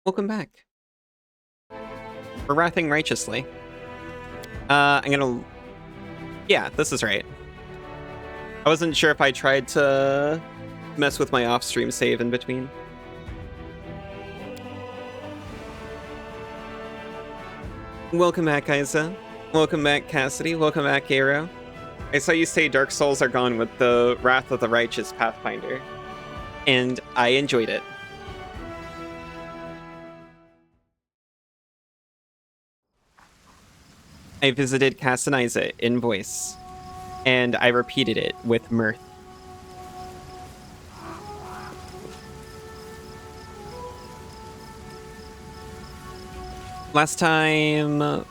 Welcome back. We're wrathing righteously. I'm gonna... Yeah, this is right. I wasn't sure if I tried to mess with my off-stream save in between. Welcome back, Isa. Welcome back, Cassidy. Welcome back, Arrow. I saw you say Dark Souls are gone with the Wrath of the Righteous Pathfinder, and I enjoyed it. I visited Cass and Isa in voice, and I repeated it with mirth. Last time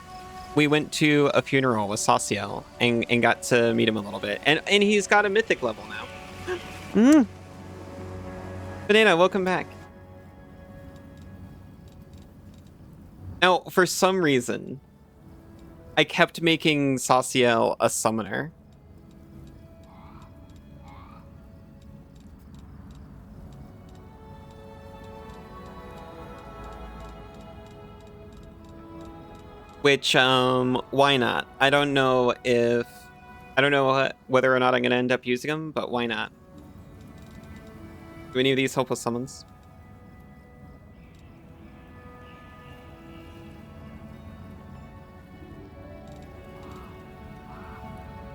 we went to a funeral with Sauciel and got to meet him a little bit, and he's got a mythic level now. Banana, welcome back. Now, for some reason, I kept making Sauciel a summoner. Which, why not? I don't know whether or not I'm going to end up using them, but why not? Do any of these help with summons?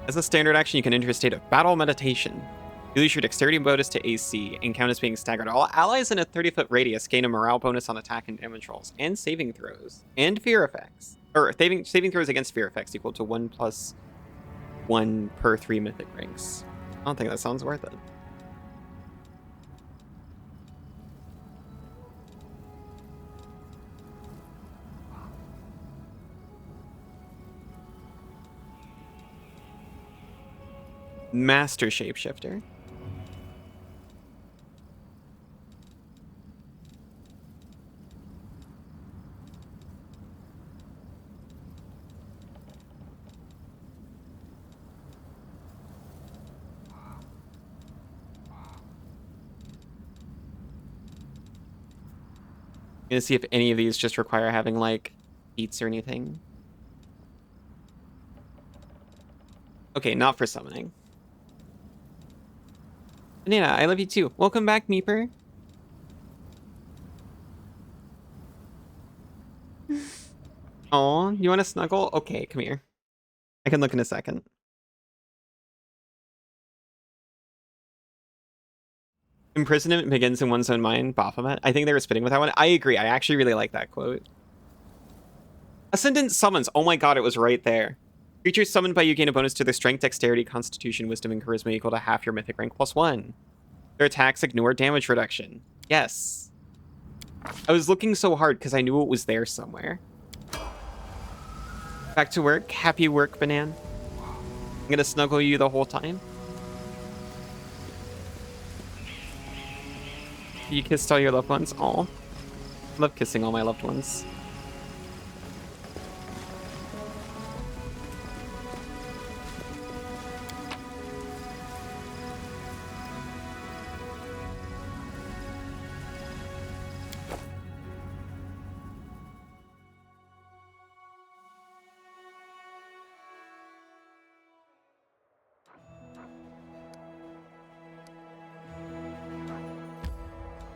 As a standard action, you can enter a state of battle meditation. You lose your dexterity bonus to AC and count as being staggered. All allies in a 30-foot radius gain a morale bonus on attack and damage rolls, and saving throws, and fear effects. Or saving throws against fear effects equal to 1+1 per 3 mythic ranks. I don't think that sounds worth it. Master Shapeshifter. Gonna see if any of these just require having like feats or anything. Okay, not for summoning. Banana, I love you too. Welcome back, Meeper. Oh, you want to snuggle? Okay, come here. I can look in a second. Imprisonment begins in one's own mind, Baphomet. I think they were spitting with that one. I agree. I actually really like that quote. Ascendant summons. Oh my god, it was right there. Creatures summoned by you gain a bonus to their strength, dexterity, constitution, wisdom, and charisma equal to half your mythic rank +1. Their attacks ignore damage reduction. Yes. I was looking so hard because I knew it was there somewhere. Back to work. Happy work, Banan. I'm gonna snuggle you the whole time. You kissed all your loved ones? Aw. I love kissing all my loved ones.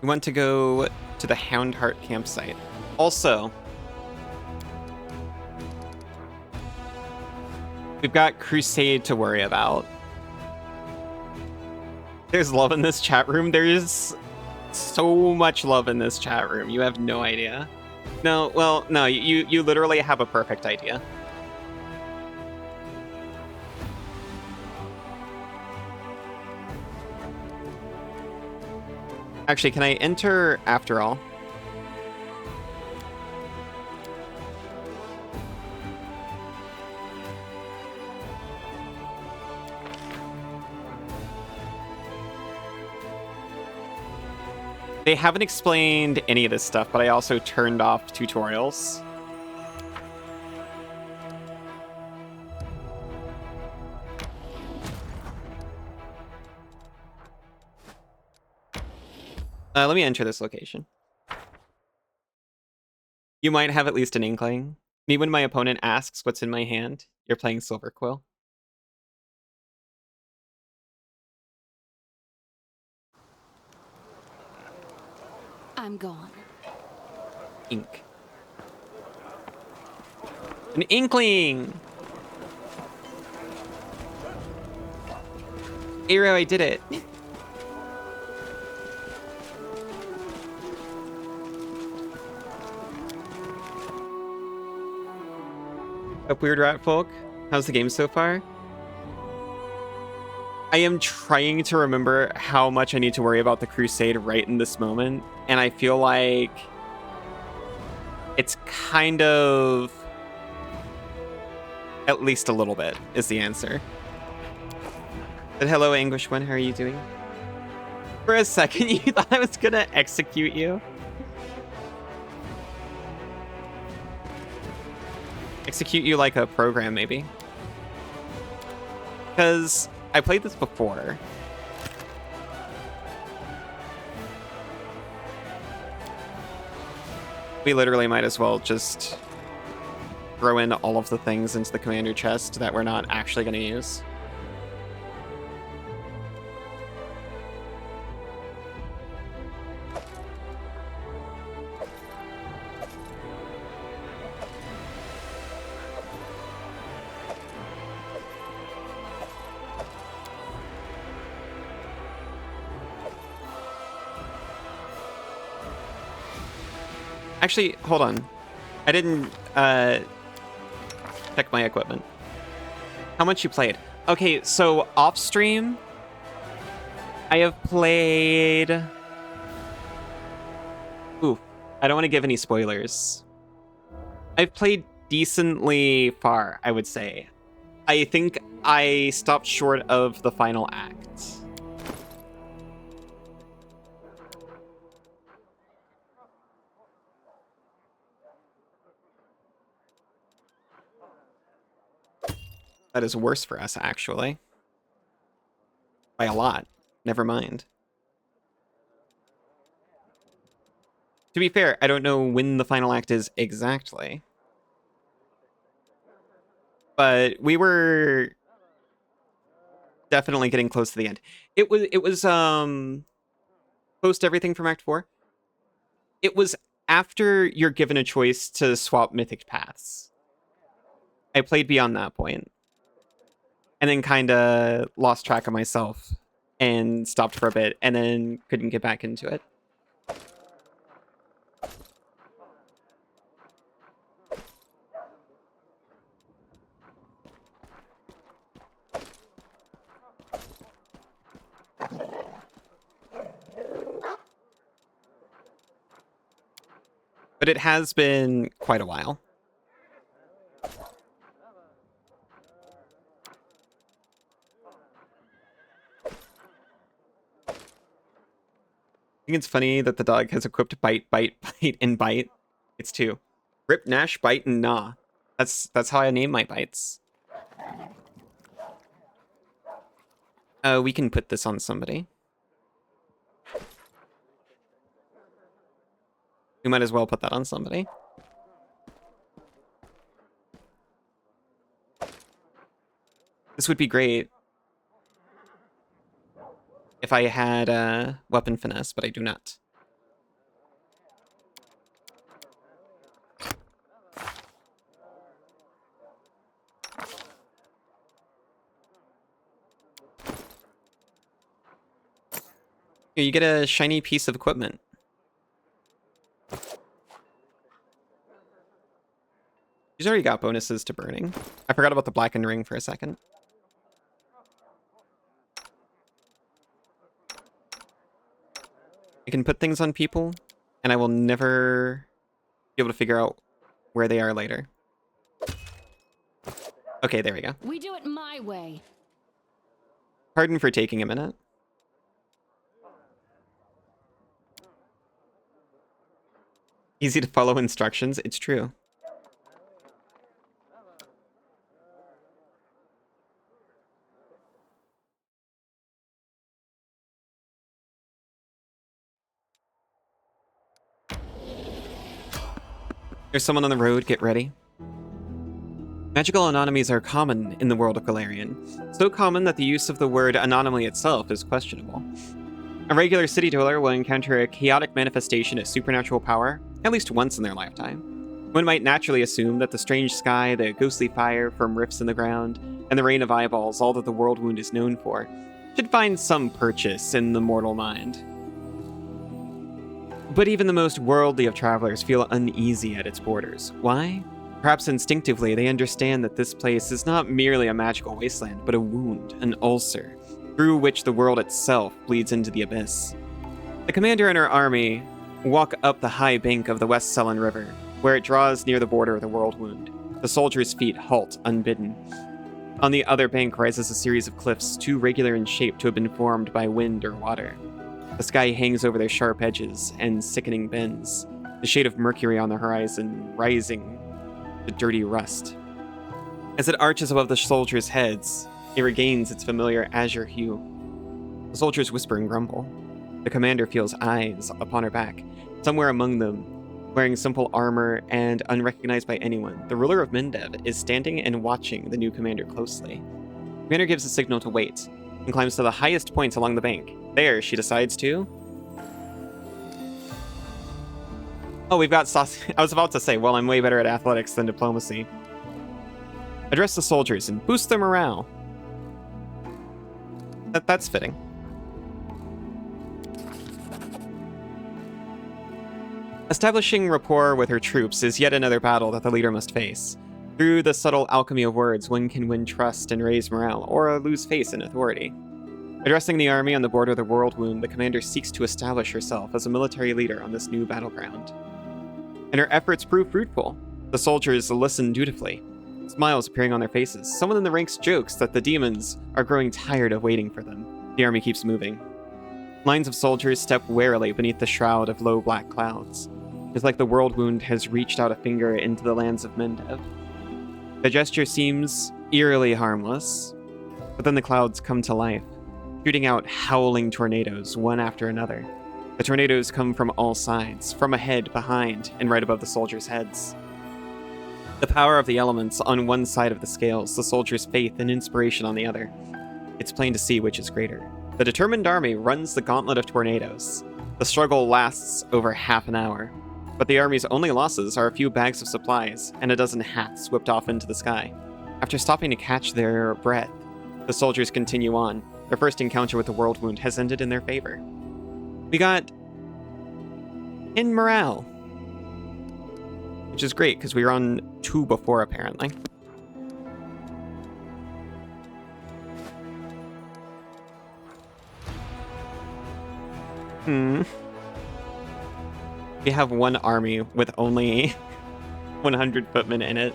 We want to go to the Houndheart campsite. Also, we've got Crusade to worry about. There's love in this chat room. There's so much love in this chat room. You have no idea. No, well, no, you literally have a perfect idea. Actually, can I enter after all? They haven't explained any of this stuff, but I also turned off tutorials. Let me enter this location. You might have at least an inkling. Me when my opponent asks what's in my hand, you're playing Silver Quill. I'm gone. Ink. An inkling! Aero, I did it. Up Weird Rat Folk. How's the game so far? I am trying to remember how much I need to worry about the Crusade right in this moment, and I feel like it's kind of at least a little bit is the answer. But hello, Anguish One, how are you doing? For a second, you thought I was gonna execute you? Execute you like a program, maybe? Because I played this before. We literally might as well just throw in all of the things into the commander chest that we're not actually going to use. Actually, hold on. I didn't check my equipment. How much you played? Okay, so off stream, I have played... Ooh, I don't want to give any spoilers. I've played decently far, I would say. I think I stopped short of the final act. That is worse for us, actually. By a lot. Never mind. To be fair, I don't know when the final act is exactly. But we were definitely getting close to the end. It was post everything from Act 4. It was after you're given a choice to swap mythic paths. I played beyond that point. And then kind of lost track of myself and stopped for a bit and then couldn't get back into it. But it has been quite a while. I think it's funny that the dog has equipped bite, bite, bite, and bite. It's 2. Rip, Nash, bite, and gnaw. That's how I name my bites. We can put this on somebody. We might as well put that on somebody. This would be great if I had weapon finesse, but I do not. Here, you get a shiny piece of equipment. She's already got bonuses to burning. I forgot about the blackened ring for a second. I can put things on people, and I will never be able to figure out where they are later. Okay, there we go. We do it my way. Pardon for taking a minute. Easy to follow instructions, it's true. There's someone on the road, get ready. Magical anonymies are common in the world of Galarian, so common that the use of the word anomaly itself is questionable. A regular city dweller will encounter a chaotic manifestation of supernatural power at least once in their lifetime. One might naturally assume that the strange sky, the ghostly fire from rifts in the ground, and the rain of eyeballs, all that the world wound is known for, should find some purchase in the mortal mind. But even the most worldly of travelers feel uneasy at its borders. Why? Perhaps instinctively they understand that this place is not merely a magical wasteland, but a wound, an ulcer, through which the world itself bleeds into the abyss. The commander and her army walk up the high bank of the West Sullen River, where it draws near the border of the world wound. The soldiers' feet halt unbidden. On the other bank rises a series of cliffs, too regular in shape to have been formed by wind or water. The sky hangs over their sharp edges and sickening bends, the shade of mercury on the horizon rising to dirty rust. As it arches above the soldiers' heads, it regains its familiar azure hue. The soldiers whisper and grumble. The commander feels eyes upon her back, somewhere among them, wearing simple armor and unrecognized by anyone. The ruler of Mendev is standing and watching the new commander closely. The commander gives a signal to wait and climbs to the highest point along the bank. There, she decides to... Oh, we've got sauce. I was about to say, well, I'm way better at athletics than diplomacy. Address the soldiers and boost their morale. That's fitting. Establishing rapport with her troops is yet another battle that the leader must face. Through the subtle alchemy of words, one can win trust and raise morale, or lose face in authority. Addressing the army on the border of the world wound, the commander seeks to establish herself as a military leader on this new battleground. And her efforts prove fruitful. The soldiers listen dutifully, smiles appearing on their faces. Someone in the ranks jokes that the demons are growing tired of waiting for them. The army keeps moving. Lines of soldiers step warily beneath the shroud of low black clouds. It's like the world wound has reached out a finger into the lands of Mendev. The gesture seems eerily harmless, but then the clouds come to life, shooting out howling tornadoes, one after another. The tornadoes come from all sides, from ahead, behind, and right above the soldiers' heads. The power of the elements on one side of the scales, the soldiers' faith and inspiration on the other. It's plain to see which is greater. The determined army runs the gauntlet of tornadoes. The struggle lasts over half an hour, but the army's only losses are a few bags of supplies and a dozen hats whipped off into the sky. After stopping to catch their breath, the soldiers continue on. Their first encounter with the world wound has ended in their favor. We got in morale, which is great because we were on 2 before apparently. We have one army with only 100 footmen in it.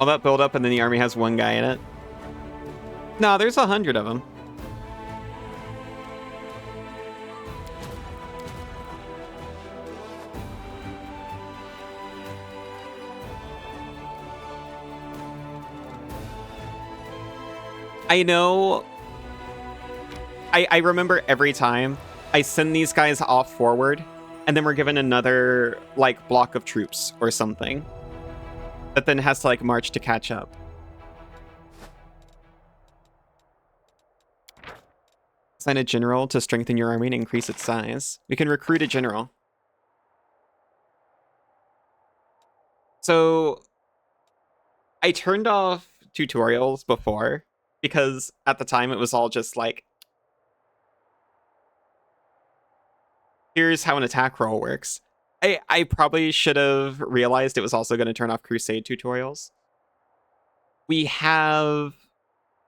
All that build up and then the army has one guy in it. No, there's 100 of them. I know. I remember every time I send these guys off forward, and then we're given another, like, block of troops or something that then has to, like, march to catch up. Assign a general to strengthen your army and increase its size. We can recruit a general. So I turned off tutorials before because at the time it was all just like, here's how an attack roll works. I probably should have realized it was also going to turn off Crusade tutorials. We have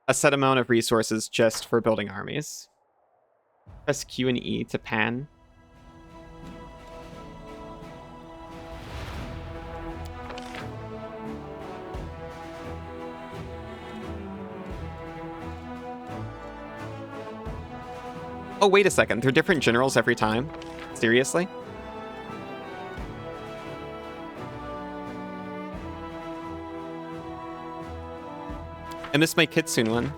a set amount of resources just for building armies. Press Q and E to pan. Oh, wait a second. They're different generals every time? Seriously? I missed my Kitsune one.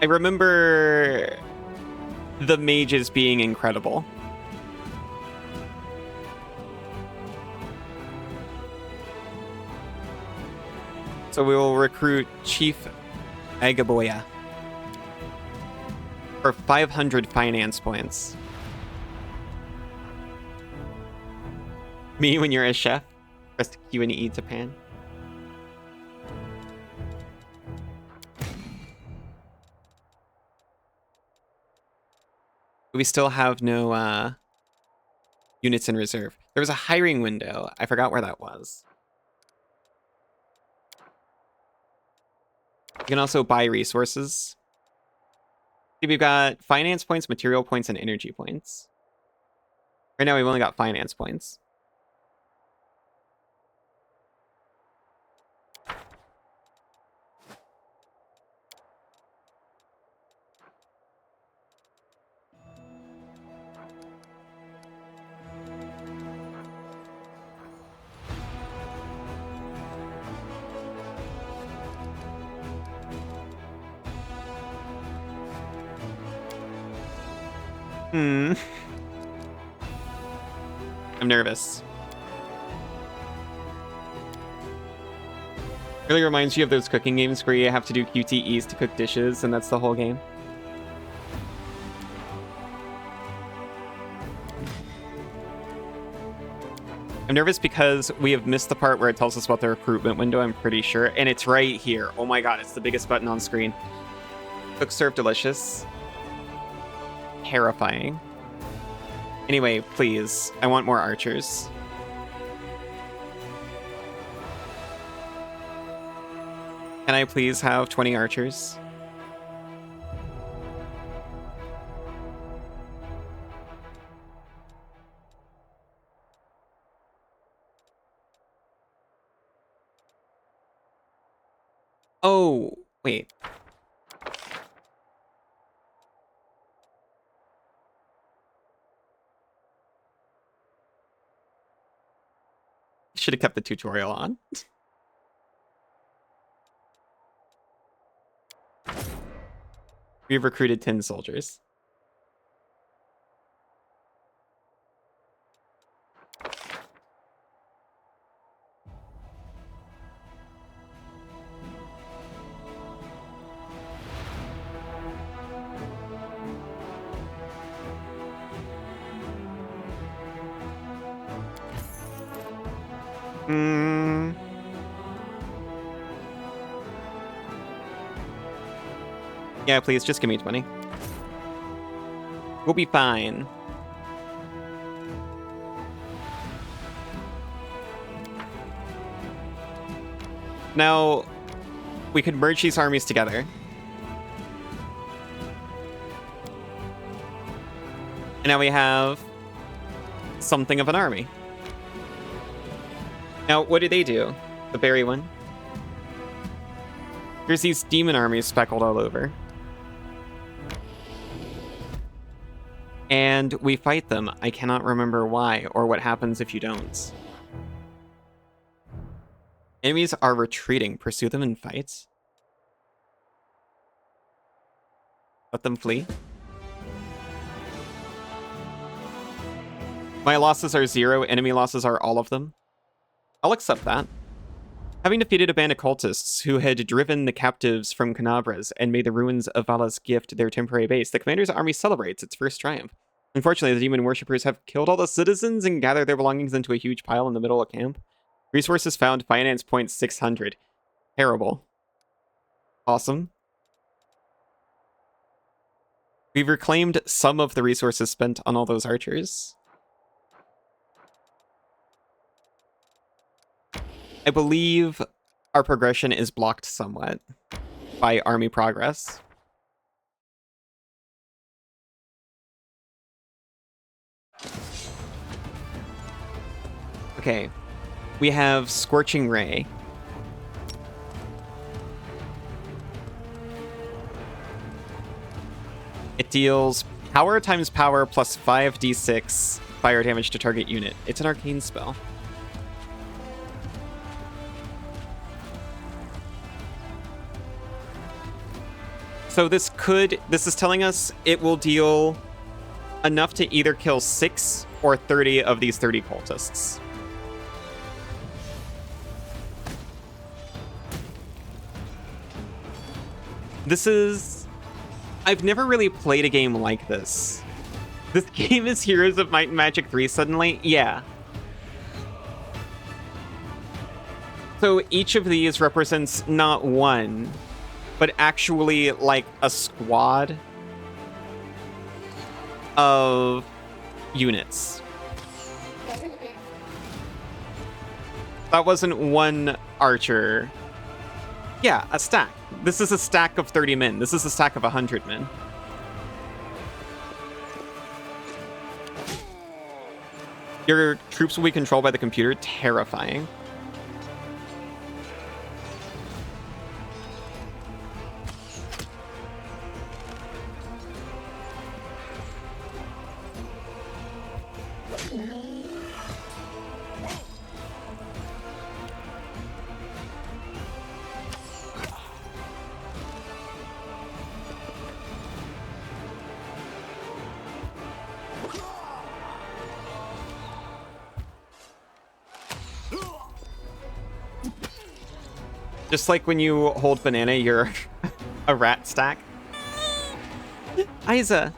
I remember the mages being incredible. So we will recruit Chief Agaboya for 500 finance points. Me when you're a chef. Press Q and E to pan. We still have no units in reserve. There was a hiring window. I forgot where that was. You can also buy resources. See, we've got finance points, material points, and energy points. Right now we've only got finance points. I'm nervous. Really reminds you of those cooking games where you have to do QTEs to cook dishes, and that's the whole game. I'm nervous because we have missed the part where it tells us about the recruitment window, I'm pretty sure. And it's right here. Oh my god, it's the biggest button on screen. Cook, serve, delicious. Terrifying. Anyway, please. I want more archers. Can I please have 20 archers? Oh, wait. Should have kept the tutorial on. We've recruited 10 soldiers. Yeah, please, just give me 20. We'll be fine. Now, we could merge these armies together. And now we have something of an army. Now, what do they do? The berry one? There's these demon armies speckled all over. And we fight them. I cannot remember why or what happens if you don't. Enemies are retreating. Pursue them in fights. Let them flee. My losses are 0. Enemy losses are all of them. I'll accept that. Having defeated a band of cultists who had driven the captives from Canabras and made the ruins of Vala's Gift their temporary base, the commander's army celebrates its first triumph. Unfortunately, the demon worshippers have killed all the citizens and gathered their belongings into a huge pile in the middle of camp. Resources found, finance points 600. Terrible. Awesome. We've reclaimed some of the resources spent on all those archers. I believe our progression is blocked somewhat by army progress. Okay, we have Scorching Ray. It deals power times power plus 5d6 fire damage to target unit. It's an arcane spell. So this is telling us it will deal enough to either kill 6 or 30 of these 30 cultists. I've never really played a game like this. This game is Heroes of Might and Magic 3 suddenly? Yeah. So each of these represents not one, but actually like a squad of units. That wasn't one archer. Yeah, a stack. This is a stack of 30 men. This is a stack of 100 men. Your troops will be controlled by the computer. Terrifying. Just like when you hold banana, you're a rat stack. Isa.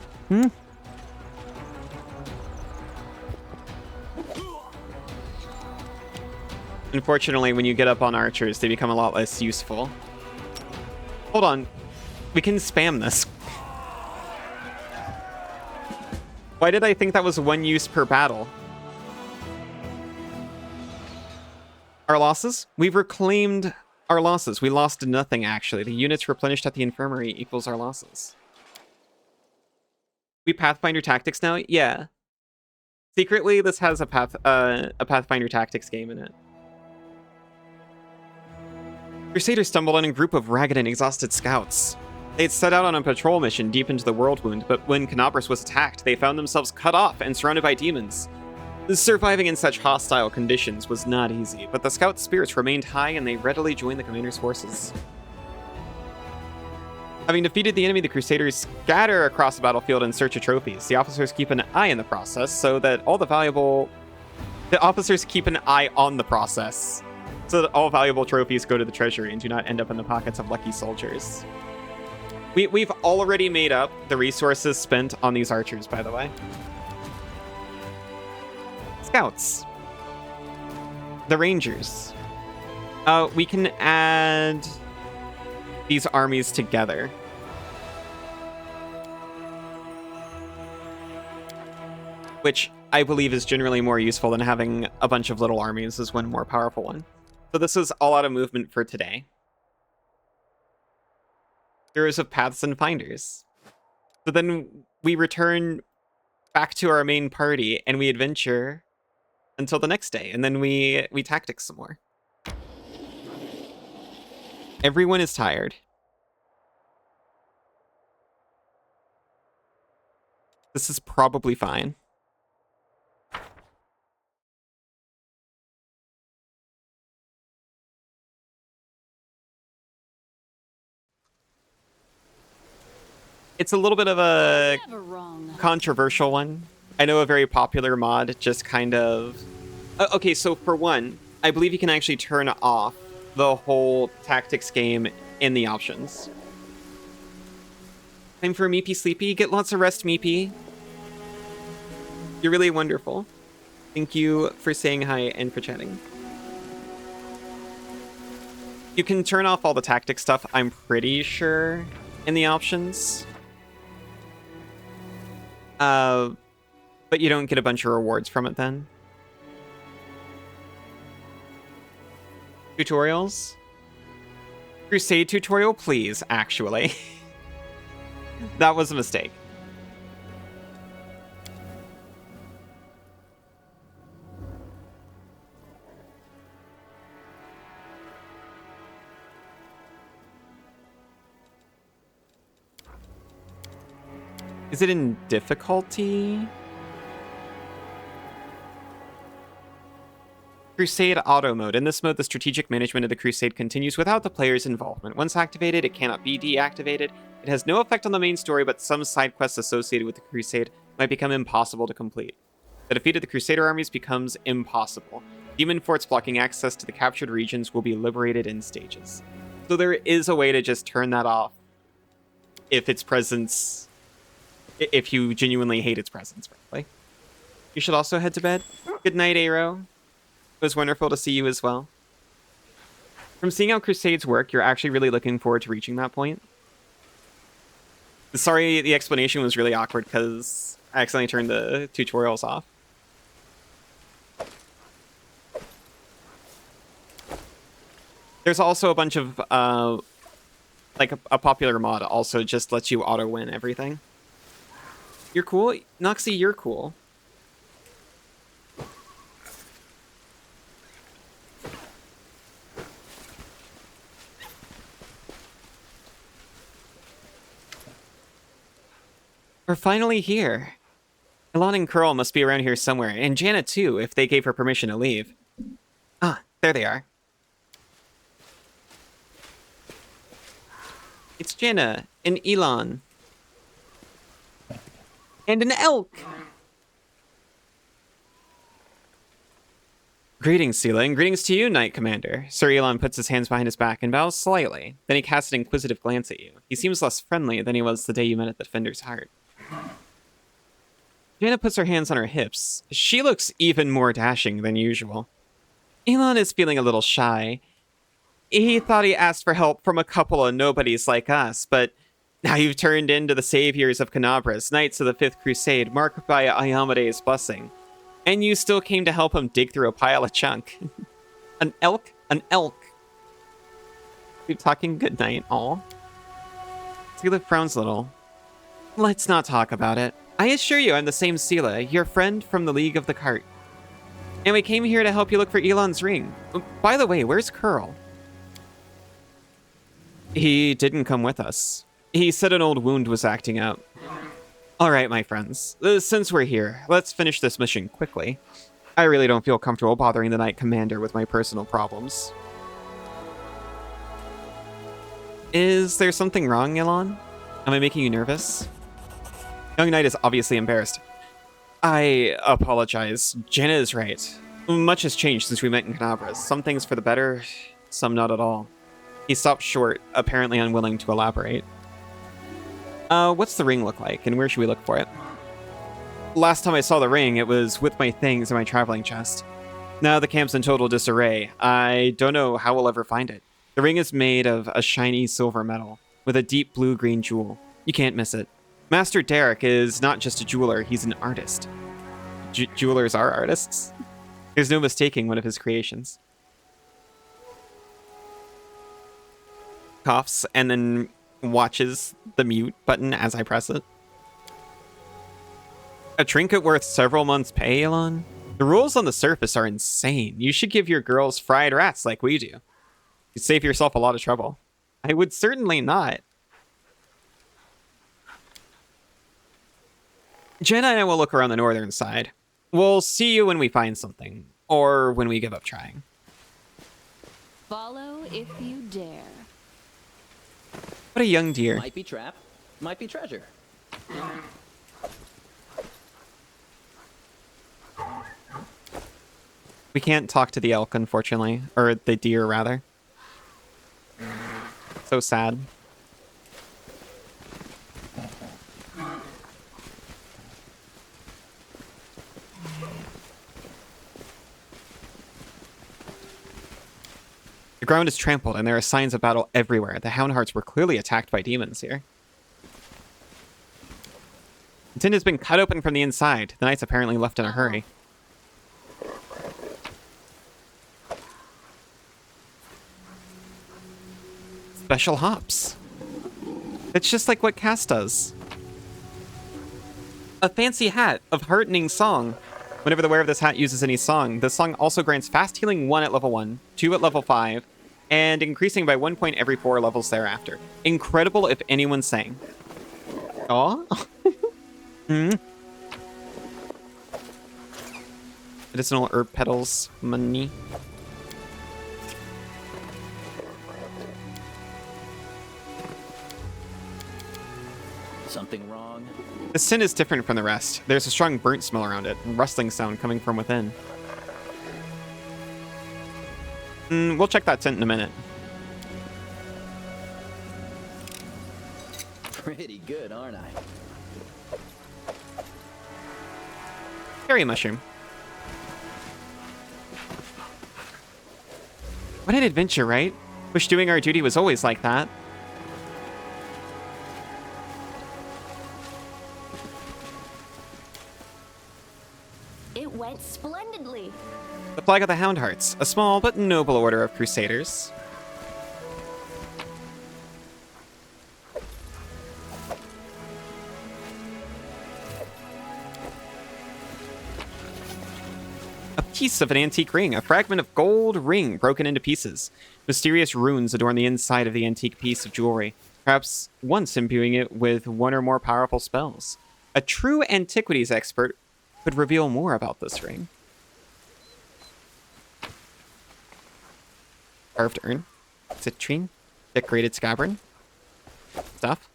Unfortunately, when you get up on archers, they become a lot less useful. Hold on. We can spam this. Why did I think that was one use per battle? Our losses? We've reclaimed our losses. We lost nothing, actually. The units replenished at the infirmary equals our losses. We Pathfinder Tactics now? Yeah. Secretly, this has a Pathfinder Tactics game in it. Crusaders stumbled on a group of ragged and exhausted scouts. They had set out on a patrol mission deep into the World Wound, but when Canopus was attacked, they found themselves cut off and surrounded by demons. Surviving in such hostile conditions was not easy, but the scouts' spirits remained high and they readily joined the commander's forces. Having defeated the enemy, the Crusaders scatter across the battlefield in search of trophies. The officers keep an eye on the process so that all the officers keep an eye on the process so that all valuable trophies go to the treasury and do not end up in the pockets of lucky soldiers. We've already made up the resources spent on these archers, by the way. Scouts. The Rangers. We can add these armies together. Which I believe is generally more useful than having a bunch of little armies as one more powerful one. So this is all out of movement for today. Heroes of Paths and Finders. So then we return back to our main party and we adventure until the next day, and then we tactics some more. Everyone is tired. This is probably fine. It's a little bit of a controversial one. I know a very popular mod just kind of... Okay, so for one, I believe you can actually turn off the whole tactics game in the options. Time for Meepy Sleepy. Get lots of rest, Meepy. You're really wonderful. Thank you for saying hi and for chatting. You can turn off all the tactic stuff, I'm pretty sure, in the options. But you don't get a bunch of rewards from it then. Tutorials? Crusade tutorial, please, actually. That was a mistake. Is it in difficulty? Crusade auto mode. In this mode, the strategic management of the crusade continues without the player's involvement. Once activated, it cannot be deactivated. It has no effect on the main story, but some side quests associated with the Crusade might become impossible to complete. The defeat of the Crusader armies becomes impossible. Demon forts blocking access to the captured regions will be liberated in stages. So there is a way to just turn that off if its presence, if you genuinely hate its presence, frankly. You should also head to bed. Good night, Aero. It was wonderful to see you as well. From seeing how Crusades work, you're actually really looking forward to reaching that point. Sorry, the explanation was really awkward because I accidentally turned the tutorials off. There's also a bunch of, like a popular mod also just lets you auto-win everything. You're cool? Noxie, you're cool. We're finally here. Elon and Curl must be around here somewhere, and Jana too, if they gave her permission to leave. Ah, there they are. It's Jana, and Elon. And an elk! Greetings, Sela, and greetings to you, Knight Commander. Sir Elon puts his hands behind his back and bows slightly. Then he casts an inquisitive glance at you. He seems less friendly than he was the day you met at the Defender's Heart. Jana puts her hands on her hips. She looks even more dashing than usual. Elon is feeling a little shy. He thought he asked for help from a couple of nobodies like us, but now you've turned into the saviors of Canabras, knights of the Fifth Crusade, marked by Ayamede's blessing. And you still came to help him dig through a pile of chunk. An elk? An elk. Keep talking good night, all. Sela frowns a little. Let's not talk about it. I assure you I'm the same Sela, your friend from the League of the Cart. And we came here to help you look for Elon's ring. By the way, where's Curl? He didn't come with us. He said an old wound was acting out. All right, my friends. Since we're here, let's finish this mission quickly. I really don't feel comfortable bothering the Knight Commander with my personal problems. Is there something wrong, Elon? Am I making you nervous? Young Knight is obviously embarrassed. I apologize. Jana is right. Much has changed since we met in Canabras. Some things for the better, some not at all. He stopped short, apparently unwilling to elaborate. What's the ring look like, and where should we look for it? Last time I saw the ring, it was with my things in my traveling chest. Now the camp's in total disarray. I don't know how we'll ever find it. The ring is made of a shiny silver metal, with a deep blue-green jewel. You can't miss it. Master Derek is not just a jeweler, he's an artist. Jewelers are artists? There's no mistaking one of his creations. Coughs, and then watches the mute button as I press it. A trinket worth several months' pay, Elon? The rules on the surface are insane. You should give your girls fried rats like we do. You'd save yourself a lot of trouble. I would certainly not. Jenna and I will look around the northern side. We'll see you when we find something, or when we give up trying. Follow if you dare. What a young deer. Might be trap, might be treasure. We can't talk to the elk, unfortunately. Or the deer, rather. So sad. The ground is trampled, and there are signs of battle everywhere. The Houndhearts were clearly attacked by demons here. The tin has been cut open from the inside. The knights apparently left in a hurry. Special hops. It's just like what Cass does. A fancy hat of heartening song. Whenever the wearer of this hat uses any song, the song also grants fast healing 1 at level 1, 2 at level 5, and increasing by 1 point every 4 levels thereafter. Incredible if anyone sang. Aw. Medicinal herb petals, money. something wrong? This tin is different from the rest. There's a strong burnt smell around it, and rustling sound coming from within. We'll check that tent in a minute. Pretty good, aren't I? Cherry mushroom. What an adventure, right? Wish doing our duty was always like that. It went splendidly. The flag of the Houndhearts, a small but noble order of crusaders. A piece of an antique ring, a fragment of gold ring broken into pieces. Mysterious runes adorn the inside of the antique piece of jewelry, perhaps once imbuing it with one or more powerful spells. A true antiquities expert could reveal more about this ring. Carved urn, citrine, decorated scabbard, stuff.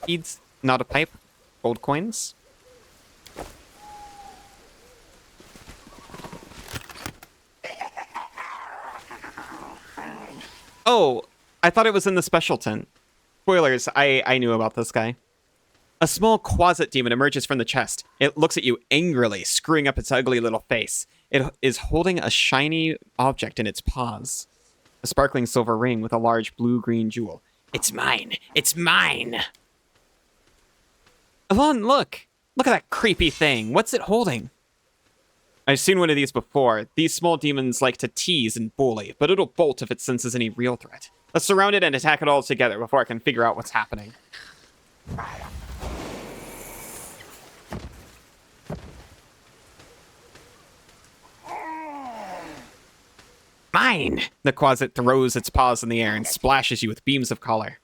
Beads, not a pipe, gold coins. Oh, I thought it was in the special tent. Spoilers, I knew about this guy. A small closet demon emerges from the chest. It looks at you angrily, screwing up its ugly little face. It is holding a shiny object in its paws. A sparkling silver ring with a large blue-green jewel. It's mine! It's mine! Alon, look! Look at that creepy thing. What's it holding? I've seen one of these before. These small demons like to tease and bully, but it'll bolt if it senses any real threat. Let's surround it and attack it all together before I can figure out what's happening. Mine! The closet throws its paws in the air and splashes you with beams of color.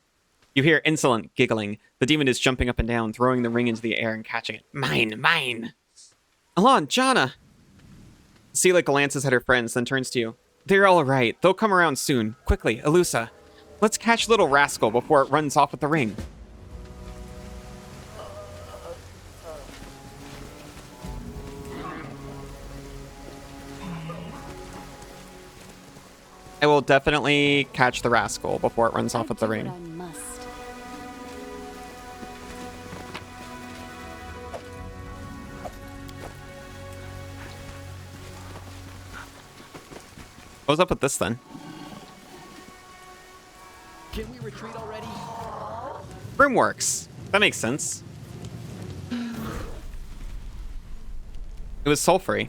You hear insolent giggling. The demon is jumping up and down, throwing the ring into the air and catching it. Mine! Mine! Alon, Jana! Sela glances at her friends, then turns to you. They're all right. They'll come around soon. Quickly, Alusa. Let's catch little rascal before it runs off with the ring. I will definitely catch the rascal before it runs off with the ring. I must. What's up with this then? Can we retreat already? Brimworks. That makes sense. It was sulfury.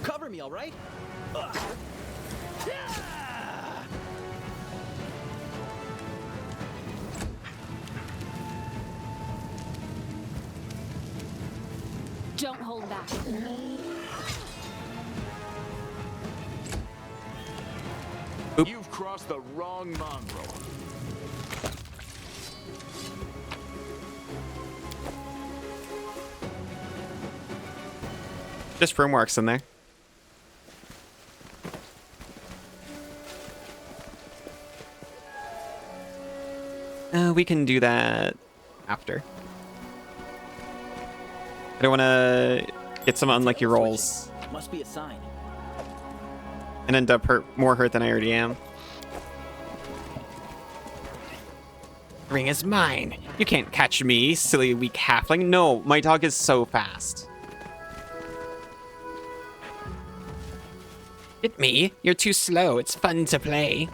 Cover me, all right? Ugh. Don't hold back. Oop. You've crossed the wrong mongrel. Just Brimworks in there. We can do that after. I don't want to get some unlucky rolls Must be a sign. and end up more hurt than I already am. Ring is mine. You can't catch me, silly weak halfling. No, my dog is so fast. Hit me. You're too slow. It's fun to play.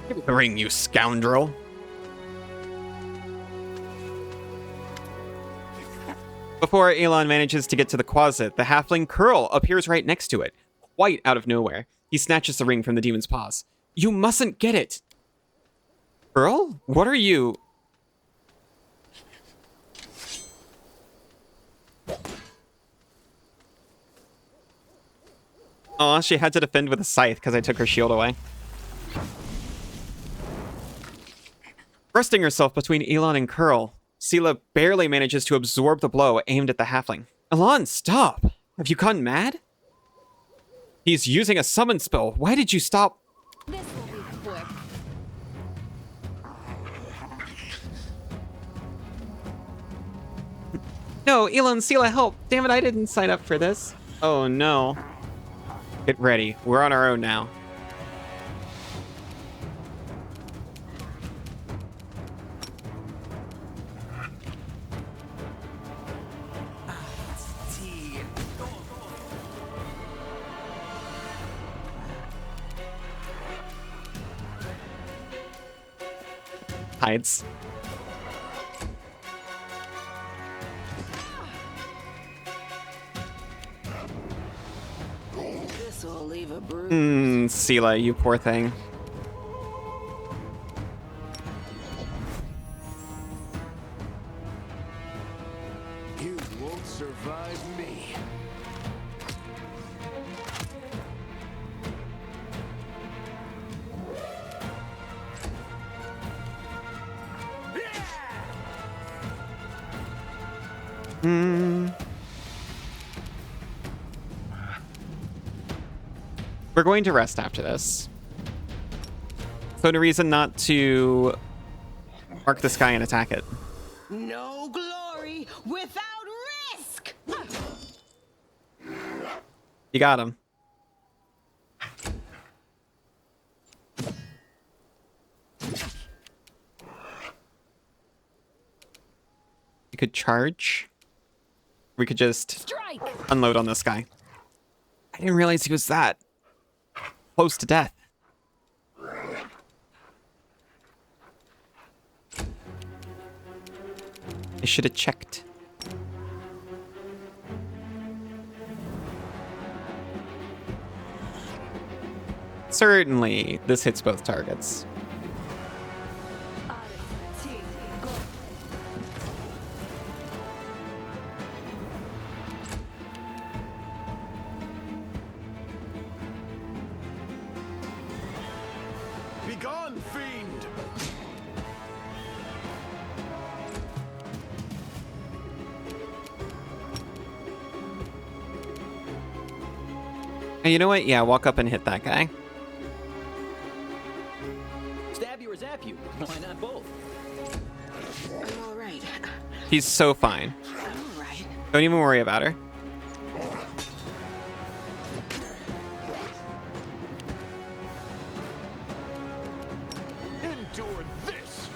Give me the ring, you scoundrel. Before Elon manages to get to the closet, the halfling Curl appears right next to it, quite out of nowhere. He snatches the ring from the demon's paws. You mustn't get it! Curl? What are you... Aw, she had to defend with a scythe because I took her shield away. Thrusting herself between Elon and Curl, Sela barely manages to absorb the blow aimed at the halfling. Elan, stop! Have you gone mad? He's using a summon spell. Why did you stop? This will be quick. No, Elan, Sela, help! Damn it, I didn't sign up for this. Oh no. Get ready. We're on our own now. Hides. This will leave a bruise. Sela, you poor thing. You won't survive me. We're going to rest after this. So no reason not to mark the sky and attack it. No glory without risk! You got him. We could charge. We could just Strike! unload on this guy. I didn't realize he was that close to death. I should have checked. Certainly, this hits both targets. Begone, fiend! And you know what? Yeah, walk up and hit that guy. Stab you or zap you? Why not both? I'm all right. He's so fine. I'm all right. Don't even worry about her. Endure this!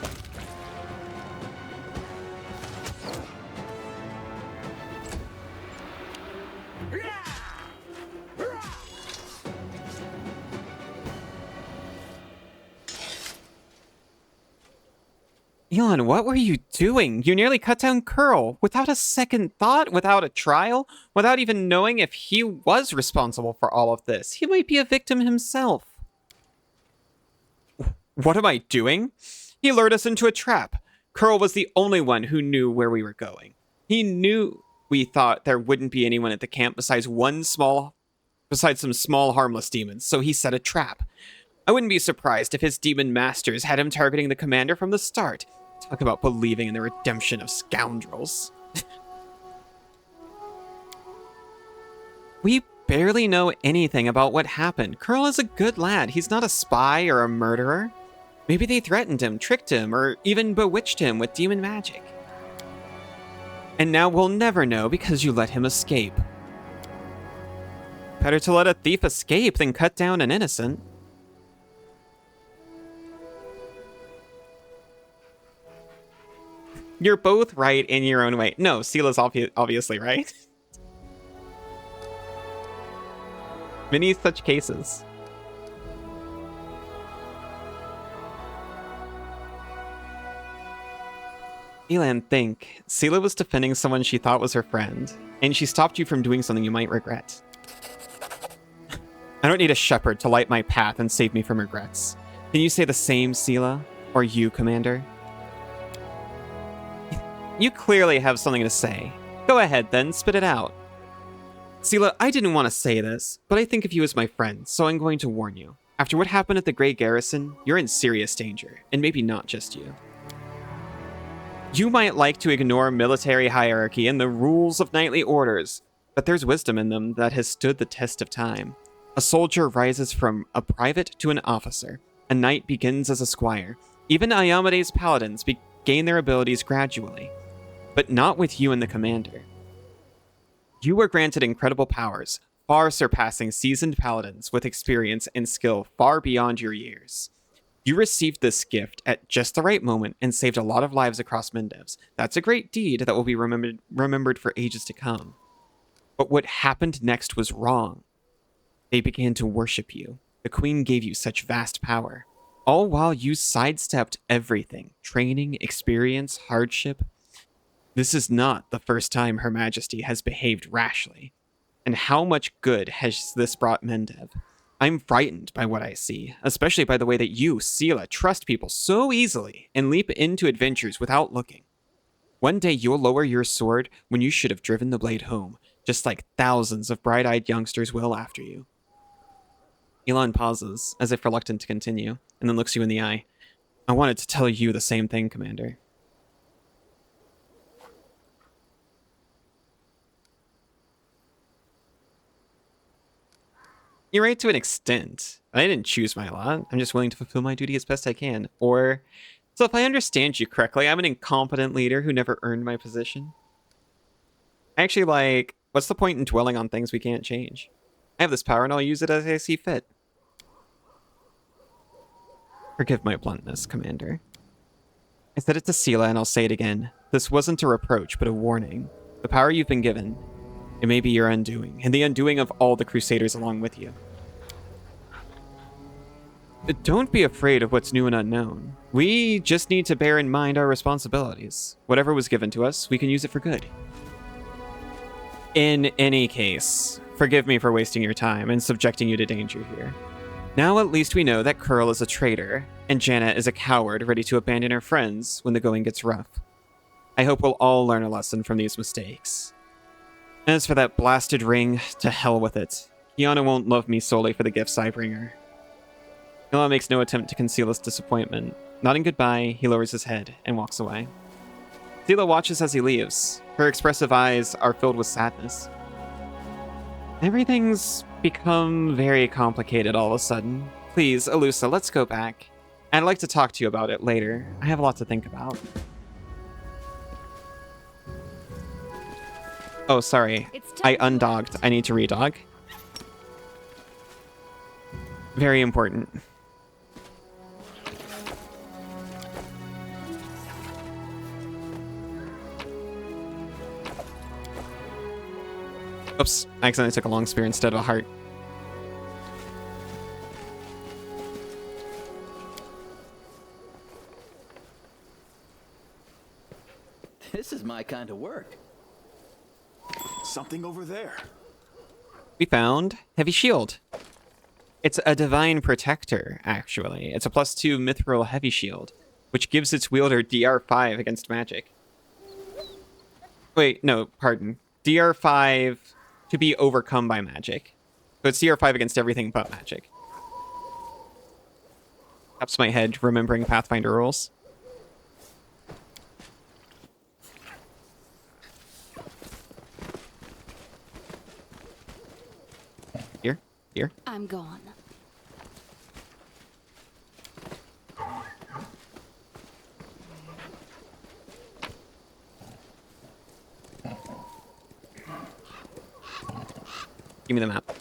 Elon, what were you doing? You nearly cut down Curl without a second thought, without a trial, without even knowing if he was responsible for all of this. He might be a victim himself. What am I doing? He lured us into a trap. Curl was the only one who knew where we were going. He knew we thought there wouldn't be anyone at the camp besides some small harmless demons, so he set a trap. I wouldn't be surprised if his demon masters had him targeting the commander from the start. Talk about believing in the redemption of scoundrels. We barely know anything about what happened. Curl is a good lad. He's not a spy or a murderer. Maybe they threatened him, tricked him, or even bewitched him with demon magic. And now we'll never know because you let him escape. Better to let a thief escape than cut down an innocent. You're both right in your own way. No, Sela's obviously right. Many such cases. Elan, think. Sela was defending someone she thought was her friend, and she stopped you from doing something you might regret. I don't need a shepherd to light my path and save me from regrets. Can you say the same, Sela? Or you, Commander? You clearly have something to say. Go ahead then, spit it out. Sela, I didn't want to say this, but I think of you as my friend, so I'm going to warn you. After what happened at the Grey Garrison, you're in serious danger, and maybe not just you. You might like to ignore military hierarchy and the rules of knightly orders, but there's wisdom in them that has stood the test of time. A soldier rises from a private to an officer. A knight begins as a squire. Even Ayamede's paladins gain their abilities gradually, but not with you and the commander. You were granted incredible powers, far surpassing seasoned paladins with experience and skill far beyond your years. You received this gift at just the right moment and saved a lot of lives across Mendevs. That's a great deed that will be remembered for ages to come. But what happened next was wrong. They began to worship you. The queen gave you such vast power, all while you sidestepped everything: training, experience, hardship. This is not the first time Her Majesty has behaved rashly. And how much good has this brought Mendev? I'm frightened by what I see, especially by the way that you, Sela, trust people so easily and leap into adventures without looking. One day you'll lower your sword when you should have driven the blade home, just like thousands of bright-eyed youngsters will after you. Elon pauses, as if reluctant to continue, and then looks you in the eye. I wanted to tell you the same thing, Commander. You're right to an extent. I didn't choose my lot. I'm just willing to fulfill my duty as best I can. Or, so if I understand you correctly, I'm an incompetent leader who never earned my position. Actually, like, what's the point in dwelling on things we can't change? I have this power and I'll use it as I see fit. Forgive my bluntness, Commander. I said it to Sela and I'll say it again. This wasn't a reproach, but a warning. The power you've been given, it may be your undoing, and the undoing of all the Crusaders along with you. Don't be afraid of what's new and unknown. We just need to bear in mind our responsibilities. Whatever was given to us, we can use it for good. In any case, forgive me for wasting your time and subjecting you to danger here. Now at least we know that Curl is a traitor, and Janet is a coward ready to abandon her friends when the going gets rough. I hope we'll all learn a lesson from these mistakes. As for that blasted ring, to hell with it. Kiana won't love me solely for the gifts I bring her. Noah makes no attempt to conceal his disappointment. Nodding goodbye, he lowers his head and walks away. Sela watches as he leaves. Her expressive eyes are filled with sadness. Everything's become very complicated all of a sudden. Please, Alusa, let's go back. I'd like to talk to you about it later. I have a lot to think about. Oh, sorry. I undogged. I need to redog. Very important. Oops, I accidentally took a long spear instead of a heart. This is my kind of work. Something over there. We found Heavy Shield. It's a Divine Protector, actually. It's a +2 Mithril Heavy Shield, which gives its wielder DR5 against magic. Wait, no, pardon. DR5 to be overcome by magic. So it's DR5 against everything but magic. Taps my head, remembering Pathfinder rules. Here. I'm gone. Give me the map.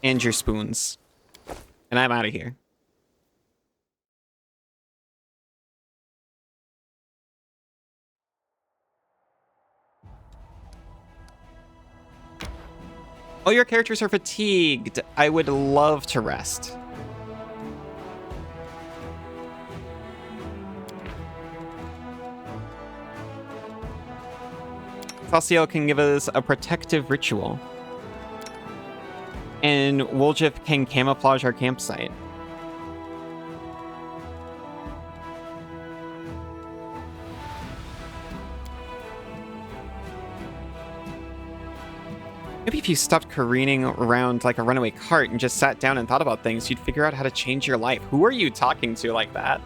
And your spoons. And I'm out of here. Oh, your characters are fatigued. I would love to rest. Thalciel can give us a protective ritual. And Woljif can camouflage our campsite. Maybe if you stopped careening around like a runaway cart and just sat down and thought about things, you'd figure out how to change your life. Who are you talking to like that?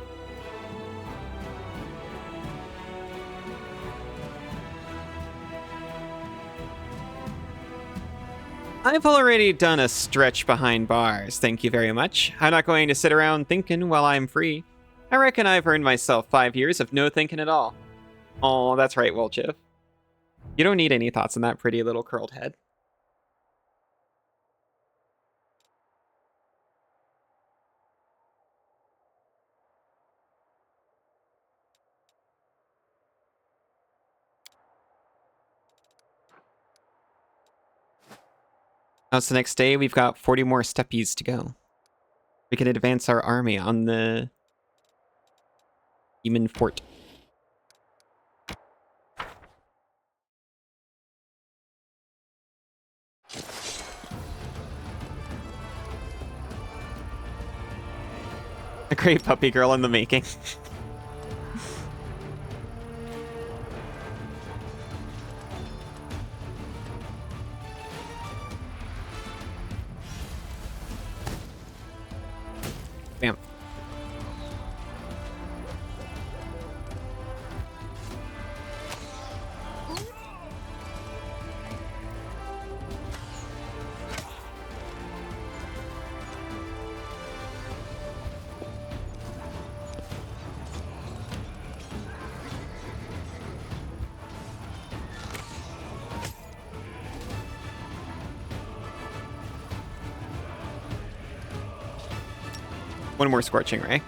I've already done a stretch behind bars, thank you very much. I'm not going to sit around thinking while I'm free. I reckon I've earned myself 5 years of no thinking at all. Oh, that's right, Wolchif. You don't need any thoughts on that pretty little curled head. Now it's the next day. We've got 40 more steppies to go. We can advance our army on the demon fort. A great puppy girl in the making. Bam. One more Scorching Ray.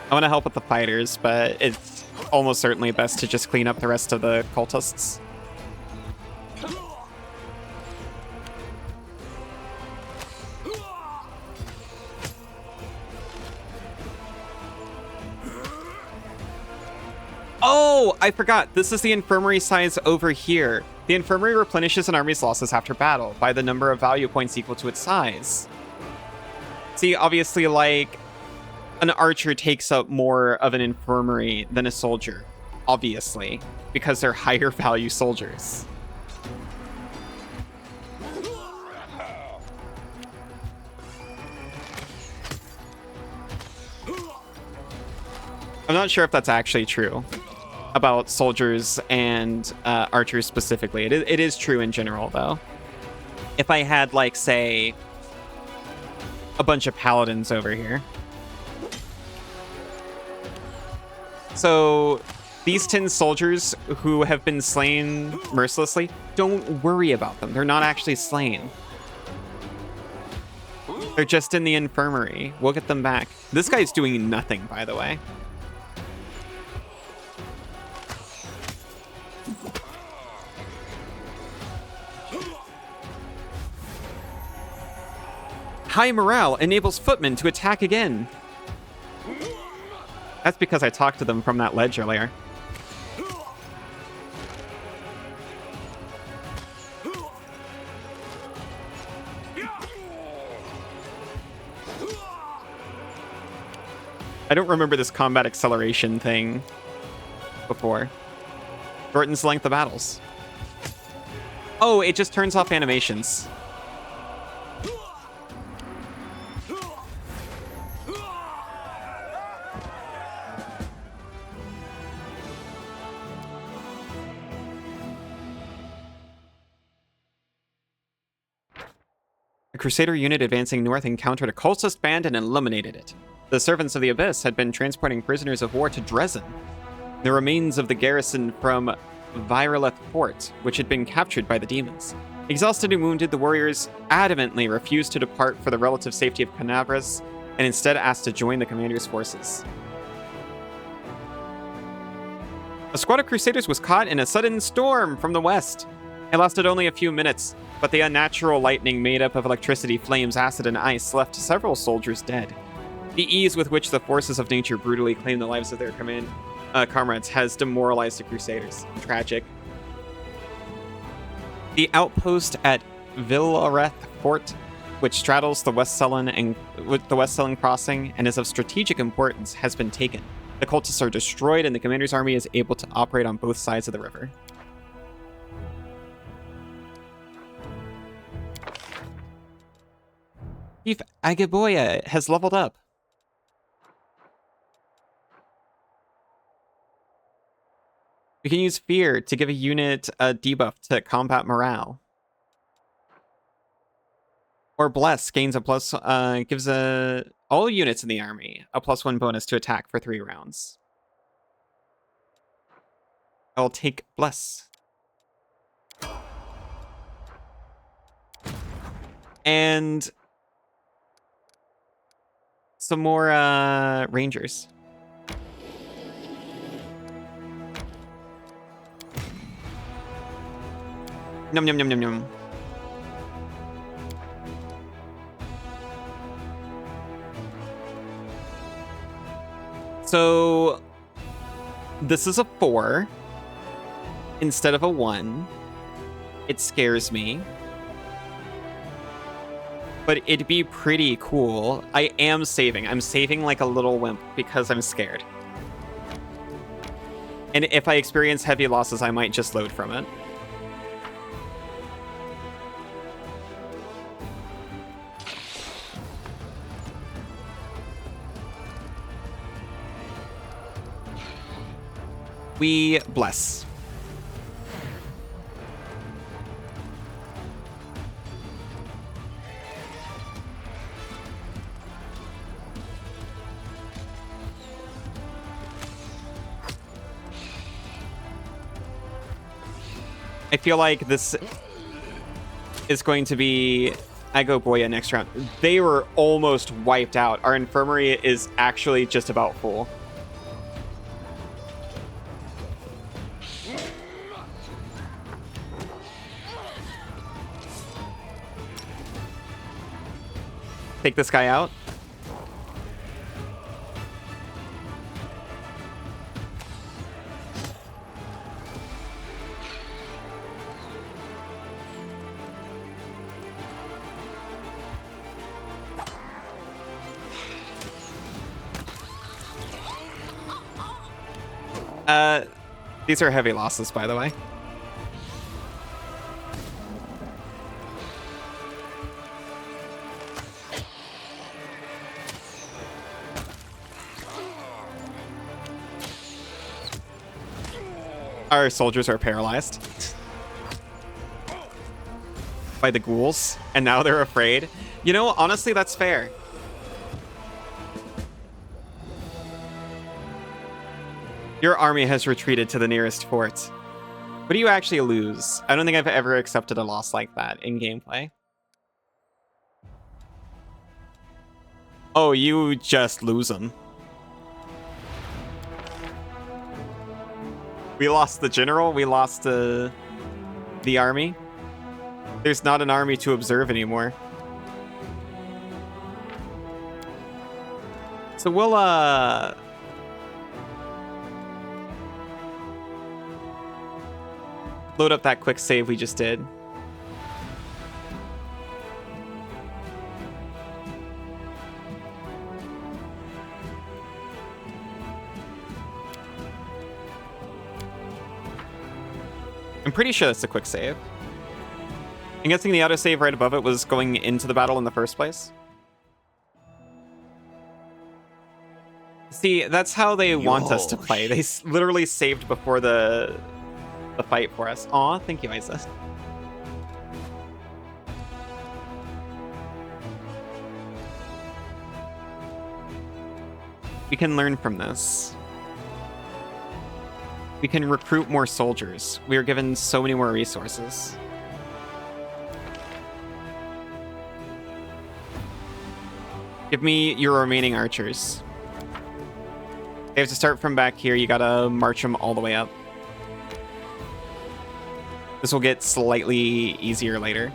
I want to help with the fighters, but it's almost certainly best to just clean up the rest of the cultists. Oh, I forgot. This is the infirmary size over here. The infirmary replenishes an army's losses after battle by the number of value points equal to its size. See, obviously, like, an archer takes up more of an infirmary than a soldier, obviously, because they're higher value soldiers. I'm not sure if that's actually true about soldiers and archers specifically. It is true in general, though. If I had, like, say, a bunch of paladins over here. So these 10 soldiers who have been slain mercilessly, don't worry about them. They're not actually slain. They're just in the infirmary. We'll get them back. This guy's doing nothing, by the way. High morale enables footmen to attack again. That's because I talked to them from that ledge earlier. I don't remember this combat acceleration thing before. Shortens the length of battles. Oh, it just turns off animations. A Crusader unit advancing north encountered a cultist band and eliminated it. The Servants of the Abyss had been transporting prisoners of war to Dresden, the remains of the garrison from Viroleth Fort, which had been captured by the demons. Exhausted and wounded, the warriors adamantly refused to depart for the relative safety of Canabras, and instead asked to join the commander's forces. A squad of Crusaders was caught in a sudden storm from the west. It lasted only a few minutes, but the unnatural lightning made up of electricity, flames, acid, and ice left several soldiers dead. The ease with which the forces of nature brutally claimed the lives of their comrades has demoralized the Crusaders. Tragic. The outpost at Villareth Fort which straddles the West Sullen and with the West Sullen crossing and is of strategic importance, has been taken. The cultists are destroyed, and the commander's army is able to operate on both sides of the river. Chief Ageboya has leveled up. We can use Fear to give a unit a debuff to combat morale. Or Bless gains a plus, gives all units in the army a +1 bonus to attack for 3 rounds. I'll take Bless. And some more Rangers. Num num num num num. So this is a 4 instead of a 1. It scares me. But it'd be pretty cool. I am saving. I'm saving like a little wimp because I'm scared. And if I experience heavy losses, I might just load from it. We bless. I feel like this is going to be Ageboya next round. They were almost wiped out. Our infirmary is actually just about full. Take this guy out. These are heavy losses, by the way. Our soldiers are paralyzed by the ghouls, and now they're afraid. You know, honestly, that's fair. Your army has retreated to the nearest fort. What do you actually lose? I don't think I've ever accepted a loss like that in gameplay. Oh, you just lose them. We lost the general, we lost the army. There's not an army to observe anymore. So we'll load up that quick save we just did. I'm pretty sure that's a quick save. I'm guessing the autosave right above it was going into the battle in the first place. See, that's how they want us to play. They literally saved before the fight for us. Aw, thank you, Isa. We can learn from this. We can recruit more soldiers. We are given so many more resources. Give me your remaining archers. They have to start from back here. You gotta march them all the way up. This will get slightly easier later.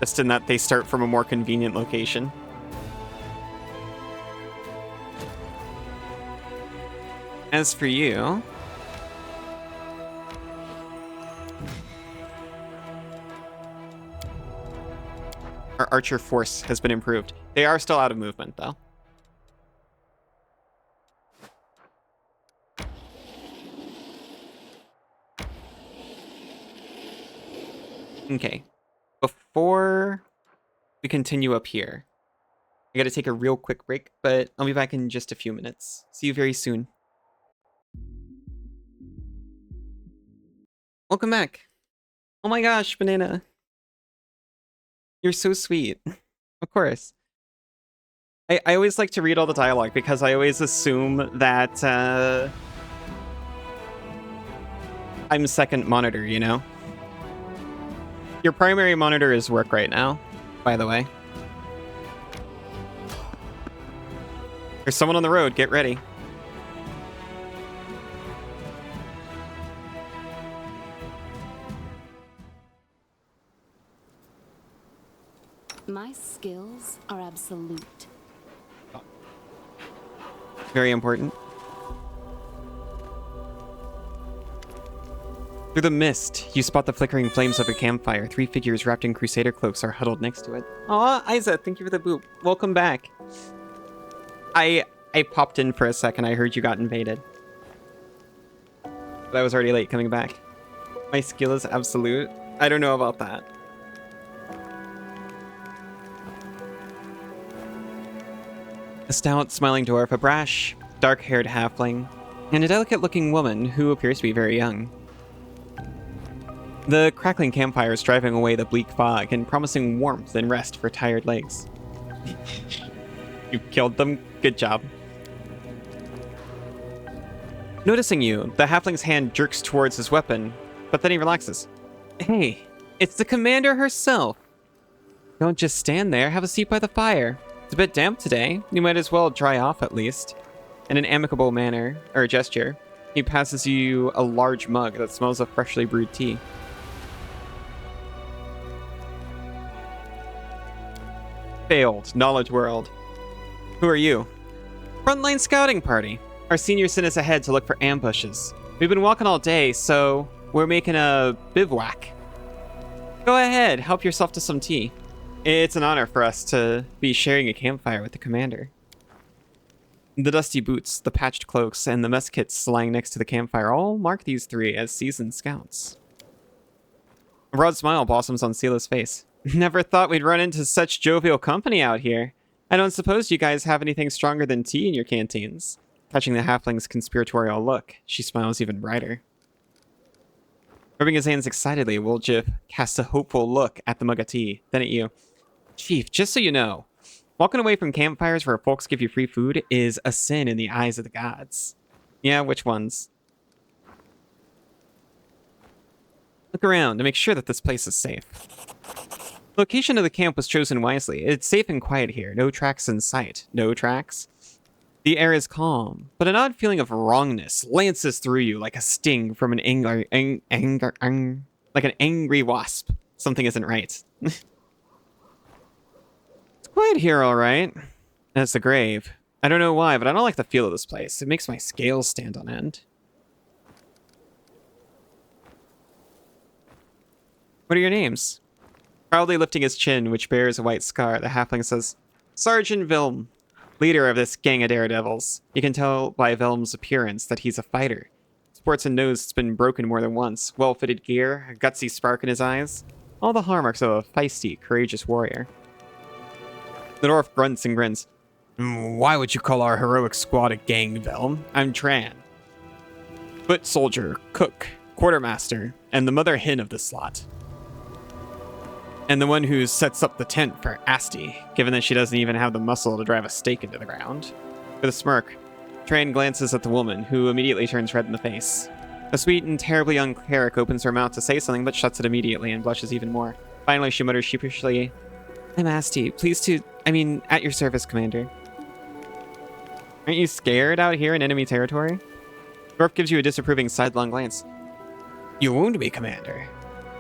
Just in that they start from a more convenient location. As for you... Our archer force has been improved. They are still out of movement, though. Okay. Before we continue up here, I gotta take a real quick break, but I'll be back in just a few minutes. See you very soon. Welcome back. Oh my gosh, Banana. You're so sweet. Of course. I always like to read all the dialogue because I always assume that I'm second monitor, you know? Your primary monitor is work right now, by the way. There's someone on the road, get ready. My skills are absolute. Very important. Through the mist, you spot the flickering flames of a campfire. 3 figures wrapped in crusader cloaks are huddled next to it. Aw, Isa, thank you for the boop. Welcome back. I popped in for a second. I heard you got invaded. But I was already late coming back. My skill is absolute. I don't know about that. A stout, smiling dwarf, a brash, dark-haired halfling, and a delicate-looking woman who appears to be very young. The crackling campfire is driving away the bleak fog and promising warmth and rest for tired legs. You killed them. Good job. Noticing you, the halfling's hand jerks towards his weapon, but then he relaxes. Hey, it's the commander herself. Don't just stand there. Have a seat by the fire. It's a bit damp today. You might as well dry off at least. In an amicable manner, or gesture, he passes you a large mug that smells of freshly brewed tea. Failed. Knowledge world. Who are you? Frontline scouting party. Our senior sent us ahead to look for ambushes. We've been walking all day, so we're making a bivouac. Go ahead, help yourself to some tea. It's an honor for us to be sharing a campfire with the commander. The dusty boots, the patched cloaks, and the mess kits lying next to the campfire all mark these 3 as seasoned scouts. A broad smile blossoms on Sila's face. Never thought we'd run into such jovial company out here. I don't suppose you guys have anything stronger than tea in your canteens. Catching the halfling's conspiratorial look, she smiles even brighter. Rubbing his hands excitedly, Woljif casts a hopeful look at the mug of tea, then at you. Chief, just so you know, walking away from campfires where folks give you free food is a sin in the eyes of the gods. Yeah, which ones? Look around to make sure that this place is safe. The location of the camp was chosen wisely. It's safe and quiet here. No tracks in sight. No tracks. The air is calm, but an odd feeling of wrongness lances through you like a sting from an like an angry wasp. Something isn't right. It's quiet here, all right. That's the grave. I don't know why, but I don't like the feel of this place. It makes my scales stand on end. What are your names? Proudly lifting his chin, which bears a white scar, the halfling says, Sergeant Vilm, leader of this gang of daredevils. You can tell by Vilm's appearance that he's a fighter. Sports a nose that's been broken more than once, well-fitted gear, a gutsy spark in his eyes. All the hallmarks of a feisty, courageous warrior. The dwarf grunts and grins. Why would you call our heroic squad a gang, Vilm? I'm Tran. Foot soldier, cook, quartermaster, and the mother hen of this lot. And the one who sets up the tent for Asti, given that she doesn't even have the muscle to drive a stake into the ground. With a smirk, Tran glances at the woman, who immediately turns red in the face. The sweet and terribly young cleric opens her mouth to say something, but shuts it immediately and blushes even more. Finally, she mutters sheepishly, I'm Asti. At your service, Commander. Aren't you scared out here in enemy territory? Dwarf gives you a disapproving sidelong glance. You wound me, Commander.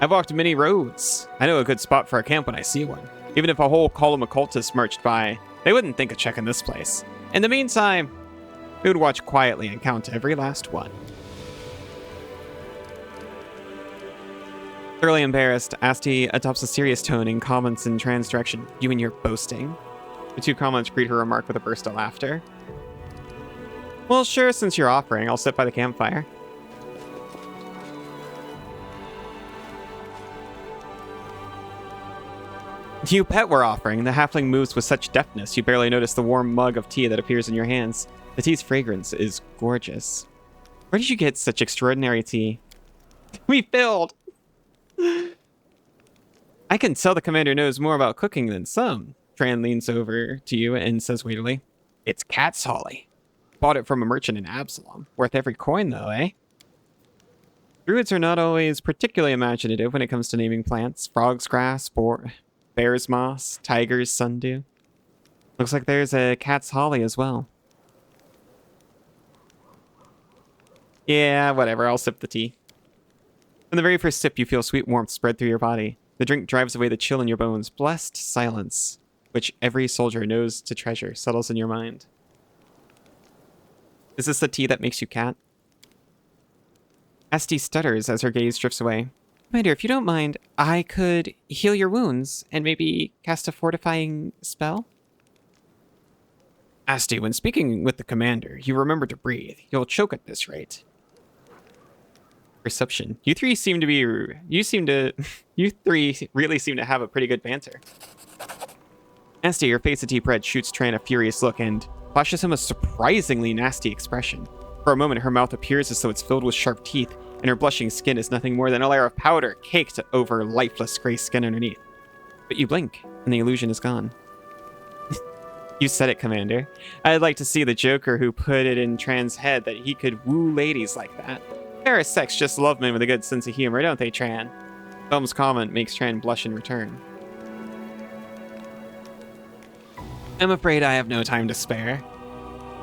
I've walked many roads. I know a good spot for a camp when I see one. Even if a whole column of cultists marched by, they wouldn't think of checking this place. In the meantime, we would watch quietly and count every last one. Thoroughly embarrassed, Asti adopts a serious tone and comments in Tran's direction. You and your boasting. The two comments greet her remark with a burst of laughter. Well, sure, since you're offering, I'll sit by the campfire. You bet we're offering. The halfling moves with such deftness, you barely notice the warm mug of tea that appears in your hands. The tea's fragrance is gorgeous. Where did you get such extraordinary tea? We failed! I can tell the commander knows more about cooking than some. Tran leans over to you and says weightily, It's cat's holly. Bought it from a merchant in Absalom. Worth every coin, though, eh? Druids are not always particularly imaginative when it comes to naming plants. Frog's grass, bear's moss, tiger's sundew. Looks like there's a cat's holly as well. Yeah, whatever. I'll sip the tea. From the very first sip, you feel sweet warmth spread through your body. The drink drives away the chill in your bones. Blessed silence, which every soldier knows to treasure, settles in your mind. Is this the tea that makes you cat? Asti stutters as her gaze drifts away. Commander, if you don't mind, I could heal your wounds and maybe cast a fortifying spell? Asti, when speaking with the commander, you remember to breathe. You'll choke at this rate. Perception. You three really seem to have a pretty good banter. Asti, your face a deep red, shoots Tran a furious look and flashes him a surprisingly nasty expression. For a moment, her mouth appears as though it's filled with sharp teeth, and her blushing skin is nothing more than a layer of powder caked over lifeless gray skin underneath. But you blink, and the illusion is gone. You said it, Commander. I'd like to see the Joker who put it in Tran's head that he could woo ladies like that. Fair sex just love men with a good sense of humor, don't they, Tran? Film's comment makes Tran blush in return. I'm afraid I have no time to spare.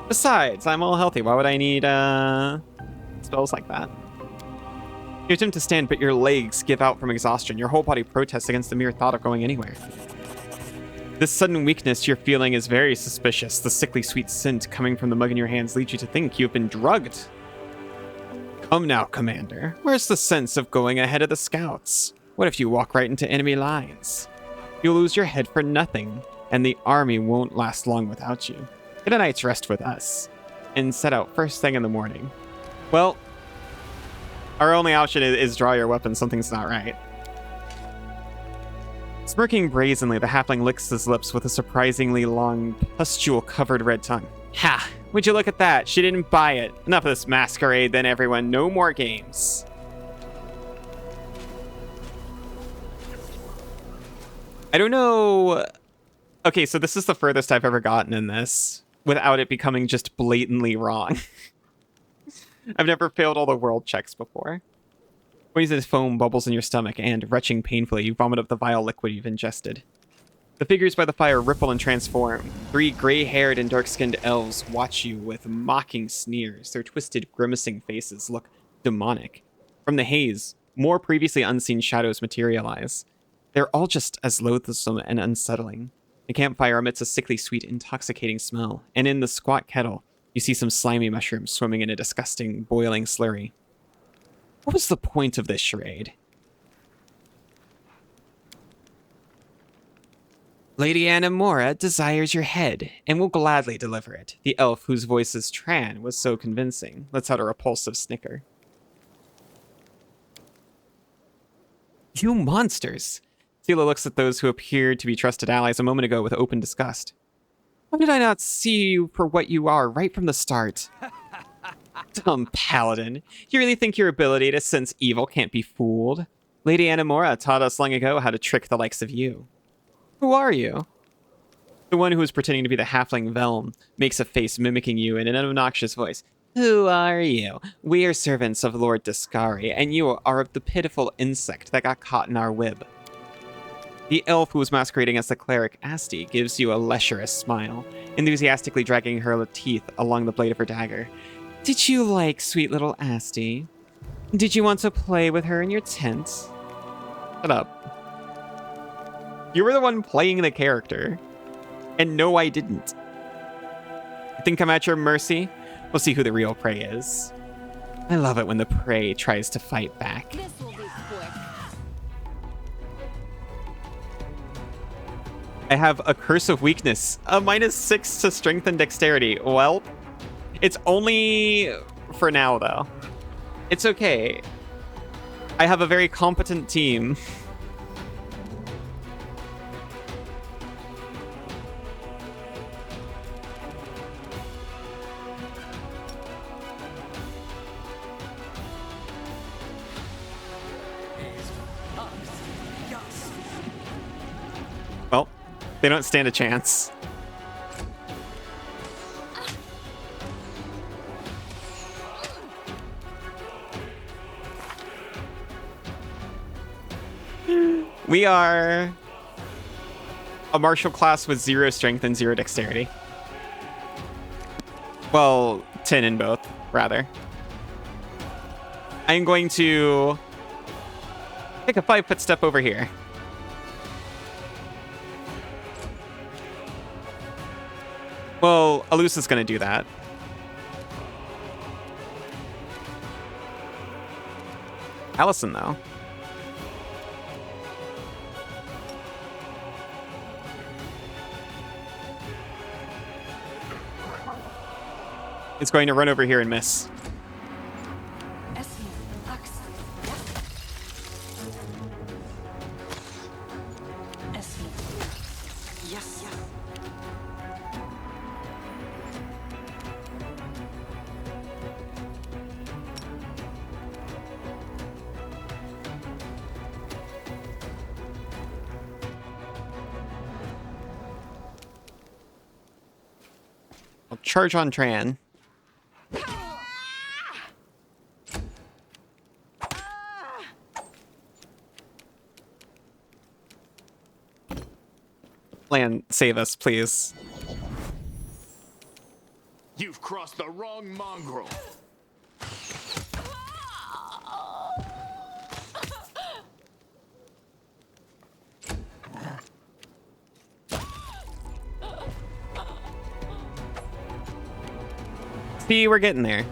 Besides, I'm all healthy. Why would I need, spells like that? You attempt to stand, but your legs give out from exhaustion. Your whole body protests against the mere thought of going anywhere. This sudden weakness you're feeling is very suspicious. The sickly sweet scent coming from the mug in your hands leads you to think you've been drugged. Come now, Commander. Where's the sense of going ahead of the scouts? What if you walk right into enemy lines? You'll lose your head for nothing, and the army won't last long without you. Get a night's rest with us, and set out first thing in the morning. Well, our only option is draw your weapon. Something's not right. Smirking brazenly, the halfling licks his lips with a surprisingly long, pustule-covered red tongue. Ha! Would you look at that? She didn't buy it. Enough of this masquerade, then, everyone. No more games. I don't know... Okay, so this is the furthest I've ever gotten in this, without it becoming just blatantly wrong. I've never failed all the world checks before. Poisonous foam bubbles in your stomach, and, retching painfully, you vomit up the vile liquid you've ingested. The figures by the fire ripple and transform. 3 gray-haired and dark-skinned elves watch you with mocking sneers. Their twisted, grimacing faces look demonic. From the haze, more previously unseen shadows materialize. They're all just as loathsome and unsettling. The campfire emits a sickly sweet, intoxicating smell, and in the squat kettle, you see some slimy mushrooms swimming in a disgusting, boiling slurry. What was the point of this charade? Lady Anamora desires your head, and will gladly deliver it. The elf whose voice is Tran was so convincing. Let's utter a repulsive snicker. You monsters! Tila looks at those who appeared to be trusted allies a moment ago with open disgust. Why did I not see you for what you are right from the start? Dumb paladin. You really think your ability to sense evil can't be fooled? Lady Anamora taught us long ago how to trick the likes of you. Who are you? The one who is pretending to be the halfling Velm makes a face mimicking you in an obnoxious voice. Who are you? We are servants of Lord Discari, and you are of the pitiful insect that got caught in our web. The elf who is masquerading as the cleric Asti gives you a lecherous smile, enthusiastically dragging her teeth along the blade of her dagger. Did you like sweet little Asti? Did you want to play with her in your tent? Shut up. You were the one playing the character. And no, I didn't. You think I'm at your mercy? We'll see who the real prey is. I love it when the prey tries to fight back. This will be quick. I have a curse of weakness, a -6 to strength and dexterity. Well, it's only for now, though. It's okay. I have a very competent team. Well, they don't stand a chance. We are a martial class with 0 strength and 0 dexterity. Well, 10 in both, rather. I'm going to take a 5-foot step over here. Well, Alusa's gonna do that. Allison, though. It's going to run over here and miss. I'll charge on Tran. Lan, save us, please. You've crossed the wrong mongrel. See, we're getting there.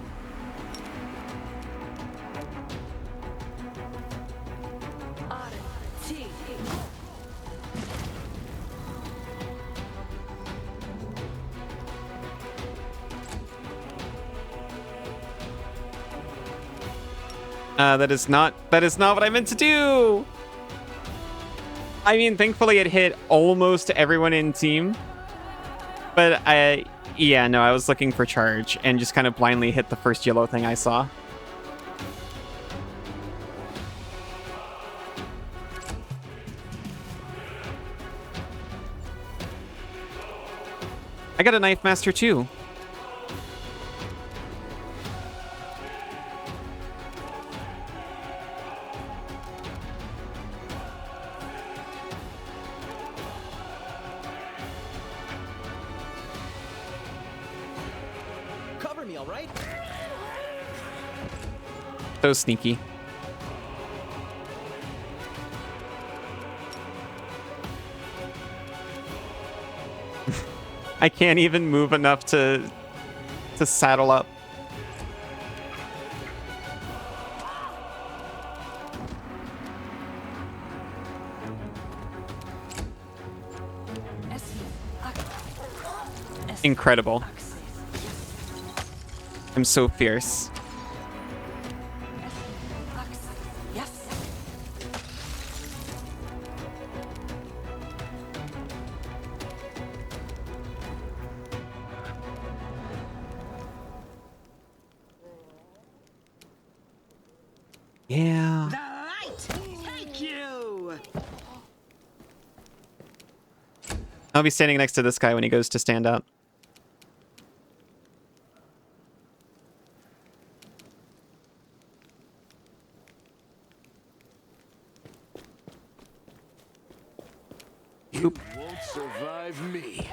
That is not what I meant to do. I mean, thankfully it hit almost everyone in team. But yeah, no, I was looking for charge and just kind of blindly hit the first yellow thing I saw. I got a knife master too. Cover me, all right? So sneaky. I can't even move enough to saddle up. Incredible. I'm so fierce. Yeah. The light, take you. I'll be standing next to this guy when he goes to stand up. You won't survive me.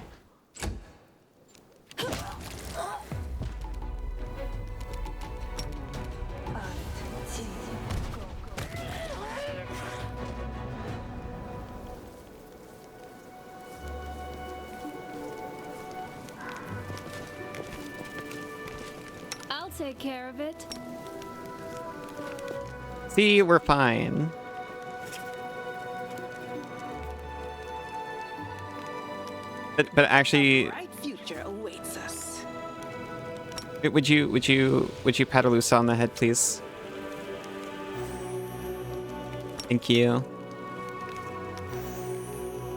I'll take care of it. See, we're fine. But actually, Bright future awaits us. would you pat Alusa on the head, please? Thank you.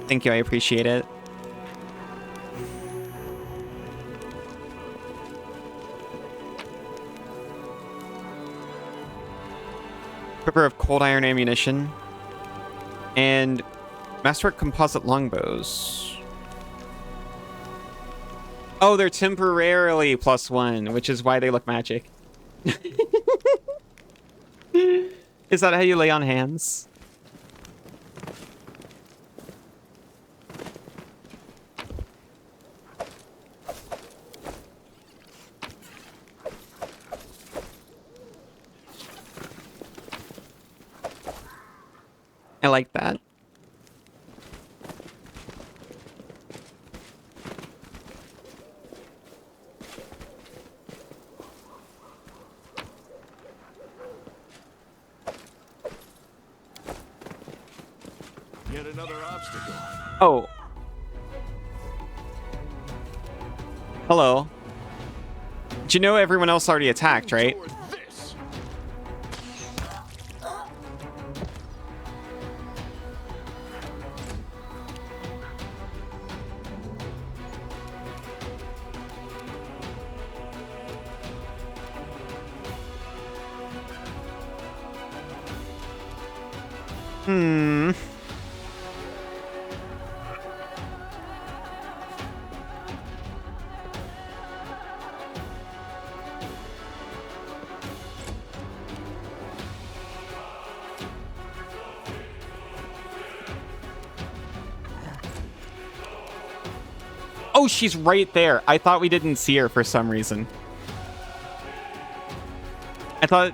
Thank you, I appreciate it. Quiver of cold iron ammunition. And masterwork composite longbows. Oh, they're temporarily +1, which is why they look magic. Is that how you lay on hands? I like that. Yet another obstacle. Oh. Hello. Do you know everyone else already attacked, right? Toward this. Hmm. Oh, she's right there. I thought we didn't see her for some reason. I thought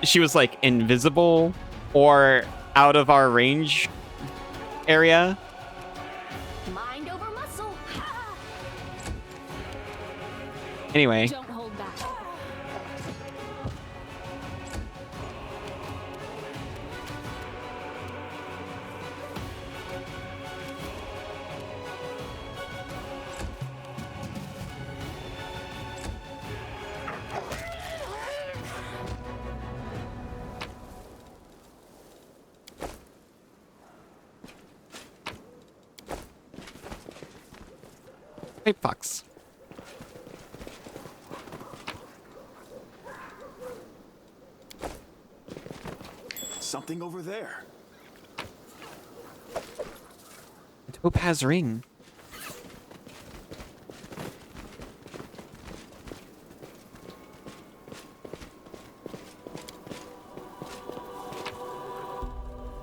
she was like invisible or out of our range area. Mind over muscle. Anyway, Don't hold back. hey, fucks. Something over there. A topaz ring.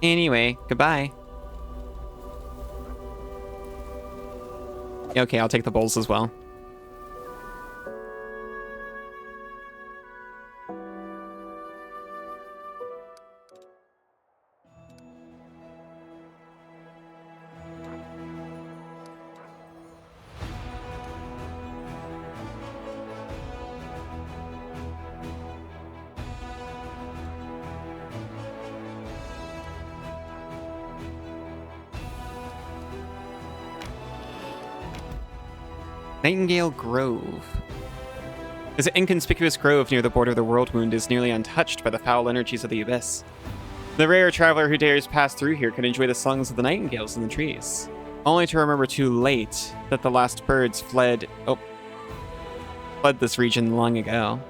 Anyway, goodbye. Yeah, okay, I'll take the bowls as well. Nightingale Grove. This inconspicuous grove near the border of the world wound is nearly untouched by the foul energies of the abyss. The rare traveler who dares pass through here can enjoy the songs of the nightingales in the trees, only to remember too late that the last birds fled this region long ago.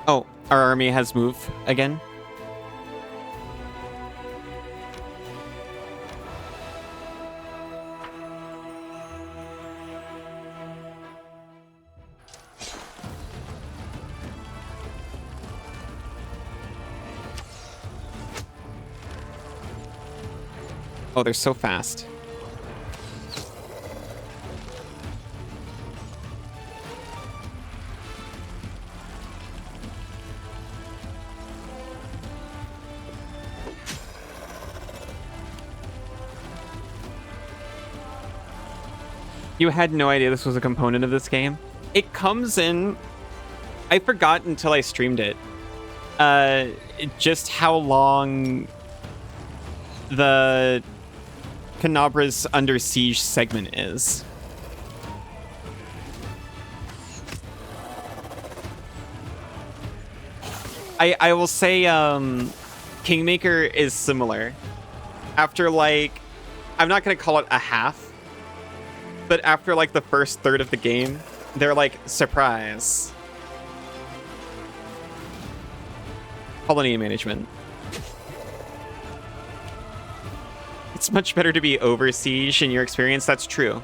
Oh, our army has moved again. Oh, they're so fast. You had no idea this was a component of this game? It comes in... I forgot until I streamed it. Just how long the Canabra's Under Siege segment is. I will say Kingmaker is similar. After like, I'm not gonna call it a half, but after like the first third of the game, they're like, surprise. Colony management. It's much better to be over siege in your experience. That's true.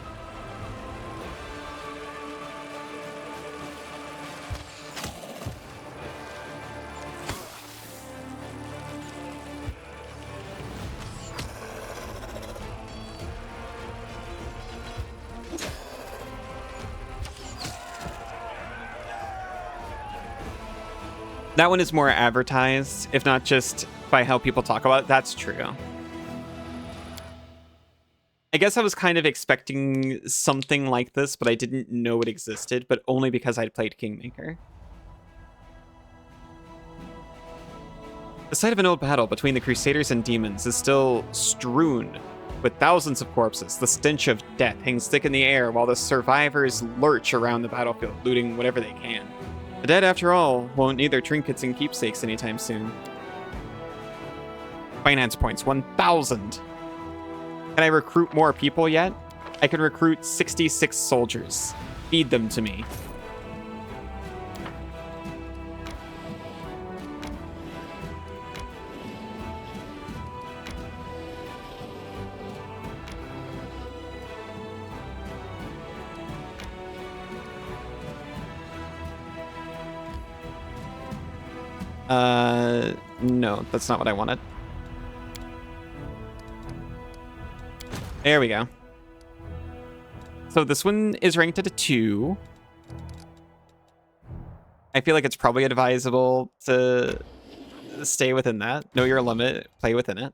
That one is more advertised, if not just by how people talk about it. That's true. I guess I was kind of expecting something like this, but I didn't know it existed, but only because I'd played Kingmaker. The site of an old battle between the Crusaders and demons is still strewn with thousands of corpses. The stench of death hangs thick in the air while the survivors lurch around the battlefield, looting whatever they can. The dead, after all, won't need their trinkets and keepsakes anytime soon. Finance points, 1,000. Can I recruit more people yet? I can recruit 66 soldiers. Feed them to me. No, that's not what I wanted. There we go. So this one is ranked at a 2. I feel like it's probably advisable to stay within that. Know your limit, play within it.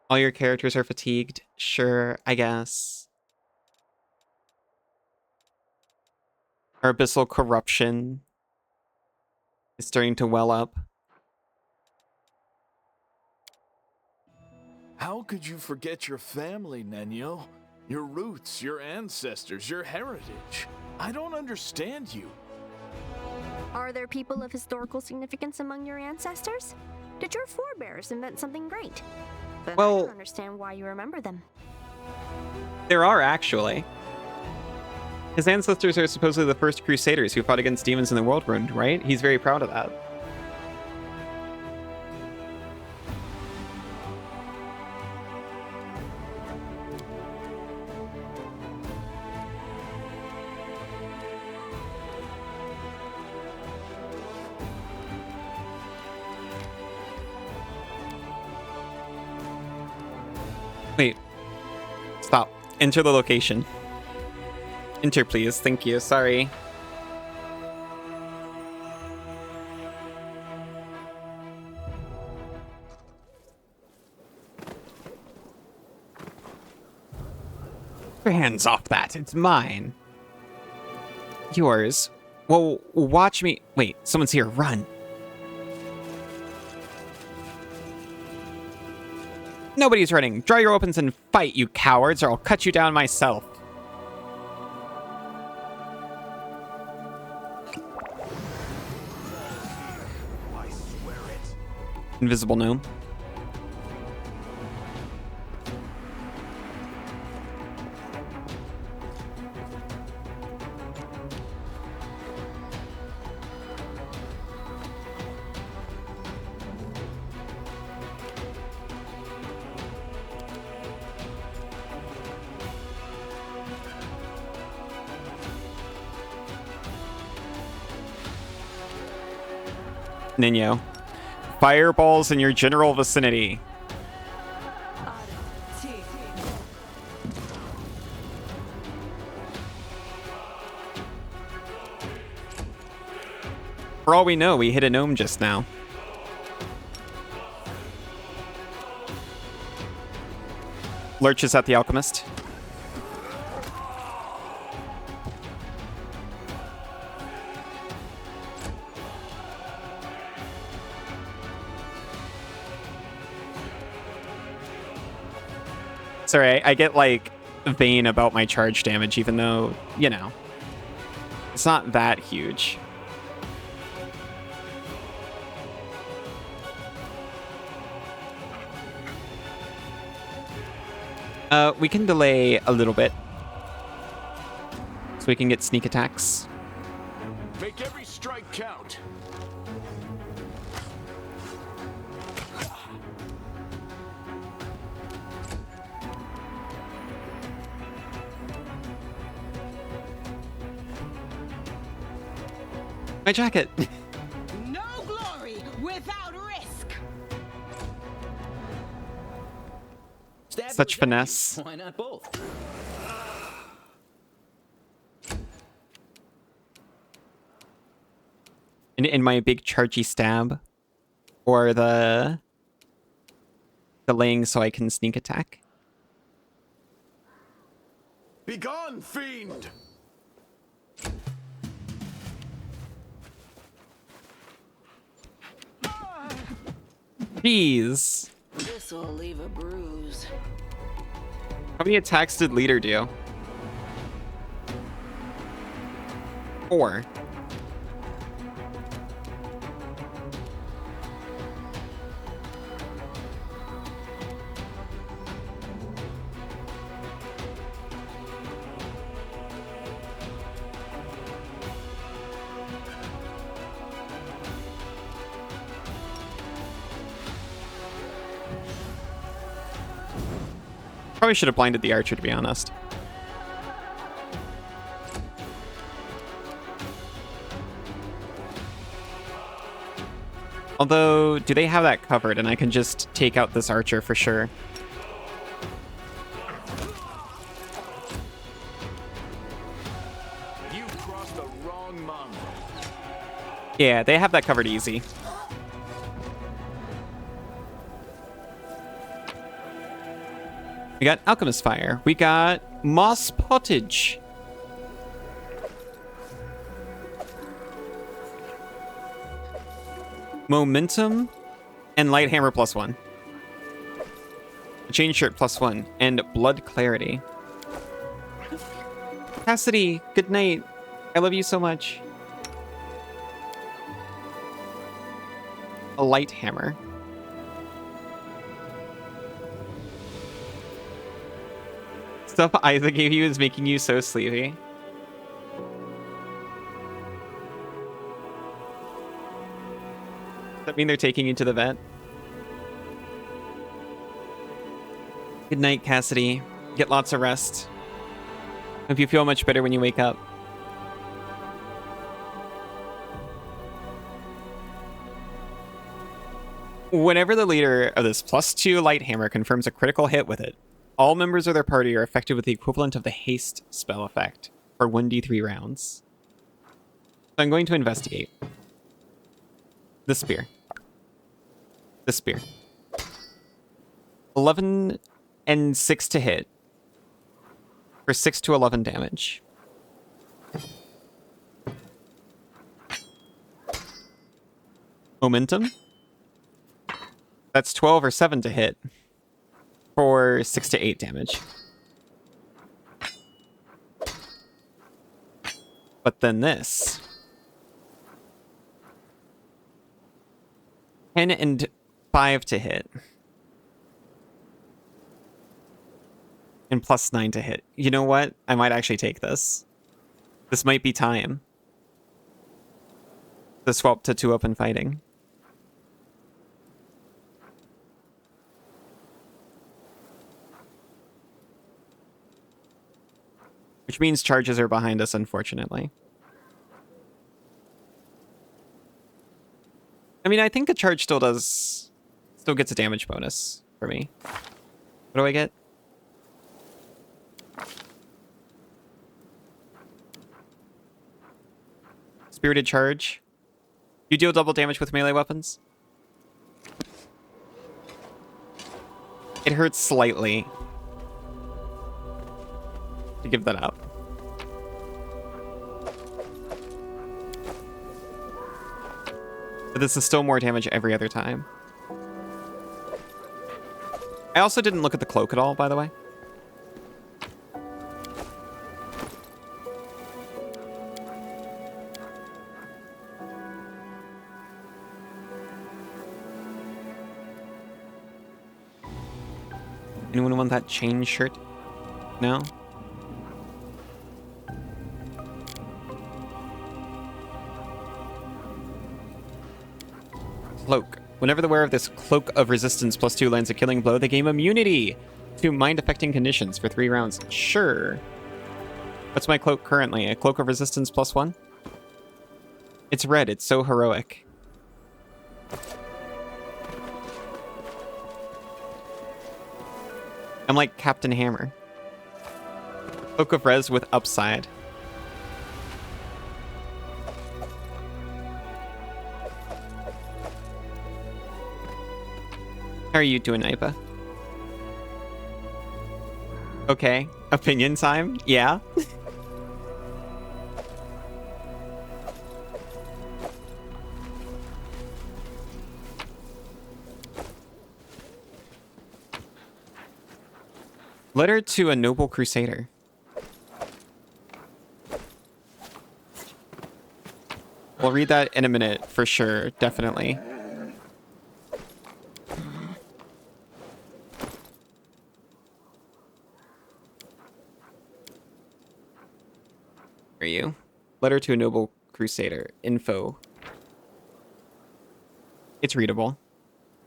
All your characters are fatigued? Sure, I guess. Our abyssal corruption is starting to well up. How could you forget your family, Nenyo? Your roots, your ancestors, your heritage. I don't understand you. Are there people of historical significance among your ancestors? Did your forebears invent something great? Then Well- I don't understand why you remember them. There are, actually. His ancestors are supposedly the first Crusaders who fought against demons in the world wound, right? He's very proud of that. Wait. Stop. Enter the location. Enter, please. Thank you. Sorry. Your hands off that. It's mine. Yours. Well, watch me. Wait, someone's here. Run. Nobody's running. Draw your weapons and fight, you cowards, or I'll cut you down myself. I swear it. Invisible gnome. Ninyo. Fireballs in your general vicinity. For all we know, we hit a gnome just now. Lurch is at the alchemist. Sorry, I get like vain about my charge damage, even though, you know, it's not that huge. We can delay a little bit so we can get sneak attacks. Make every strike count. My jacket. No glory without risk. Stab Such or finesse. Why not both? In my big chargy stab, or the delaying so I can sneak attack. Begone, fiend! Jeez. This'll leave a bruise. How many attacks did leader do? 4. Probably should have blinded the archer, to be honest. Although, do they have that covered? And I can just take out this archer for sure. You crossed the wrong mongrel. Yeah, they have that covered easy. We got Alchemist Fire. We got Moss Pottage. Momentum and Light Hammer +1. Chain Shirt +1 and Blood Clarity. Cassidy, good night. I love you so much. A Light Hammer. Stuff Isaac gave you is making you so sleepy. Does that mean they're taking you to the vet? Good night, Cassidy. Get lots of rest. Hope you feel much better when you wake up. Whenever the leader of this +2 light hammer confirms a critical hit with it, all members of their party are affected with the equivalent of the haste spell effect for 1d3 rounds. So I'm going to investigate. The spear. The spear. 11 and 6 to hit for 6 to 11 damage. Momentum. That's 12 or 7 to hit for 6 to 8 damage. But then this. 10 and 5 to hit. And +9 to hit. You know what? I might actually take this. This might be time to swap to 2 open fighting. Which means charges are behind us, unfortunately. I mean, I think a charge still gets a damage bonus for me. What do I get? Spirited Charge. You deal double damage with melee weapons. It hurts slightly to give that up. But this is still more damage every other time. I also didn't look at the cloak at all, by the way. Anyone want that chain shirt? No? Cloak. Whenever the wearer of this Cloak of Resistance +2 lands a killing blow, they gain immunity to mind-affecting conditions for 3 rounds. Sure. What's my cloak currently? A Cloak of Resistance +1? It's red. It's so heroic. I'm like Captain Hammer. Cloak of Res with upside. How are you doing, Ipa? Okay. Opinion time? Yeah? Letter to a Noble Crusader. We'll read that in a minute, for sure. Definitely. Are you? Letter to a Noble Crusader. Info. It's readable.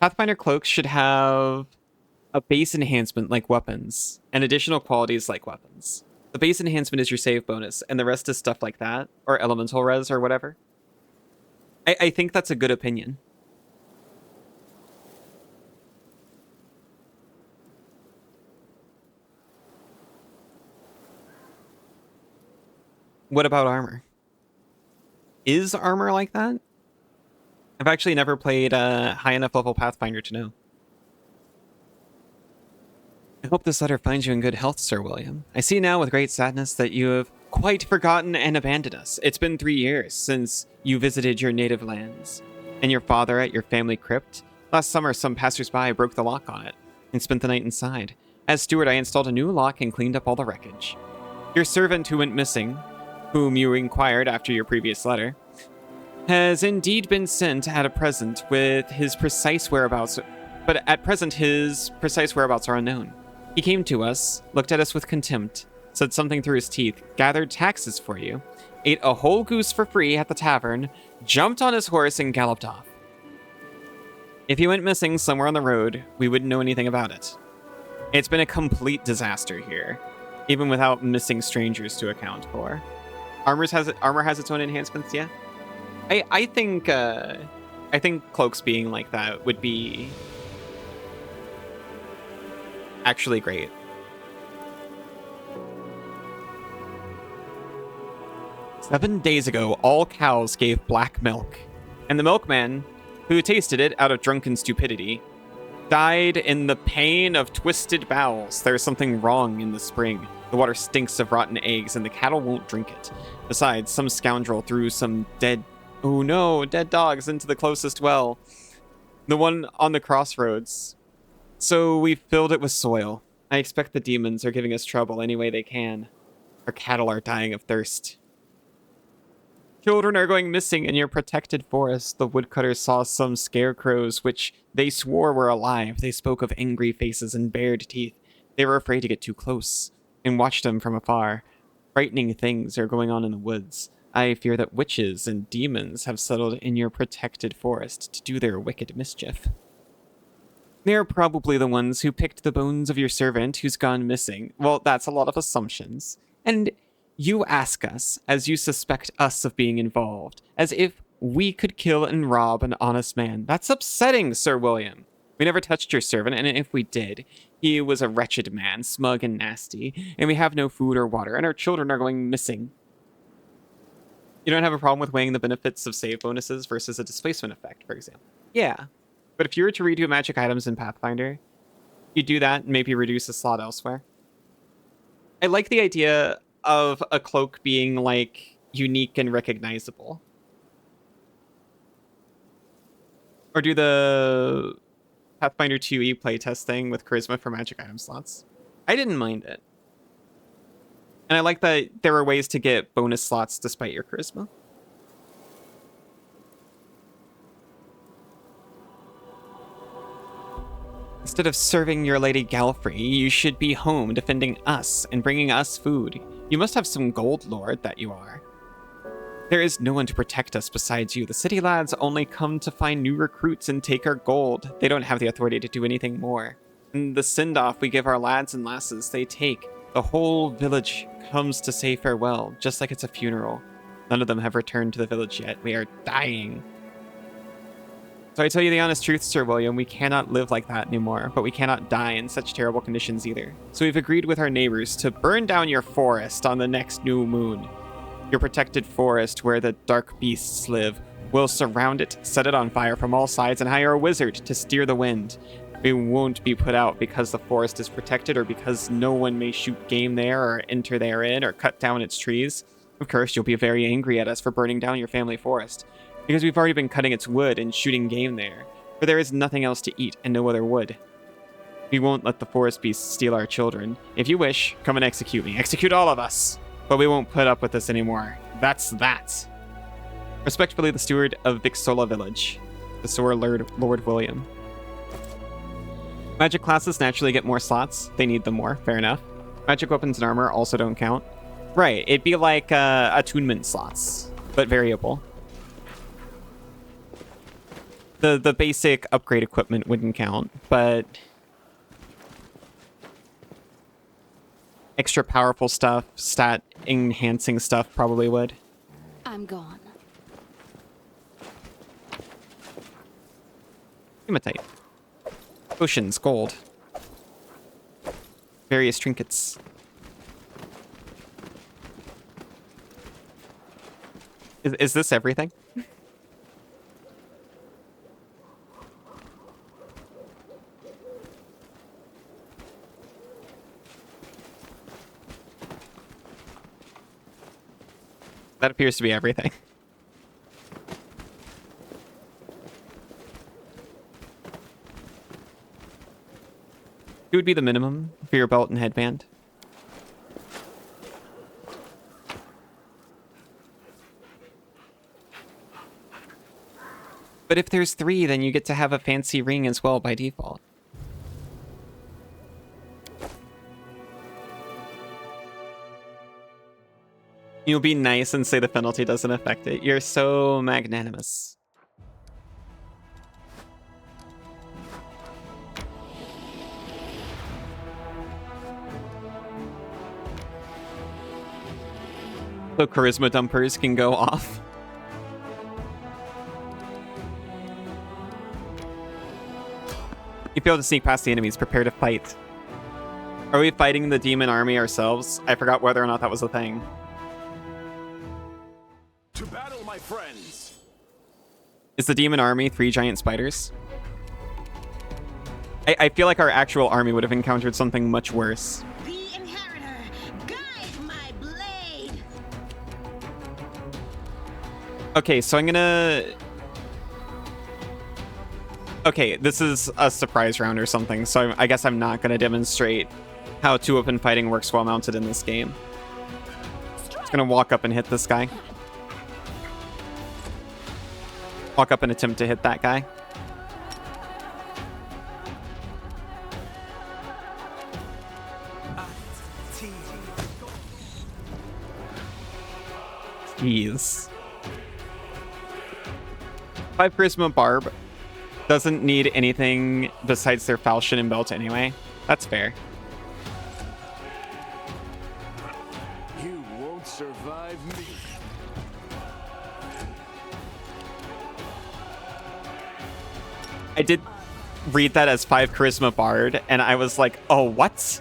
Pathfinder cloaks should have a base enhancement like weapons, and additional qualities like weapons. The base enhancement is your save bonus, and the rest is stuff like that, or elemental res or whatever. I think that's a good opinion. What about armor? Is armor like that? I've actually never played a high enough level Pathfinder to know. I hope this letter finds you in good health, Sir William. I see now with great sadness that you have quite forgotten and abandoned us. It's been 3 years since you visited your native lands, and your father at your family crypt. Last summer, some passersby broke the lock on it and spent the night inside. As steward, I installed a new lock and cleaned up all the wreckage. Your servant who went missing, whom you inquired after your previous letter, has indeed been sent at a present with his precise whereabouts, but at present his precise whereabouts are unknown. He came to us, looked at us with contempt, said something through his teeth, gathered taxes for you, ate a whole goose for free at the tavern, jumped on his horse, and galloped off. If he went missing somewhere on the road, we wouldn't know anything about it. It's been a complete disaster here, even without missing strangers to account for. Armor has its own enhancements, yeah? I think cloaks being like that would be actually great. "7 days ago, all cows gave black milk, and the milkman, who tasted it out of drunken stupidity, died in the pain of twisted bowels. There's something wrong in the spring. The water stinks of rotten eggs, and the cattle won't drink it. Besides, some scoundrel threw some dead dogs into the closest well, the one on the crossroads. So we filled it with soil. I expect the demons are giving us trouble any way they can. Our cattle are dying of thirst. Children are going missing in your protected forest. The woodcutters saw some scarecrows, which they swore were alive. They spoke of angry faces and bared teeth. They were afraid to get too close and watched them from afar. Frightening things are going on in the woods. I fear that witches and demons have settled in your protected forest to do their wicked mischief. They are probably the ones who picked the bones of your servant who's gone missing." Well, that's a lot of assumptions. And you ask us, as you suspect us of being involved, as if we could kill and rob an honest man. That's upsetting, Sir William. We never touched your servant, and if we did, he was a wretched man, smug and nasty, and we have no food or water, and our children are going missing. You don't have a problem with weighing the benefits of save bonuses versus a displacement effect, for example. Yeah. But if you were to redo magic items in Pathfinder, you do that and maybe reduce a slot elsewhere. I like the idea of a cloak being, like, unique and recognizable. Or do the Pathfinder 2e playtest thing with charisma for magic item slots. I didn't mind it. And I like that there are ways to get bonus slots despite your charisma. Instead of serving your lady Galfrey, you should be home defending us and bringing us food. You must have some gold lord that you are. There is no one to protect us besides you. The city lads only come to find new recruits and take our gold. They don't have the authority to do anything more. And the send-off we give our lads and lasses, they take. The whole village comes to say farewell, just like it's a funeral. None of them have returned to the village yet. We are dying. So I tell you the honest truth, Sir William, we cannot live like that anymore, but we cannot die in such terrible conditions either. So we've agreed with our neighbors to burn down your forest on the next new moon. Your protected forest where the dark beasts live. We'll surround it, set it on fire from all sides, and hire a wizard to steer the wind. We won't be put out because the forest is protected or because no one may shoot game there or enter therein or cut down its trees. Of course, you'll be very angry at us for burning down your family forest, because we've already been cutting its wood and shooting game there, for there is nothing else to eat and no other wood. We won't let the forest beasts steal our children. If you wish, come and execute me. Execute all of us! But we won't put up with this anymore. That's that. Respectfully, the steward of Vixola Village, the Sore Lord William. Magic classes naturally get more slots. They need them more, fair enough. Magic weapons and armor also don't count. Right, it'd be like attunement slots, but variable. The basic upgrade equipment wouldn't count, but extra powerful stuff, stat enhancing stuff probably would. I'm gone. Hematite. Potions, gold. Various trinkets. Is this everything? That appears to be everything. It would be the minimum for your belt and headband. But if there's 3, then you get to have a fancy ring as well by default. You'll be nice and say the penalty doesn't affect it. You're so magnanimous. So charisma dumpers can go off. You fail to sneak past the enemies. Prepare to fight. Are we fighting the demon army ourselves? I forgot whether or not that was a thing. To battle, my friends. Is the demon army 3 giant spiders? I feel like our actual army would have encountered something much worse. The inheritor, guide my blade. Okay, so I'm gonna... Okay, this is a surprise round or something, so I guess I'm not gonna demonstrate how 2-weapon fighting works while mounted in this game. Just gonna walk up and hit this guy. Walk up and attempt to hit that guy. Jeez. 5 charisma barb doesn't need anything besides their falchion and belt anyway. That's fair. You won't survive me. I did read that as 5 charisma bard, and I was like, oh, what?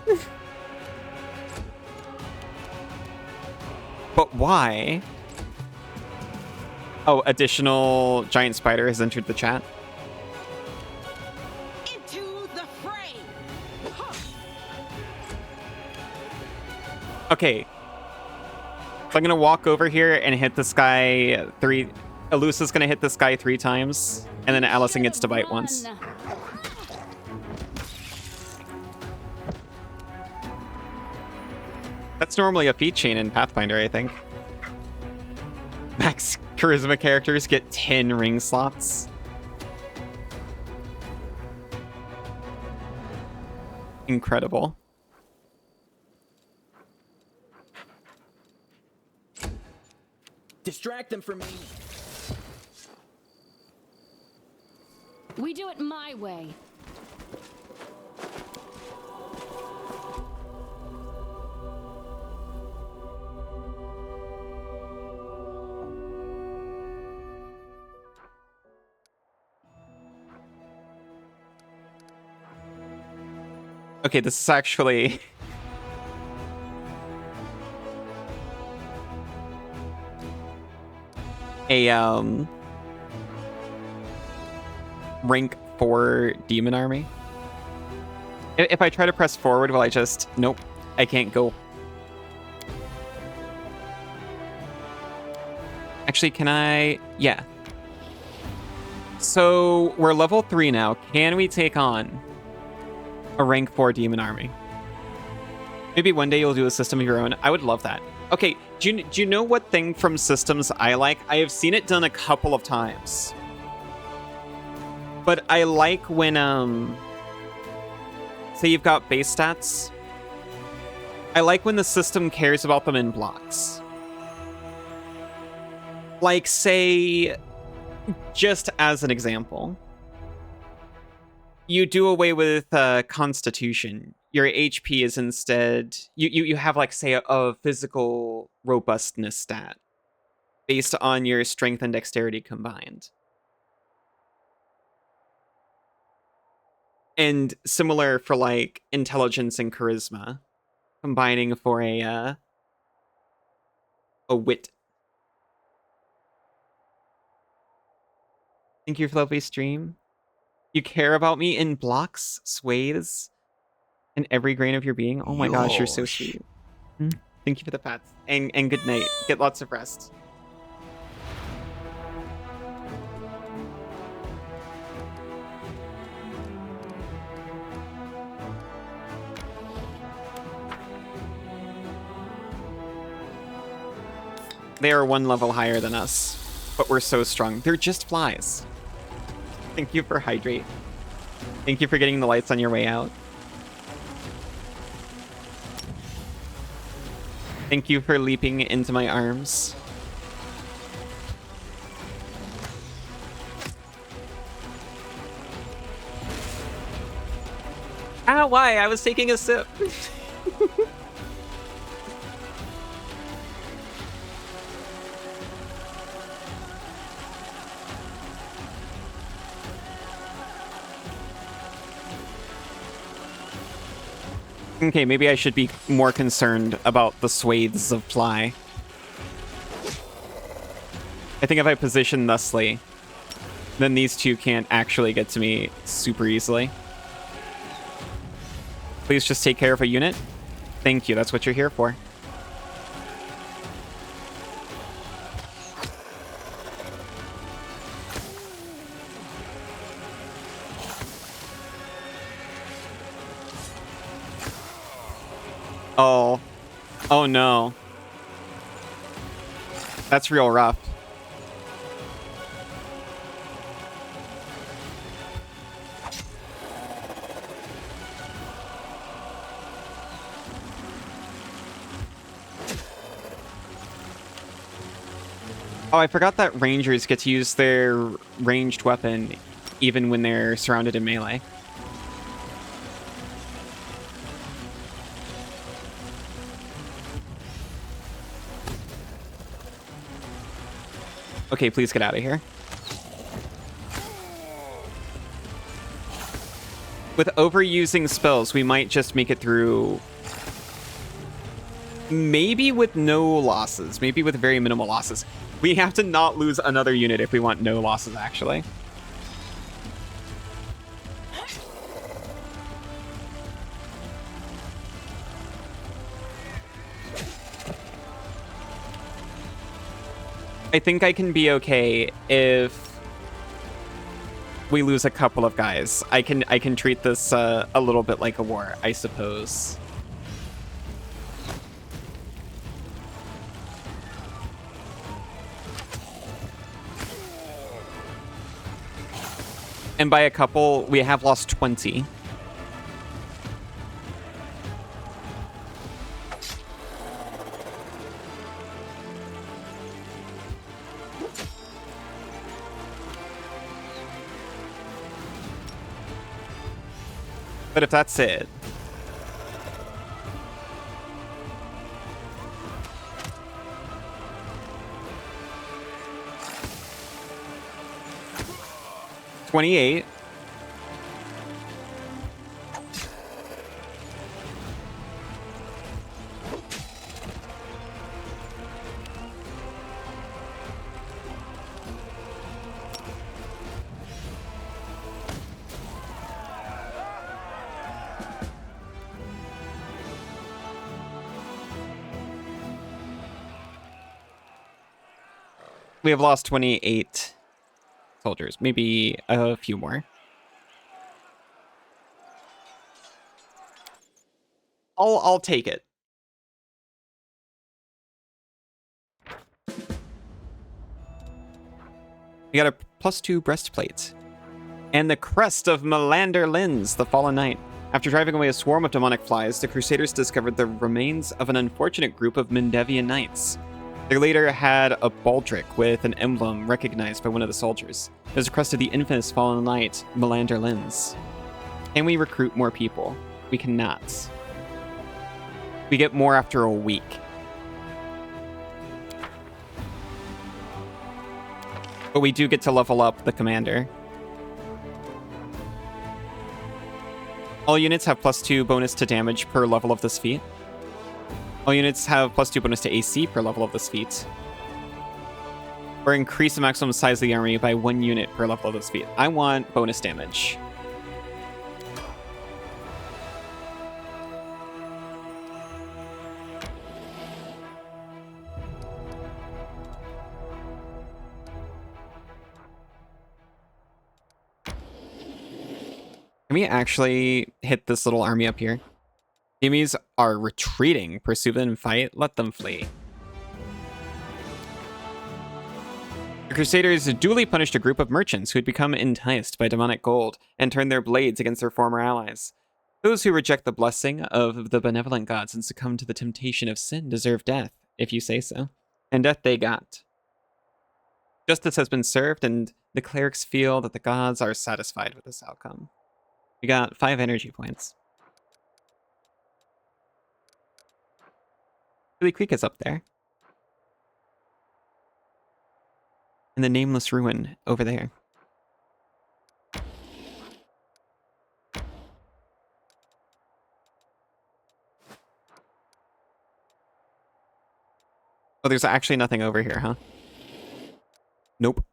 But why? Oh, additional giant spider has entered the chat. Into the fray. Okay. So I'm gonna walk over here and hit this guy 3... Elusa's gonna hit this guy 3 times, and then Allison gets to bite once. That's normally a feat chain in Pathfinder, I think. Max charisma characters get 10 ring slots. Incredible. Distract them from me. We do it my way. Okay, this is actually a rank 4 demon army. If I try to press forward, will I just... Nope, I can't go. Actually, can I... Yeah. So, we're level 3 now. Can we take on a rank 4 demon army? Maybe one day you'll do a system of your own. I would love that. Okay, do you know what thing from systems I like? I have seen it done a couple of times. But I like when, say you've got base stats. I like when the system cares about them in blocks. Like, say, just as an example, you do away with Constitution. Your HP is instead... You have, like, say, a physical robustness stat based on your strength and dexterity combined. And similar for, like, intelligence and charisma, combining for a wit. Thank you for lovely stream. You care about me in blocks, swathes, and every grain of your being. Oh my gosh, you're so sweet. Thank you for the pats. And good night. Get lots of rest. They are one level higher than us, but we're so strong. They're just flies. Thank you for hydrate. Thank you for getting the lights on your way out. Thank you for leaping into my arms. Ah, why? I was taking a sip. Okay, maybe I should be more concerned about the swathes of fly. I think if I position thusly, then these two can't actually get to me super easily. Please just take care of a unit. Thank you, that's what you're here for. Oh. Oh no. That's real rough. Oh, I forgot that rangers get to use their ranged weapon even when they're surrounded in melee. Okay, please get out of here. With overusing spells, we might just make it through... Maybe with no losses. Maybe with very minimal losses. We have to not lose another unit if we want no losses, actually. I think I can be okay if we lose a couple of guys. I can treat this a little bit like a war, I suppose. And by a couple, we have lost 20. But if that's it... $28. We have lost 28 soldiers, maybe a few more. I'll take it. We got a +2 breastplate. And the crest of Melander Linz, the fallen knight. After driving away a swarm of demonic flies, the Crusaders discovered the remains of an unfortunate group of Mendevian knights. Their leader had a baldric with an emblem recognized by one of the soldiers. It was the crest of the infamous fallen knight, Melander Linz. Can we recruit more people? We cannot. We get more after a week. But we do get to level up the commander. All units have +2 bonus to damage per level of this feat. All units have +2 bonus to AC per level of this feat. Or increase the maximum size of the army by 1 unit per level of this feat. I want bonus damage. Can we actually hit this little army up here? Enemies are retreating. Pursue them and fight. Let them flee. The Crusaders duly punished a group of merchants who had become enticed by demonic gold and turned their blades against their former allies. Those who reject the blessing of the benevolent gods and succumb to the temptation of sin deserve death, if you say so. And death they got. Justice has been served, and the clerics feel that the gods are satisfied with this outcome. We got 5 energy points. Billy Creek is up there. And the nameless ruin over there. Oh, there's actually nothing over here, huh? Nope.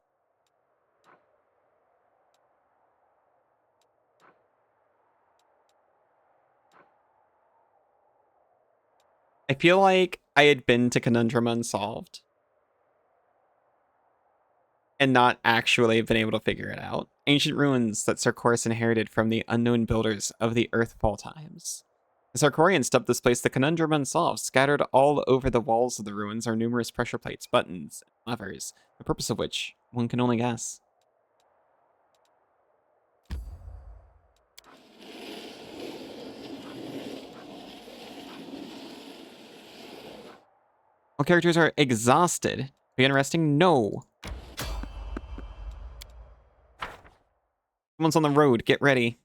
I feel like I had been to Conundrum Unsolved and not actually been able to figure it out. Ancient ruins that Sarkoris inherited from the unknown builders of the Earthfall times. The Sarkorians dubbed this place the Conundrum Unsolved. Scattered all over the walls of the ruins are numerous pressure plates, buttons, and levers, the purpose of which one can only guess. All characters are exhausted. Begin resting? No. Someone's on the road. Get ready.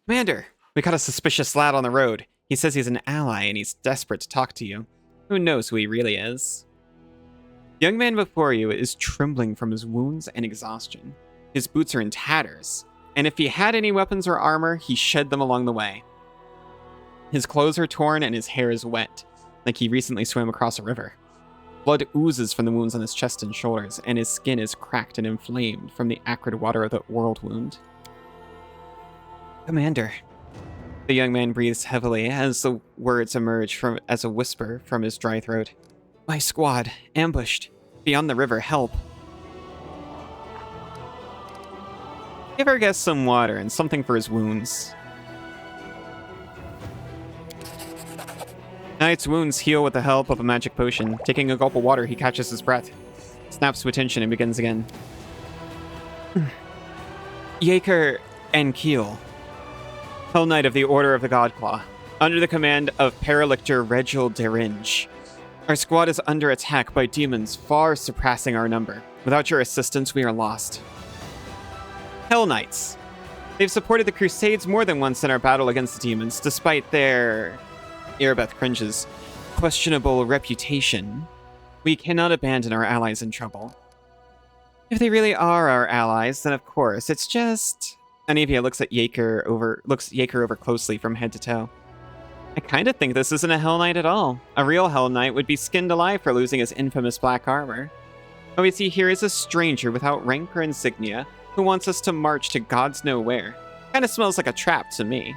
Commander, we caught a suspicious lad on the road. He says he's an ally and he's desperate to talk to you. Who knows who he really is? The young man before you is trembling from his wounds and exhaustion. His boots are in tatters, and if he had any weapons or armor, he shed them along the way. His clothes are torn and his hair is wet, like he recently swam across a river. Blood oozes from the wounds on his chest and shoulders, and his skin is cracked and inflamed from the acrid water of the world wound. Commander. The young man breathes heavily as the words emerge as a whisper from his dry throat. My squad, ambushed. Beyond the river, help. Give our guest some water and something for his wounds. Knight's wounds heal with the help of a magic potion. Taking a gulp of water, he catches his breath, snaps to attention, and begins again. Yaker and Keel. Hell Knight of the Order of the Godclaw. under the command of Paralictor Regil Deringe. Our squad is under attack by demons far surpassing our number. Without your assistance, we are lost. Hell Knights. They've supported the Crusades more than once in our battle against the demons, despite their... Erebeth cringes. Questionable reputation. We cannot abandon our allies in trouble. If they really are our allies, then of course, it's just... Anivia looks Yeager over closely from head to toe. I kind of think this isn't a Hell Knight at all. A real Hell Knight would be skinned alive for losing his infamous black armor. What we see here is a stranger without rank or insignia who wants us to march to God's know where. Kinda smells like a trap to me.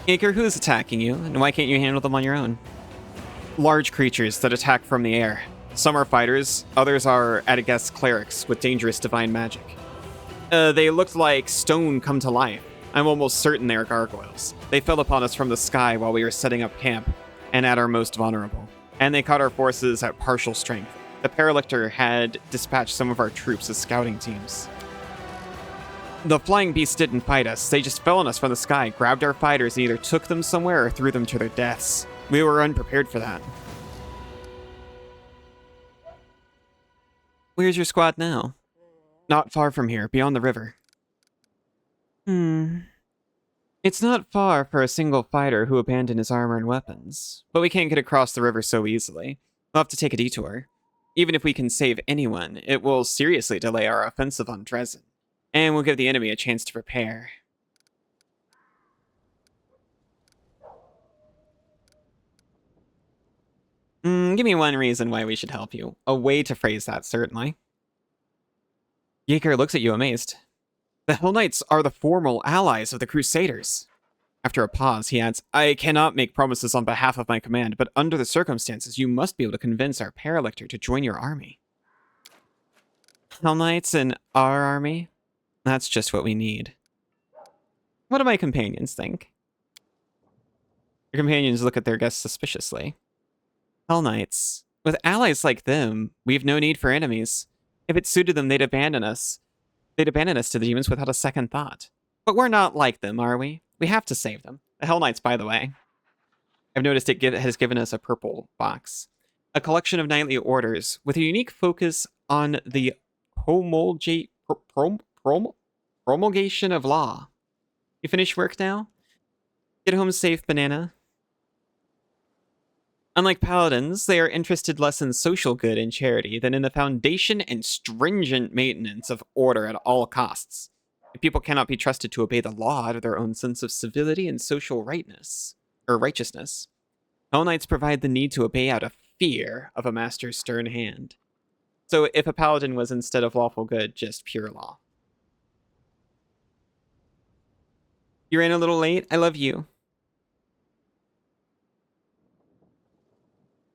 Yeager, who's attacking you, and why can't you handle them on your own? Large creatures that attack from the air. Some are fighters, others are Adagas clerics with dangerous divine magic. They looked like stone come to life. I'm almost certain they are gargoyles. They fell upon us from the sky while we were setting up camp, and at our most vulnerable. And they caught our forces at partial strength. The Paralictor had dispatched some of our troops as scouting teams. The flying beasts didn't fight us. They just fell on us from the sky, grabbed our fighters, and either took them somewhere or threw them to their deaths. We were unprepared for that. Where's your squad now? Not far from here, beyond the river. It's not far for a single fighter who abandoned his armor and weapons. But we can't get across the river so easily. We'll have to take a detour. Even if we can save anyone, it will seriously delay our offensive on Dresden. And we'll give the enemy a chance to prepare. Give me one reason why we should help you. A way to phrase that, certainly. Yeager looks at you amazed. The Hell Knights are the formal allies of the Crusaders. After a pause, he adds, I cannot make promises on behalf of my command, but under the circumstances, you must be able to convince our Paralictor to join your army. Hell Knights in our army? That's just what we need. What do my companions think? Your companions look at their guests suspiciously. Hell Knights. With allies like them, we've no need for enemies. If it suited them, they'd abandon us. They'd abandon us to the demons without a second thought. But we're not like them, are we? We have to save them. The Hell Knights, by the way. I've noticed it has given us a purple box. A collection of knightly orders with a unique focus on the promulgation of law. You finished work now? Get home safe, Banana. Unlike paladins, they are interested less in social good and charity than in the foundation and stringent maintenance of order at all costs. If people cannot be trusted to obey the law out of their own sense of civility and social righteousness. Hell Knights provide the need to obey out of fear of a master's stern hand. So if a paladin was instead of lawful good, just pure law. You ran a little late? I love you.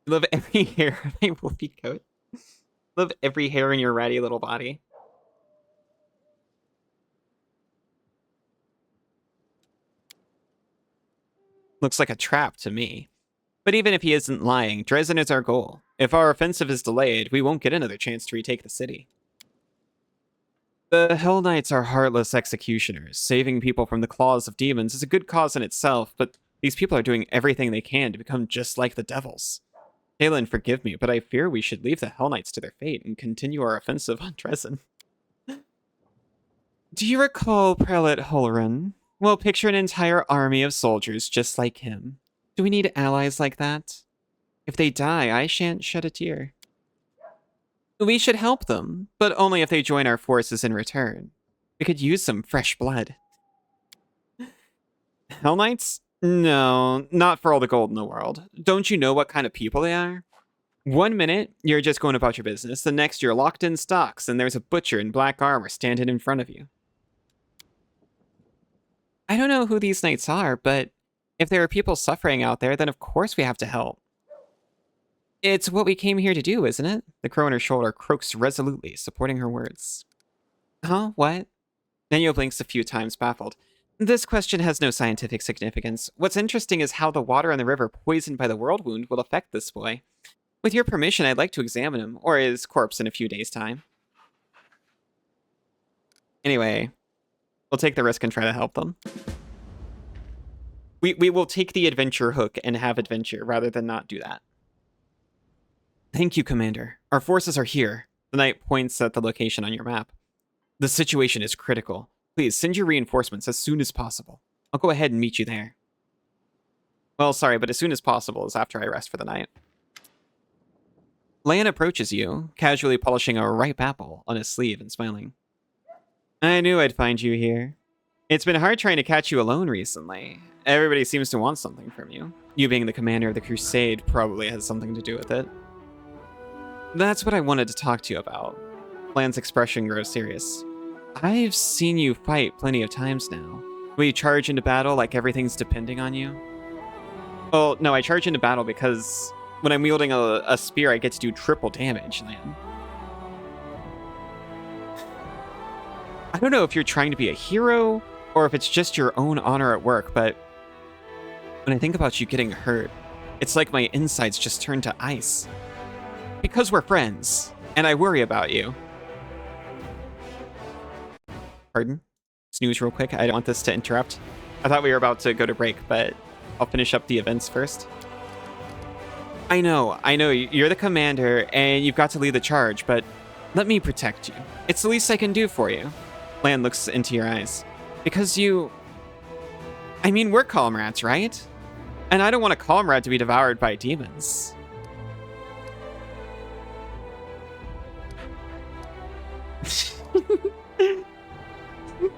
Love every hair of a wolfy coat. Love every hair in your ratty little body. Looks like a trap to me. But even if he isn't lying, Dresden is our goal. If our offensive is delayed, we won't get another chance to retake the city. The Hell Knights are heartless executioners. Saving people from the claws of demons is a good cause in itself, but these people are doing everything they can to become just like the devils. Kaelin, forgive me, but I fear we should leave the Hell Knights to their fate and continue our offensive on Dresden. Do you recall Prelate Holren? Well, picture an entire army of soldiers just like him. Do we need allies like that? If they die, I shan't shed a tear. We should help them, but only if they join our forces in return. We could use some fresh blood. Hell Knights? No, not for all the gold in the world. Don't you know what kind of people they are? 1 minute, you're just going about your business. The next, you're locked in stocks, and there's a butcher in black armor standing in front of you. I don't know who these knights are, but if there are people suffering out there, then of course we have to help. It's what we came here to do, isn't it? The crow on her shoulder croaks resolutely, supporting her words. Huh? What? Nenyo blinks a few times, baffled. This question has no scientific significance. What's interesting is how the water in the river poisoned by the world wound will affect this boy. With your permission, I'd like to examine him, or his corpse in a few days' time. Anyway, We'll take the risk and try to help them. We will take the adventure hook and have adventure rather than not do that. Thank you, Commander. Our forces are here. The knight points at the location on your map. The situation is critical. Please send your reinforcements as soon as possible. I'll go ahead and meet you there. Well, sorry, but as soon as possible is after I rest for the night. Lan approaches you, casually polishing a ripe apple on his sleeve and smiling. I knew I'd find you here. It's been hard trying to catch you alone recently. Everybody seems to want something from you. You being the commander of the Crusade probably has something to do with it. That's what I wanted to talk to you about. Lan's expression grows serious. I've seen you fight plenty of times now. Will you charge into battle like everything's depending on you? Well, no, I charge into battle because when I'm wielding a spear, I get to do triple damage, Lan. I don't know if you're trying to be a hero or if it's just your own honor at work, but when I think about you getting hurt, it's like my insides just turned to ice. Because we're friends, and I worry about you. Pardon? Snooze real quick. I don't want this to interrupt. I thought we were about to go to break, but I'll finish up the events first. I know. You're the commander, and you've got to lead the charge, but let me protect you. It's the least I can do for you. Lan looks into your eyes. Because you... I mean, we're comrades, right? And I don't want a comrade to be devoured by demons.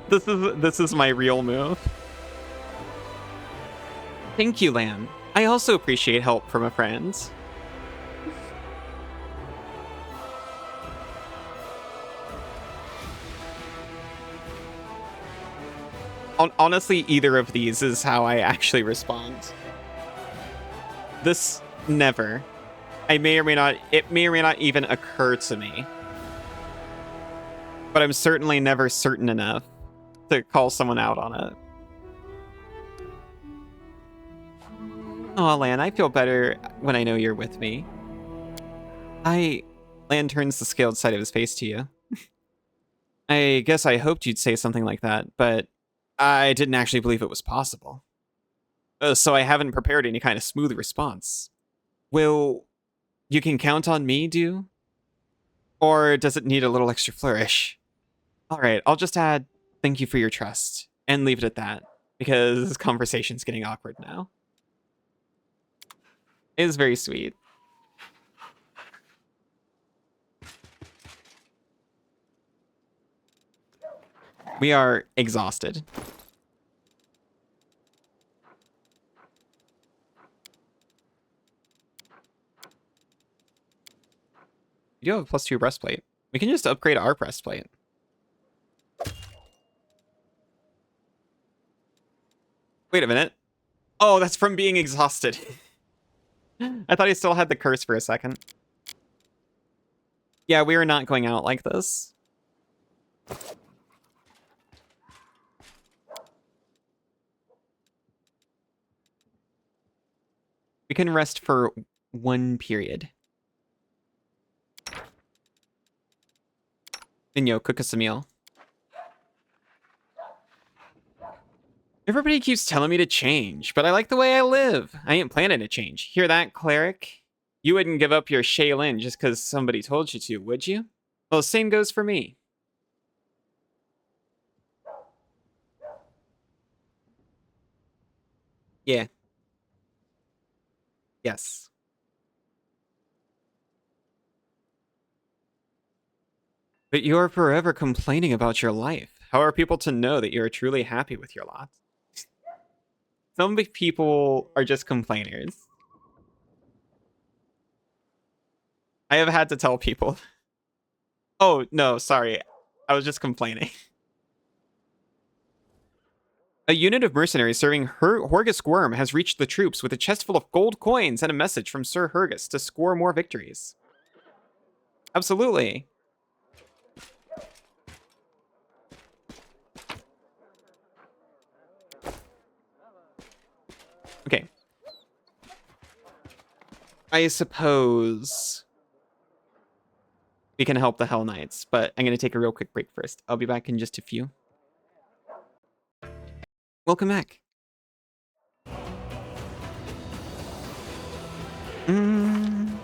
This is my real move. Thank you, Lan. I also appreciate help from a friend. Honestly, either of these is how I actually respond. This never. It may or may not even occur to me. But I'm certainly never certain enough to call someone out on it. Aw, Lan, I feel better when I know you're with me. Lan turns the scaled side of his face to you. I guess I hoped you'd say something like that, but I didn't actually believe it was possible. So I haven't prepared any kind of smooth response. Will you can count on me, do? Or does it need a little extra flourish? Alright, I'll just add thank you for your trust and leave it at that, because this conversation's getting awkward now. It is very sweet. We are exhausted. We do have a +2 breastplate. We can just upgrade our breastplate. Wait a minute. Oh, that's from being exhausted. I thought he still had the curse for a second. Yeah, we are not going out like this. We can rest for 1 period. And cook us a meal. Everybody keeps telling me to change, but I like the way I live. I ain't planning to change. Hear that, cleric? You wouldn't give up your Shaylin just because somebody told you to, would you? Well, the same goes for me. Yeah. Yes. But you're forever complaining about your life. How are people to know that you're truly happy with your lot? Some people are just complainers. I have had to tell people. Oh, no, sorry. I was just complaining. A unit of mercenaries serving Horgus Worm has reached the troops with a chest full of gold coins and a message from Sir Horgus to score more victories. Absolutely. Okay. I suppose we can help the Hell Knights, but I'm going to take a real quick break first. I'll be back in just a few. Welcome back. I'm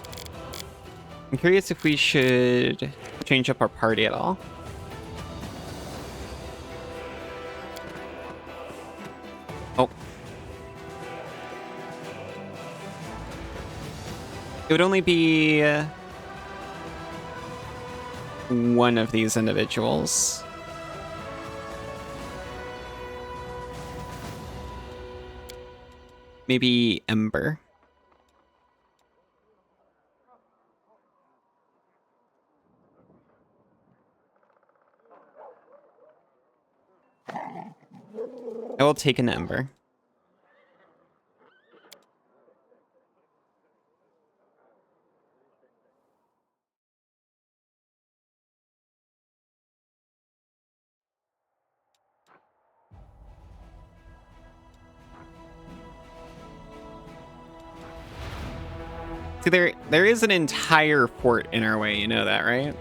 curious if we should change up our party at all. Oh. It would only be one of these individuals. Maybe Ember. I will take an Ember. See, there is an entire fort in our way, you know that, right?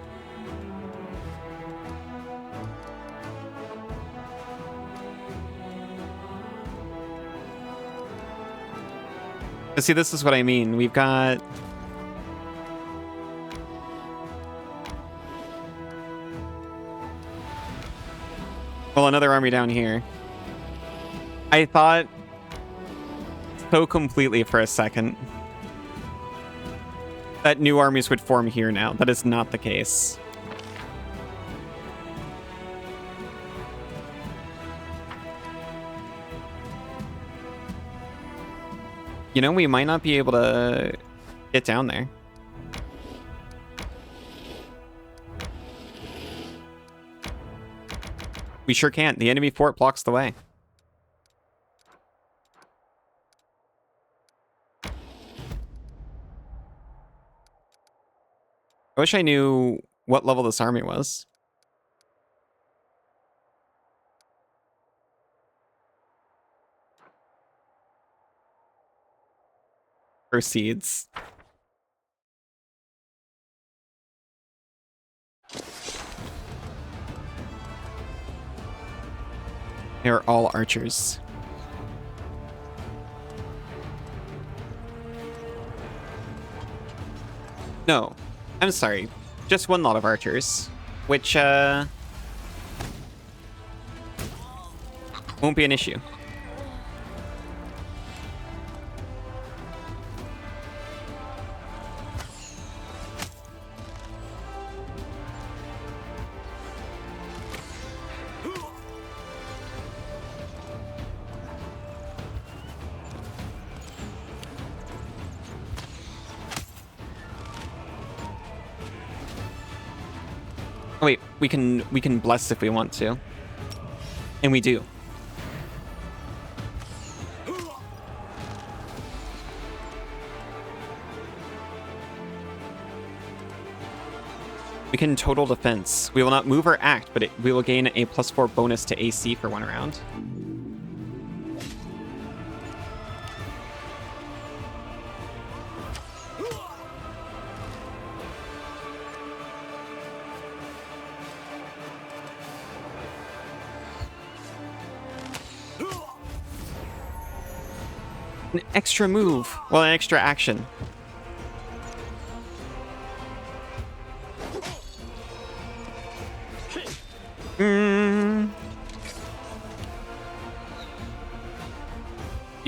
But see, this is what I mean. We've got... well, another army down here. I thought so completely for a second that new armies would form here now. That is not the case. You know, we might not be able to get down there. We sure can't. The enemy fort blocks the way. I wish I knew what level this army was. Proceeds. They're all archers. No, I'm sorry. Just one lot of archers, which won't be an issue. Oh, wait, we can bless if we want to. And we do. We can total defense. We will not move or act, but we will gain a +4 bonus to AC for 1 round. An extra move. Well, an extra action. You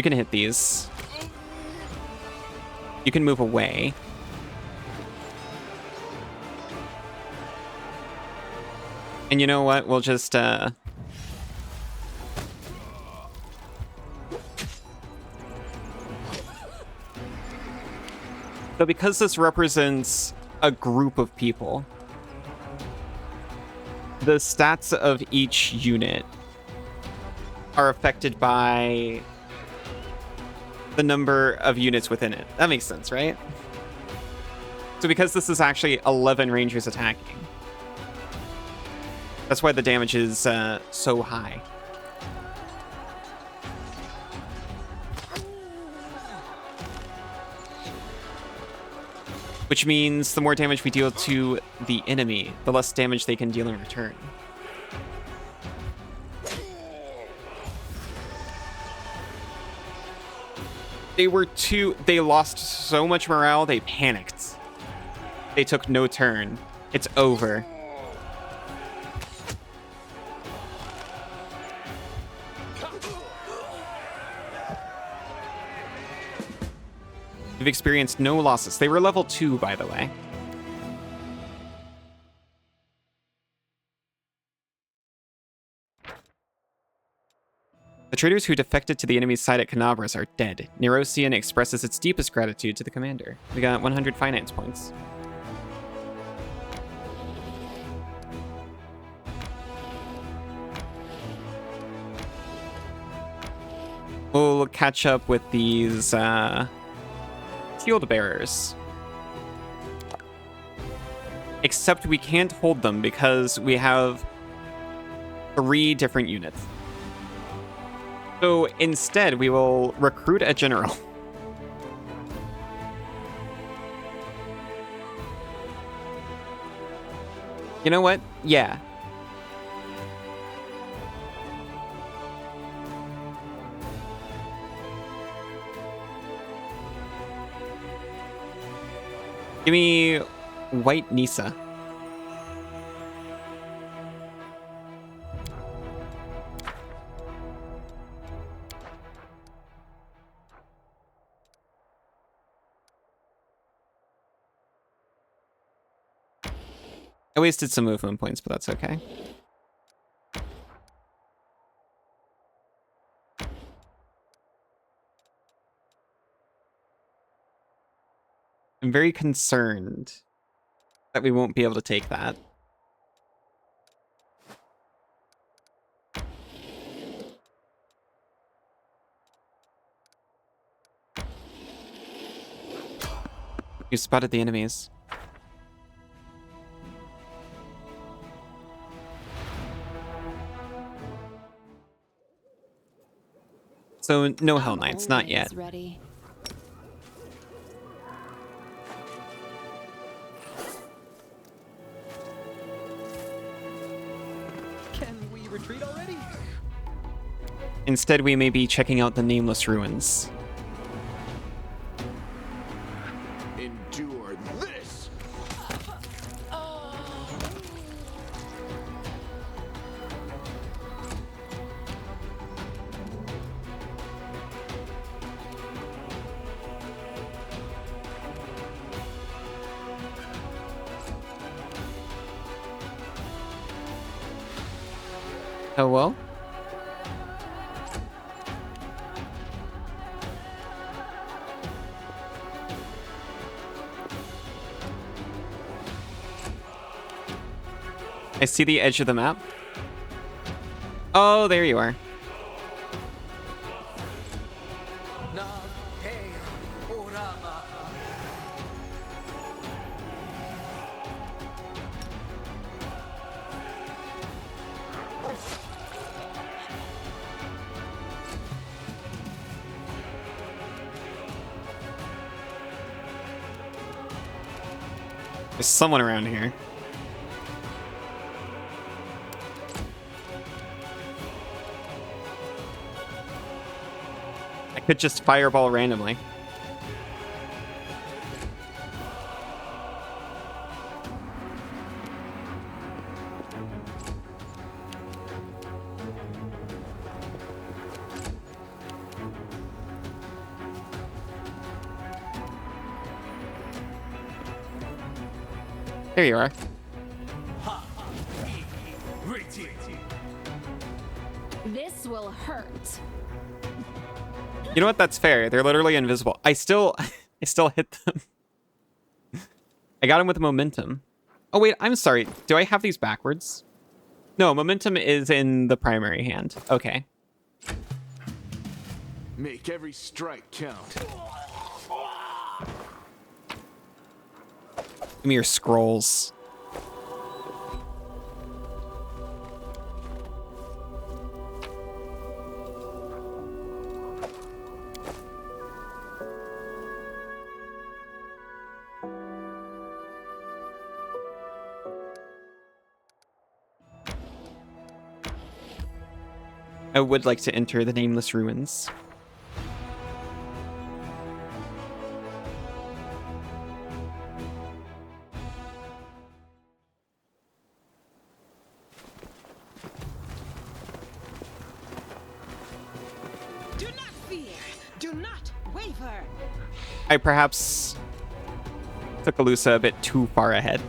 can hit these. You can move away. And you know what? We'll just, So because this represents a group of people, the stats of each unit are affected by the number of units within it. That makes sense, right? So because this is actually 11 rangers attacking, that's why the damage is so high. Which means the more damage we deal to the enemy, the less damage they can deal in return. They lost so much morale, they panicked. They took no turn. It's over. We've experienced no losses. They were level 2, by the way. The traders who defected to the enemy's side at Canabras are dead. Nerosian expresses its deepest gratitude to the commander. We got 100 finance points. We'll catch up with these shield bearers. Except we can't hold them because we have 3 different units. So instead, we will recruit a general. You know what? Yeah. Give me White Nisa. I wasted some movement points, but that's okay. I'm very concerned that we won't be able to take that. You spotted the enemies. So no Hell Knights, not yet. Ready. Can we retreat already? Instead, we may be checking out the Nameless Ruins. Endure this! Oh well. I see the edge of the map. Oh, there you are. There's someone around here. I could just fireball randomly. There you are. This will hurt. You know what? That's fair. They're literally invisible. I still hit them. I got him with momentum. Oh wait, I'm sorry. Do I have these backwards? No, momentum is in the primary hand. Okay. Make every strike count. Give me your scrolls. I would like to enter the Nameless Ruins. waver. I perhaps took Alusa a bit too far ahead.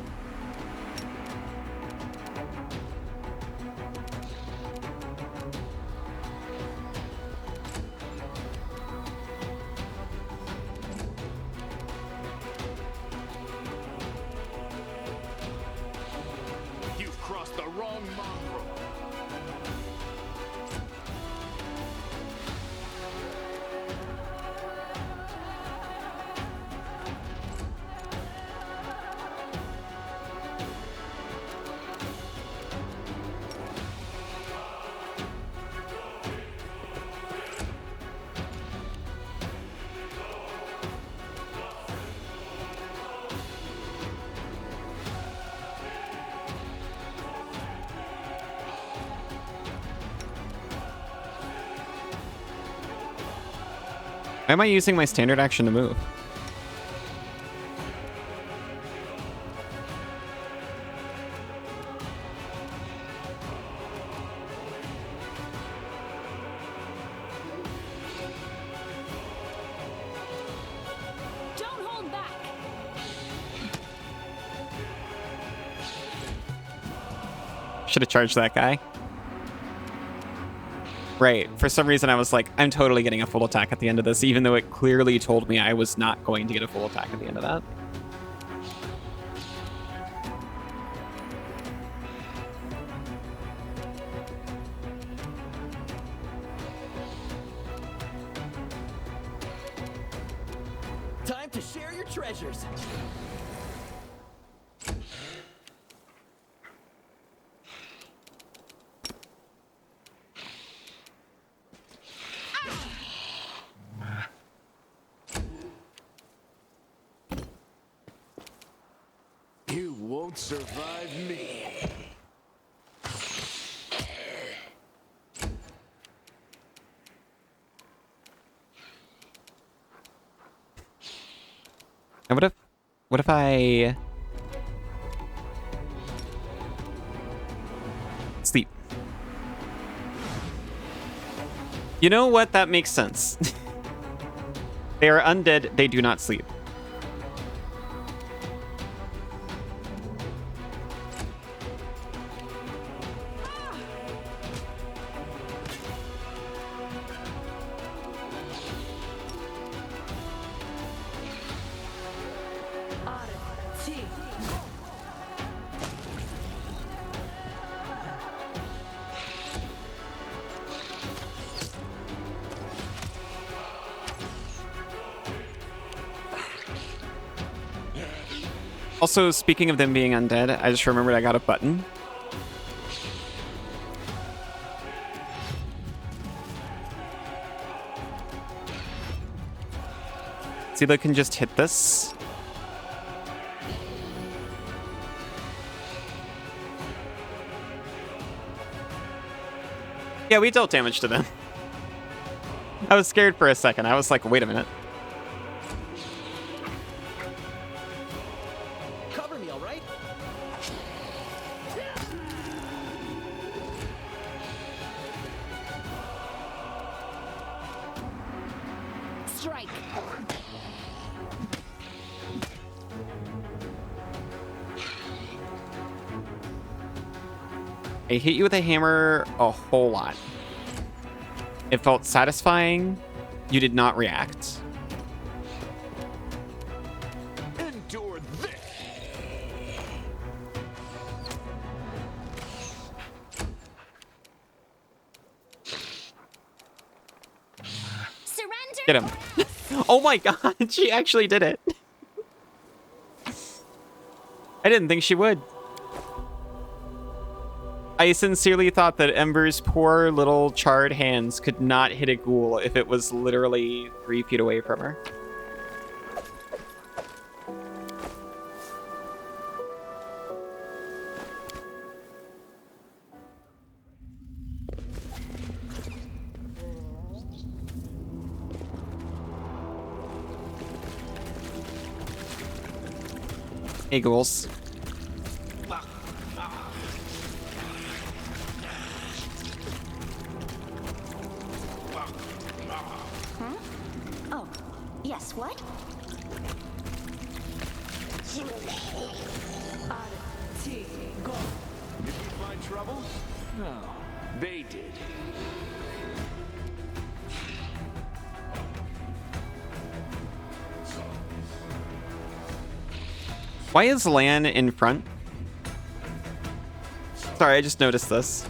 You've crossed the wrong mongrel. Why am I using my standard action to move? Don't hold back. Should have charged that guy. Right. For some reason, I was like, I'm totally getting a full attack at the end of this, even though it clearly told me I was not going to get a full attack at the end of that. Time to share your treasures. You won't survive me. And what if I sleep? You know what? That makes sense. They are undead. They do not sleep. Also, speaking of them being undead, I just remembered I got a button. See, they can just hit this. Yeah, we dealt damage to them. I was scared for a second. I was like, wait a minute. Cover me, all right? Strike. I hit you with a hammer a whole lot. It felt satisfying. You did not react. Endure this. Surrender. Get him. Oh my god, she actually did it. I didn't think she would. I sincerely thought that Ember's poor little charred hands could not hit a ghoul if it was literally 3 feet away from her. Hey, ghouls. Did you find trouble? No, they did. Why is Lan in front? Sorry, I just noticed this.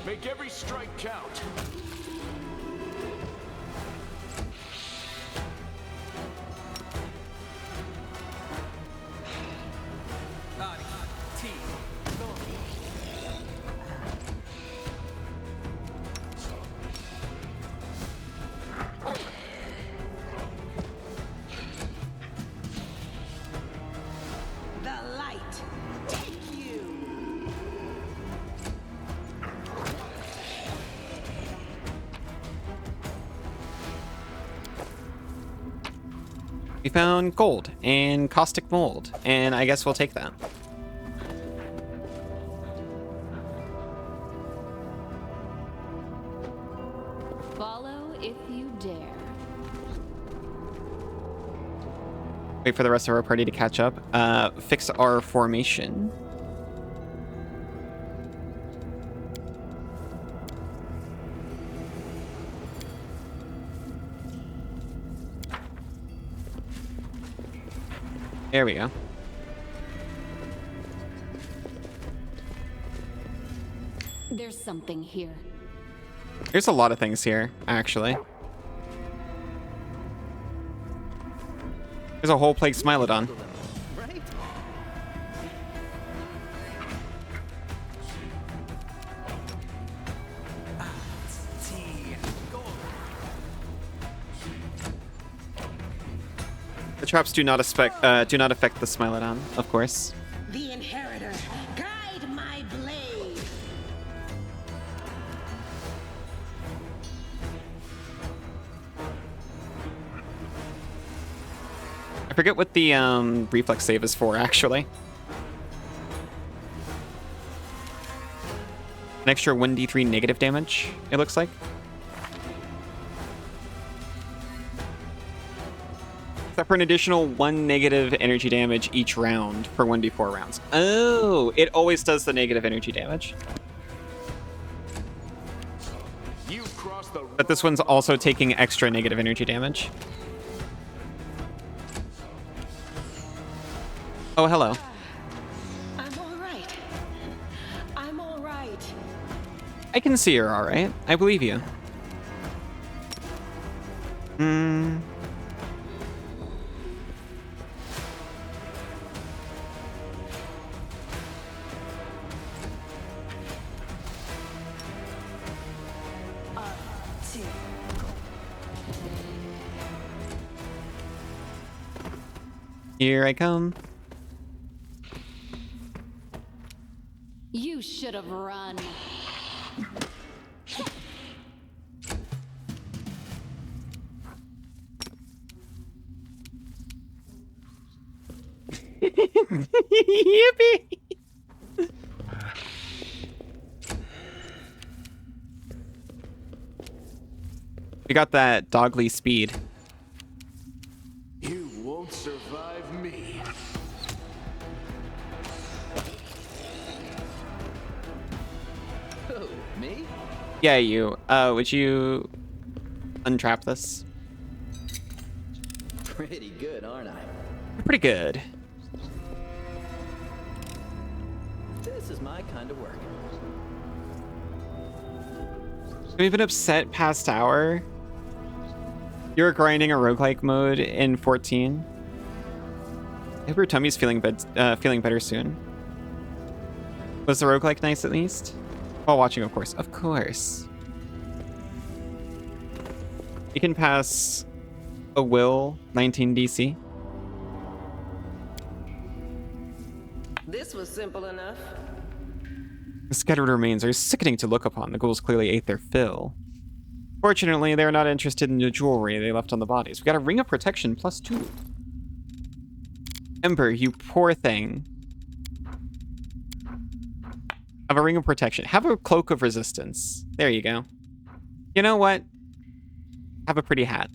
Make every strike count. The light. Take you. We found gold and caustic mold, and I guess we'll take that. Follow if you dare. Wait for the rest of our party to catch up. Fix our formation. There we go. There's something here. There's a lot of things here, actually. There's a whole plague Smilodon. Right? The traps do not affect the Smilodon, of course. The Inheritor, guide my blade. I forget what the reflex save is for, actually. An extra 1d3 negative damage, it looks like. Except for an additional 1 negative energy damage each round for 1d4 rounds. Oh, it always does the negative energy damage. You've crossed the But this one's also taking extra negative energy damage. Oh, hello. I'm all right. I'm all right. I can see you're alright. I believe you. Here I come. You should have run. Yippee! We got that dogly speed. You won't survive me. Who, me? Yeah, you. Would you untrap this? Pretty good, aren't I? Pretty good. This is my kind of work. We've been upset past hour. You're grinding a roguelike mode in 14. I hope your tummy's feeling better soon. Was the roguelike nice at least? While watching, of course. Of course. You can pass a will 19 DC. This was simple enough. The scattered remains are sickening to look upon. The ghouls clearly ate their fill. Fortunately, they're not interested in the jewelry they left on the bodies. We got a ring of protection +2. Ember, you poor thing. Have a ring of protection. Have a cloak of resistance. There you go. You know what? Have a pretty hat.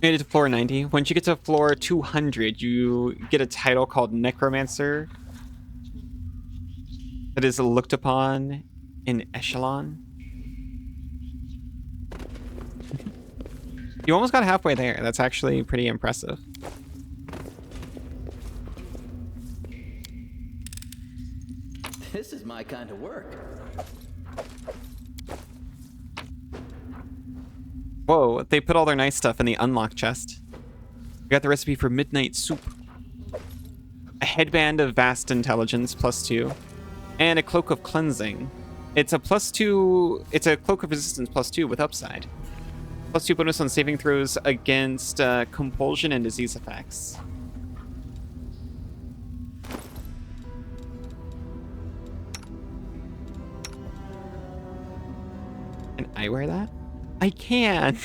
Made it to floor 90. Once you get to floor 200, you get a title called Necromancer that is looked upon in Echelon. You almost got halfway there. That's actually pretty impressive. This is my kind of work. Whoa, they put all their nice stuff in the unlock chest. We got the recipe for midnight soup. A headband of vast intelligence +2. And a cloak of cleansing. It's a +2, it's a cloak of resistance +2 with upside. +2 bonus on saving throws against compulsion and disease effects. Can I wear that? I can.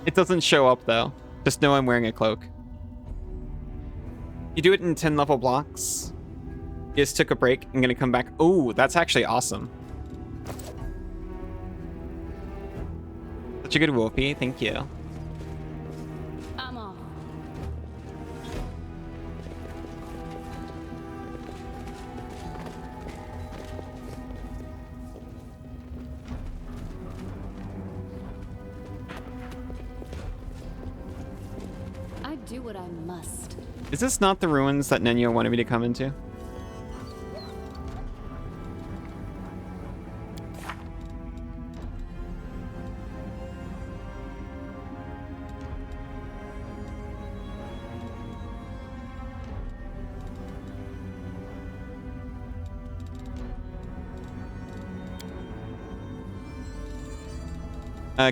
It doesn't show up though. Just know I'm wearing a cloak. You do it in 10 level blocks. You just took a break. I'm gonna come back. Oh, that's actually awesome. Such a good Wolfie. Thank you. I'm off. I do what I must. Is this not the ruins that Nenyo wanted me to come into?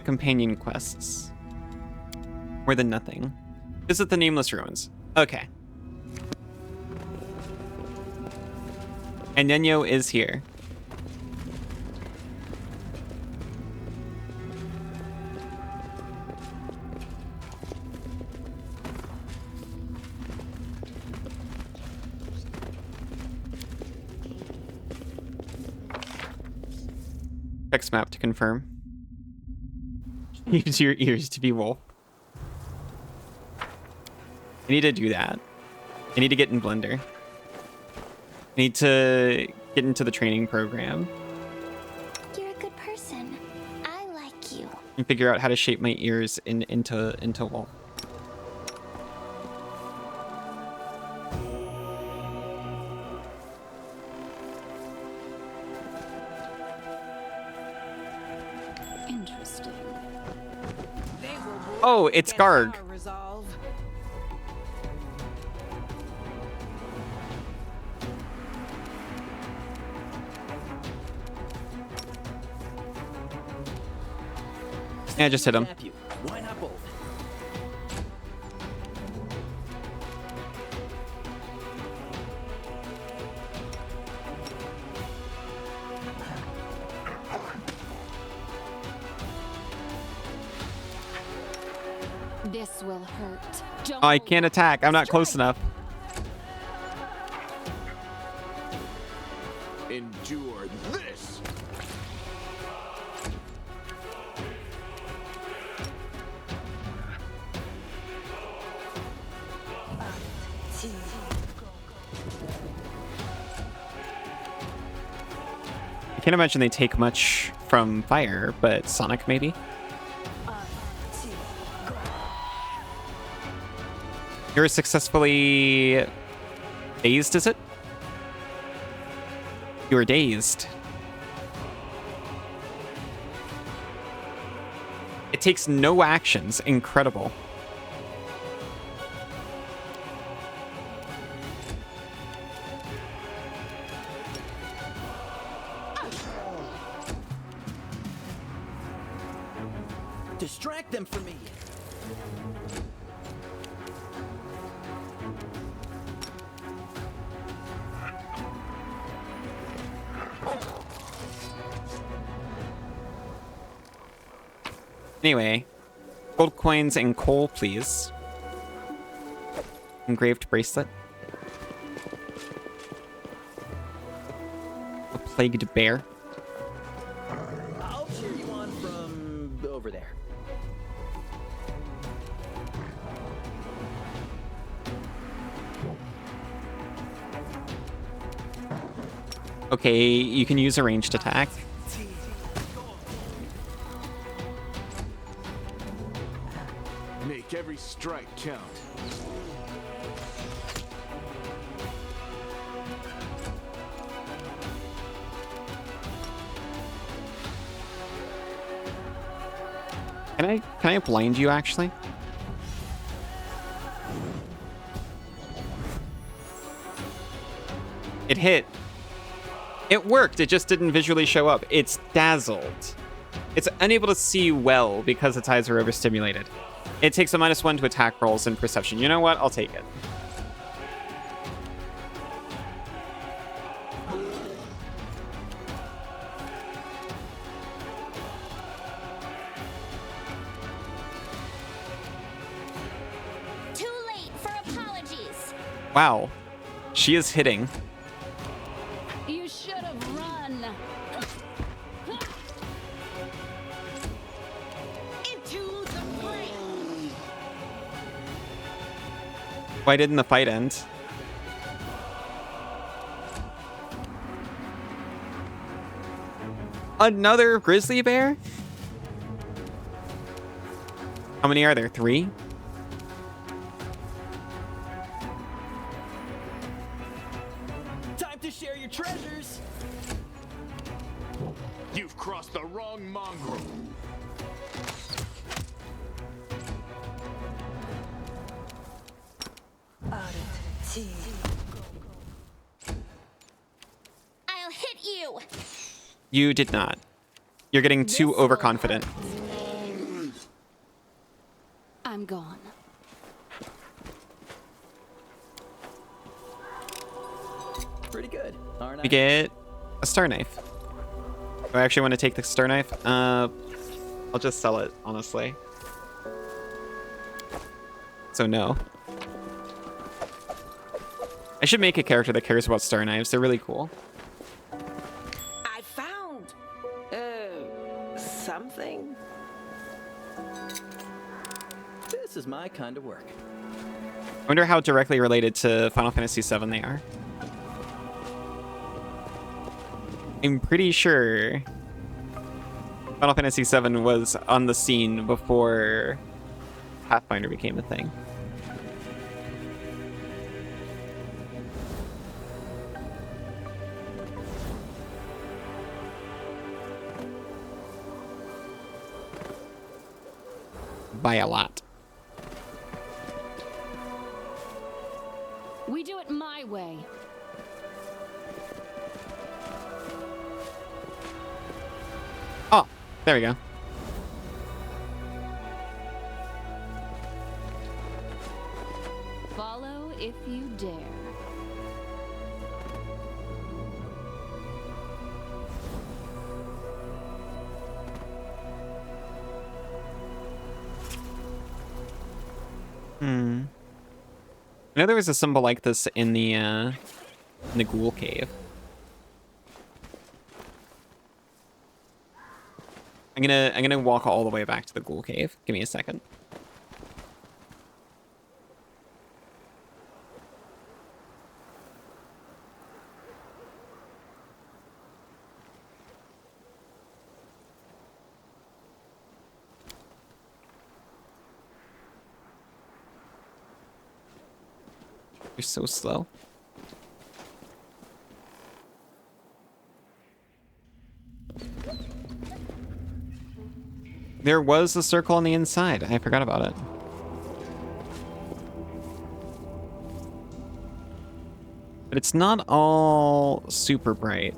Companion quests. More than nothing. Visit the Nameless Ruins. Okay. And Nenyo is here. Text map to confirm. Use your ears to be wolf. I need to do that. I need to get in Blender. I need to get into the training program You're a good person. I like you. and figure out how to shape my ears into wolf. Interesting. Oh, it's Garg. Yeah, just hit him. Tap you. Why not both? This will hurt. Don't Oh, I can't attack. I'm not close enough. Endure this. I can't imagine they take much from fire, but Sonic maybe. You're successfully dazed, is it? You were dazed. It takes no actions. Incredible. Distract them from me. Anyway, gold coins and coal, please. Engraved bracelet. A plagued bear. I'll cheer you on from over there. Okay, you can use a ranged attack. Make every strike count. Can I blind you actually? It hit. It worked. It just didn't visually show up. It's dazzled. It's unable to see well because its eyes are overstimulated. It takes a -1 to attack rolls and perception. You know what? I'll take it. Too late for apologies. Wow. She is hitting. You should have run. Into the fray. Why didn't the fight end? Another grizzly bear? How many are there? 3? Time to share your treasures. You've crossed the wrong mongrel. I'll hit you. You did not. You're getting too overconfident. I'm gone. Pretty good, aren't I? We get a star knife. Do I actually want to take the star knife? I'll just sell it, honestly. So no. I should make a character that cares about star knives. They're really cool. I found something. This is my kind of work. I wonder how directly related to Final Fantasy VII they are. I'm pretty sure Final Fantasy VII was on the scene before Pathfinder became a thing. By a lot. We do it my way. Oh, there we go. Follow if you dare. I know there was a symbol like this in the ghoul cave. I'm gonna walk all the way back to the ghoul cave. Give me a second. You're so slow. There was a circle on the inside. I forgot about it. But it's not all super bright.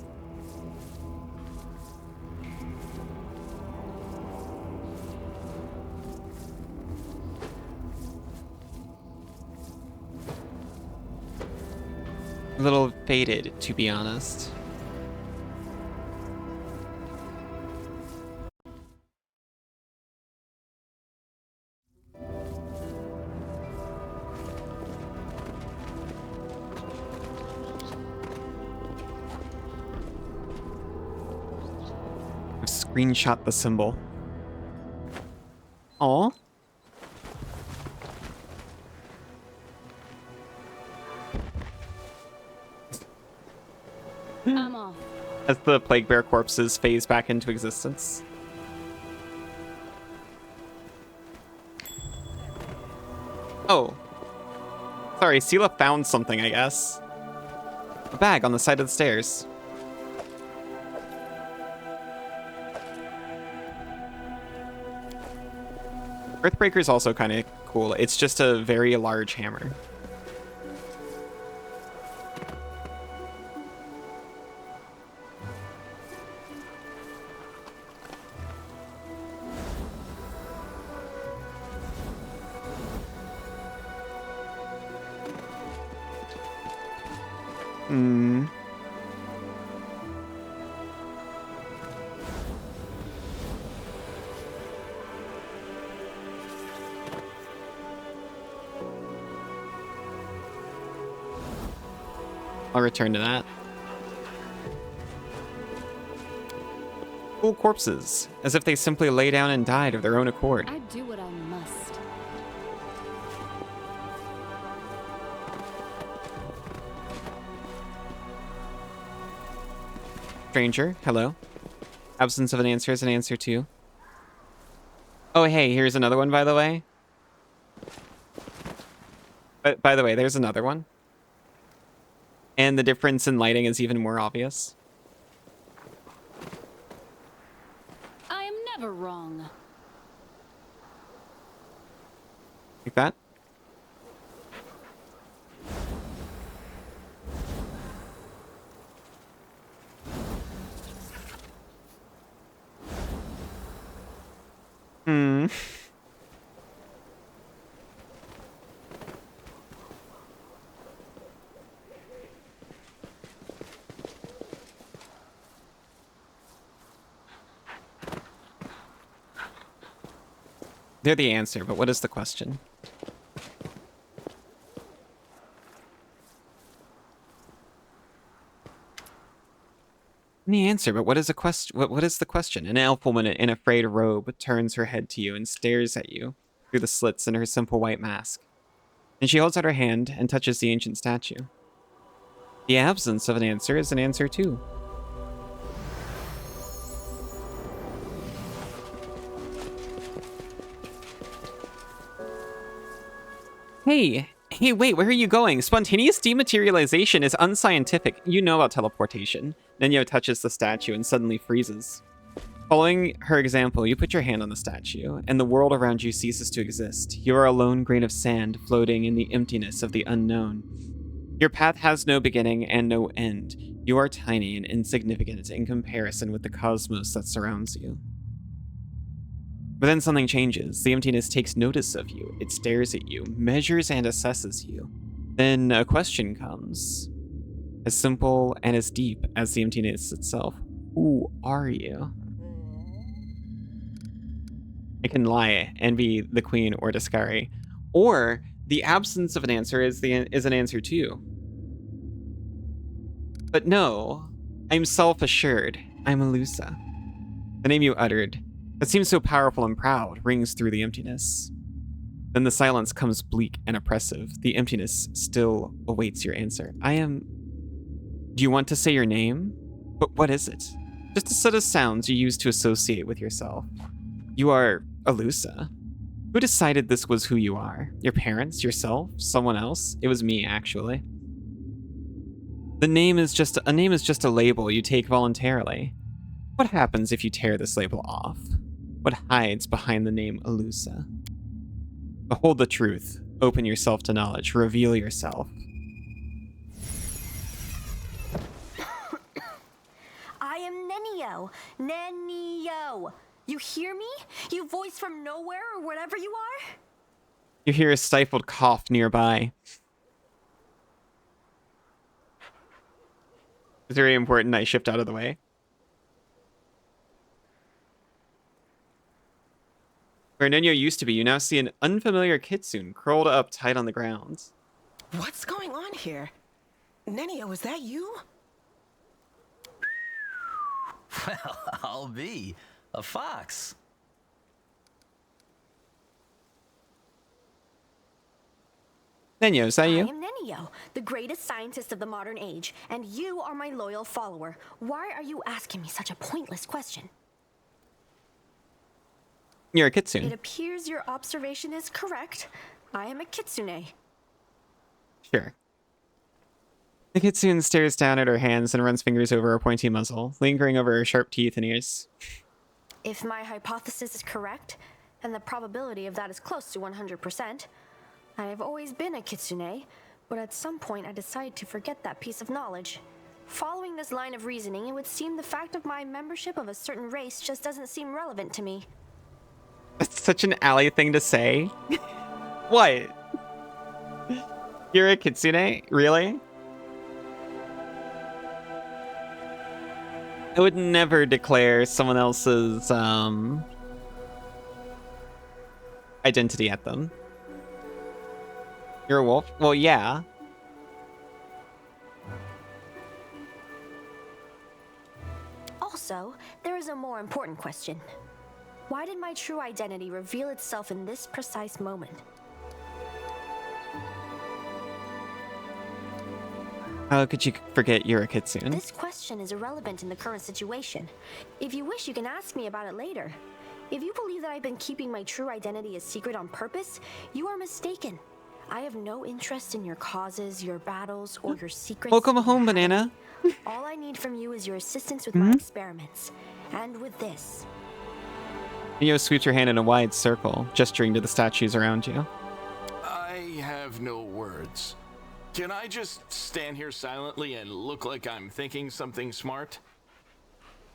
A little faded, to be honest. Screenshot the symbol. Aw. I'm off. As the plague bear corpses phase back into existence. Oh. Sorry, Sela found something, I guess. A bag on the side of the stairs. Earthbreaker's also kind of cool. It's just a very large hammer. I'll return to that. Cool corpses, as if they simply lay down and died of their own accord. I do what I must. Stranger, hello. Absence of an answer is an answer too. Oh, hey, here's another one, by the way. But by the way, there's another one. And the difference in lighting is even more obvious. I am never wrong. Like that. They're the answer, but what is the question? The answer, but what is the question? What is the question? An elf woman in a frayed robe turns her head to you and stares at you through the slits in her simple white mask. And she holds out her hand and touches the ancient statue. The absence of an answer is an answer too. Hey, wait, where are you going? Spontaneous dematerialization is unscientific. You know about teleportation. Nenyo touches the statue and suddenly freezes. Following her example, you put your hand on the statue, and the world around you ceases to exist. You are a lone grain of sand floating in the emptiness of the unknown. Your path has no beginning and no end. You are tiny and insignificant in comparison with the cosmos that surrounds you. But then something changes. The emptiness takes notice of you. It stares at you, measures and assesses you. Then a question comes. As simple and as deep as the emptiness itself. Who are you? It can lie and be the queen or Discari. Or the absence of an answer is an answer too. But no, I'm self-assured. I'm Elusa. The name you uttered, that seems so powerful and proud, rings through the emptiness. Then the silence comes bleak and oppressive. The emptiness still awaits your answer. Do you want to say your name? But what is it? Just a set of sounds you use to associate with yourself. You are Elusa. Who decided this was who you are? Your parents? Yourself? Someone else? It was me, actually. A name is just a label you take voluntarily. What happens if you tear this label off? What hides behind the name Elusa? Behold the truth. Open yourself to knowledge. Reveal yourself. I am Nenio. Nenio. You hear me? You voice from nowhere or whatever you are? You hear a stifled cough nearby. It's very important I shift out of the way. Where Nenyo used to be, you now see an unfamiliar kitsune curled up tight on the ground. What's going on here? Nenio, is that you? Well, I'll be. a fox. Nenyo, is that I you? am Nenio, the greatest scientist of the modern age, and you are my loyal follower. Why are you asking me such a pointless question? You're a It kitsune. appears your observation is correct. I am a kitsune. Sure. The kitsune stares down at her hands and runs fingers over her pointy muzzle, lingering over her sharp teeth and ears. If my hypothesis is correct, and the probability of that is close to 100%, I have always been a kitsune, but at some point I decided to forget that piece of knowledge. Following this line of reasoning, it would seem the fact of my membership of a certain race just doesn't seem relevant to me. That's such an Ally thing to say. What? You're a kitsune? Really? I would never declare someone else's identity at them. You're a wolf? Well, yeah. Also, there is a more important question. Why did my true identity reveal itself in this precise moment? How could you forget you're a kitsune? This question is irrelevant in the current situation. If you wish, you can ask me about it later. If you believe that I've been keeping my true identity a secret on purpose, you are mistaken. I have no interest in your causes, your battles, or your secrets. Welcome if you home, have banana. any. All I need from you is your assistance with my experiments. And with this. Neo sweeps her hand in a wide circle, gesturing to the statues around you. I have no words. Can I just stand here silently and look like I'm thinking something smart?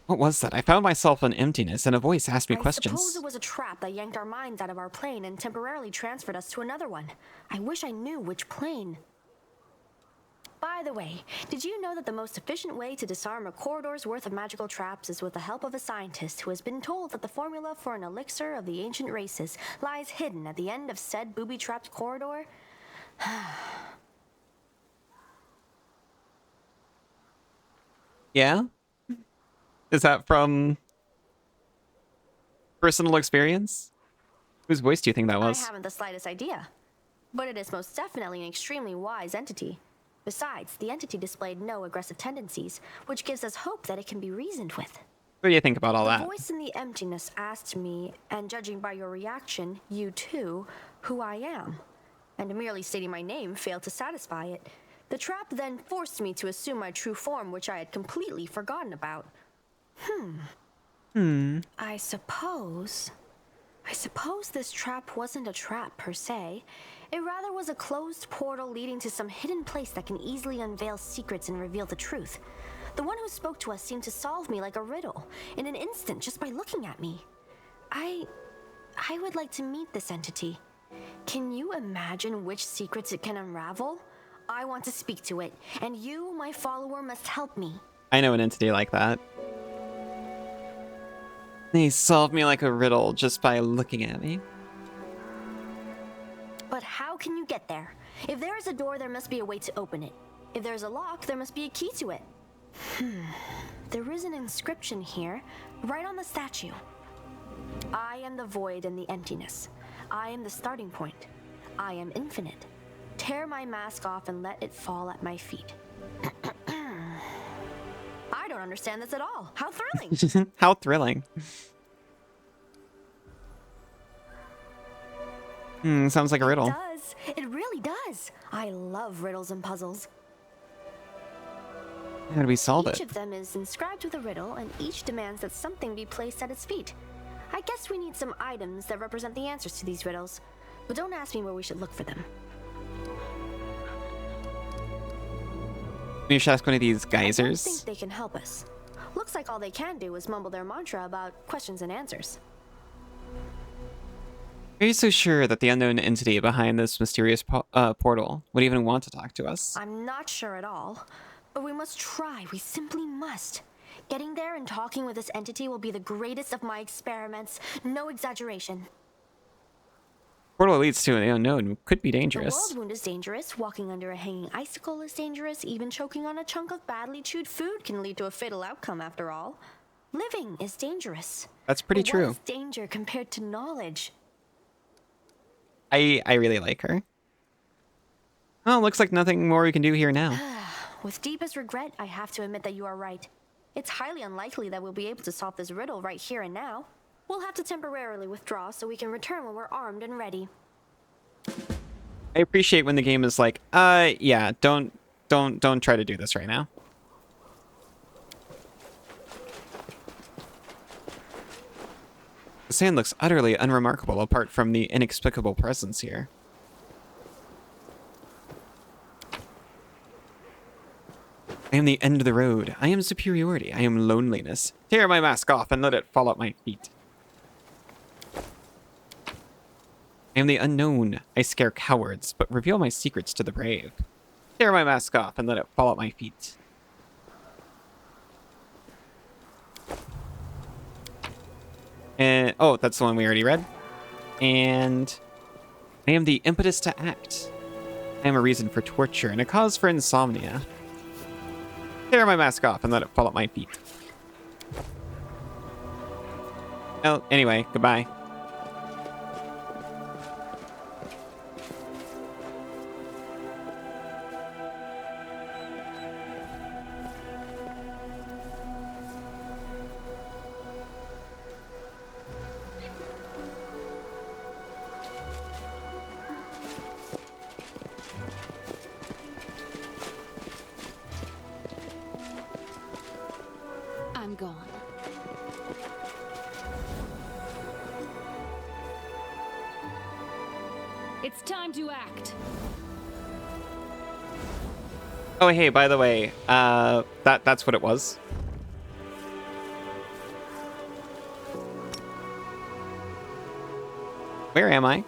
What was that? I found myself in emptiness, and a voice asked me I questions. suppose it was a trap that yanked our minds out of our plane and temporarily transferred us to another one. I wish I knew which plane. By the way, did you know that the most efficient way to disarm a corridor's worth of magical traps is with the help of a scientist who has been told that the formula for an elixir of the ancient races lies hidden at the end of said booby-trapped corridor? Yeah? Is that from personal experience? Whose voice do you think that I was? haven't the slightest idea. But it is most definitely an extremely wise entity. Besides, the entity displayed no aggressive tendencies, which gives us hope that it can be reasoned with. What do you think about all The that? voice in the emptiness asked me, and judging by your reaction, you too, who I am. And merely stating my name failed to satisfy it. The trap then forced me to assume my true form, which I had completely forgotten about. I suppose this trap wasn't a trap per se. It rather was a closed portal leading to some hidden place that can easily unveil secrets and reveal the truth. The one who spoke to us seemed to solve me like a riddle, in an instant just by looking at me. I would like to meet this entity. Can you imagine which secrets it can unravel? I want to speak to it, and you, my follower, must help me. I know an entity like that. They solved me like a riddle just by looking at me. But how can you get there? If there is a door, there must be a way to open it. If there's a lock, there must be a key to it. There is an inscription here, right on the statue. I am the void and the emptiness. I am the starting point. I am infinite. Tear my mask off and let it fall at my feet. I don't understand this at all. How thrilling! How thrilling. Sounds like a riddle. It does. It really does. I love riddles and puzzles. How do we solve Each it? of them is inscribed with a riddle, and each demands that something be placed at its feet. I guess we need some items that represent the answers to these riddles, but don't ask me where we should look for them. Maybe you should ask one of these I don't geysers. think they can help us. Looks like all they can do is mumble their mantra about questions and answers. Are you so sure that the unknown entity behind this mysterious portal would even want to talk to us? I'm not sure at all, but we must try. We simply must. Getting there and talking with this entity will be the greatest of my experiments. No exaggeration. Portal leads to the unknown could be The dangerous. world wound is dangerous, walking under a hanging icicle is dangerous, even choking on a chunk of badly chewed food can lead to a fatal outcome after all. Living is dangerous. That's pretty But true. what is danger compared to knowledge? I really like her. Well, looks like nothing more we can do here now. With deepest regret, I have to admit that you are right. It's highly unlikely that we'll be able to solve this riddle right here and now. We'll have to temporarily withdraw so we can return when we're armed and ready. I appreciate when the game is like, yeah, don't try to do this right now. The sand looks utterly unremarkable apart from the inexplicable presence here. I am the end of the road. I am superiority. I am loneliness. Tear my mask off and let it fall at my feet. I am the unknown. I scare cowards, but reveal my secrets to the brave. Tear my mask off and let it fall at my feet. And oh, that's the one we already read. And I am the impetus to act. I am a reason for torture and a cause for insomnia. Tear my mask off and let it fall at my feet. Well, anyway, goodbye. I'm gone. It's time to act. Oh, hey, by the way, that's what it was. Where am I?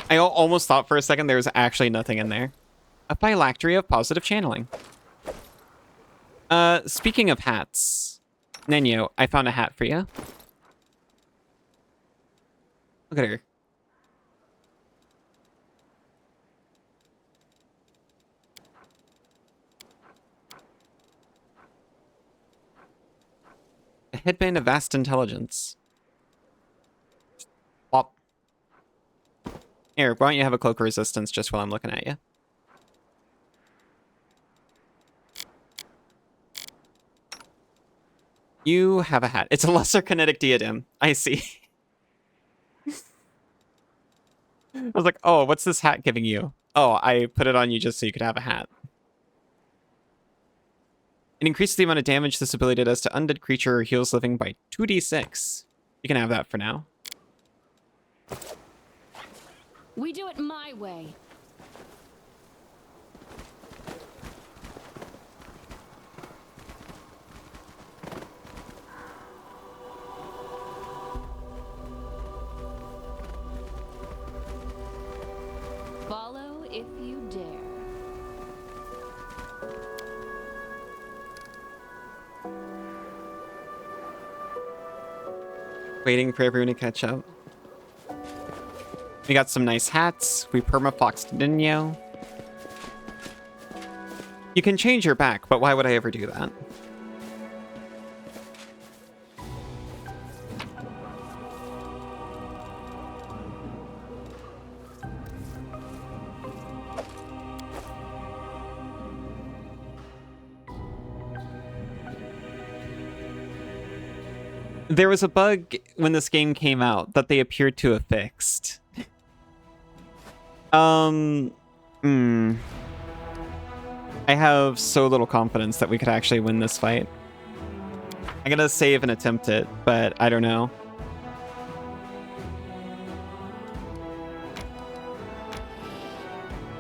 I almost thought for a second there was actually nothing in there. A phylactery of positive channeling. Speaking of hats, Nenyo, I found a hat for you. Look at her. A headband of vast intelligence. Plop. Here, why don't you have a cloak of resistance just while I'm looking at you? You have a hat. It's a lesser kinetic diadem. I see. I was like, oh, what's this hat giving you? Oh, I put it on you just so you could have a hat. It increases the amount of damage this ability does to undead creature or heals living by 2d6. You can have that for now. We do it my way. Follow if you dare. Waiting for everyone to catch up. We got some nice hats. We permafoxed Ninyo. You can change your back, but why would I ever do that? There was a bug when this game came out that they appeared to have fixed. I have so little confidence that we could actually win this fight. I'm gonna save and attempt it, but I don't know.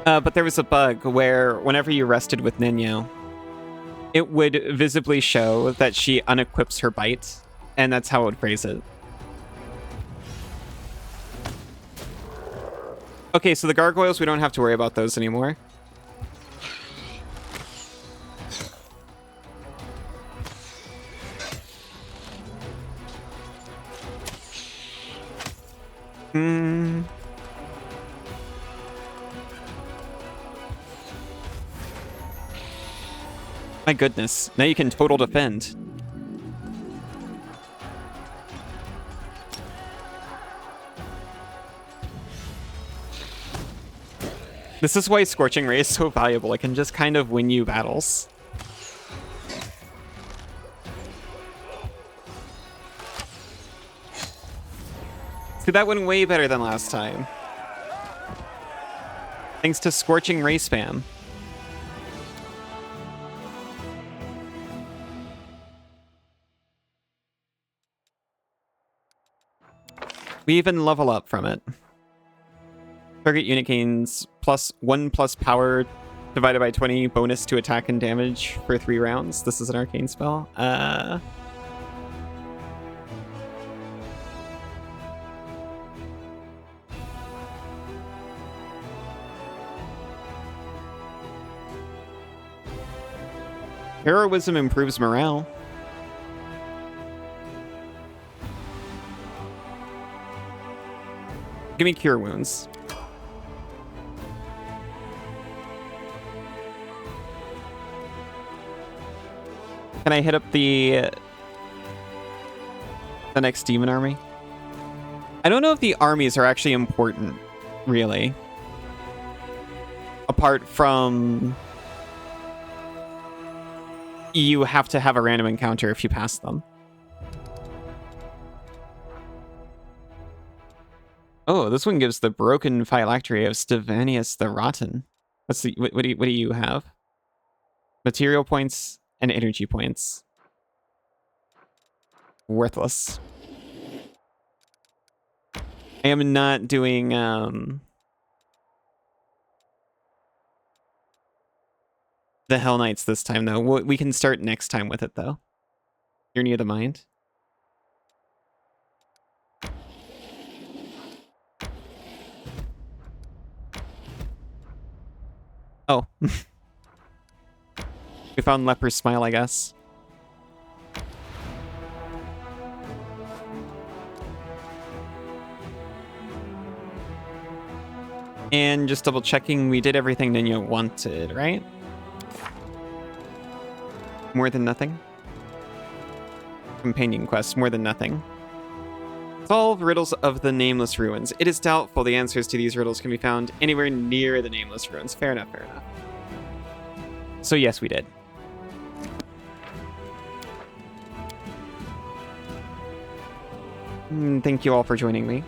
But there was a bug where whenever you rested with Ninyo, it would visibly show that she unequips her bite, and that's how it would phrase it. Okay, so the gargoyles, we don't have to worry about those anymore. My goodness. Now you can total defend. This is why Scorching Ray is so valuable. It can just kind of win you battles. See, that went way better than last time. Thanks to Scorching Ray spam. We even level up from it. Target unit gains +1 power divided by 20 bonus to attack and damage for 3 rounds. This is an arcane spell. Heroism improves morale. Give me Cure Wounds. Can I hit up the next demon army? I don't know if the armies are actually important, really. Apart from you have to have a random encounter if you pass them. Oh, this one gives the broken phylactery of Stevanius the Rotten. What's the what do you have? Material points and energy points. Worthless. I am not doing the Hell Knights this time though. We can start next time with it though. You're near the mind. Oh. We found Leper's Smile, I guess. And just double checking, we did everything Ninja wanted, right? More than nothing. Companion quest, more than nothing. Solve riddles of the Nameless Ruins. It is doubtful the answers to these riddles can be found anywhere near the Nameless Ruins. Fair enough, fair enough. So yes, we did. Thank you all for joining me.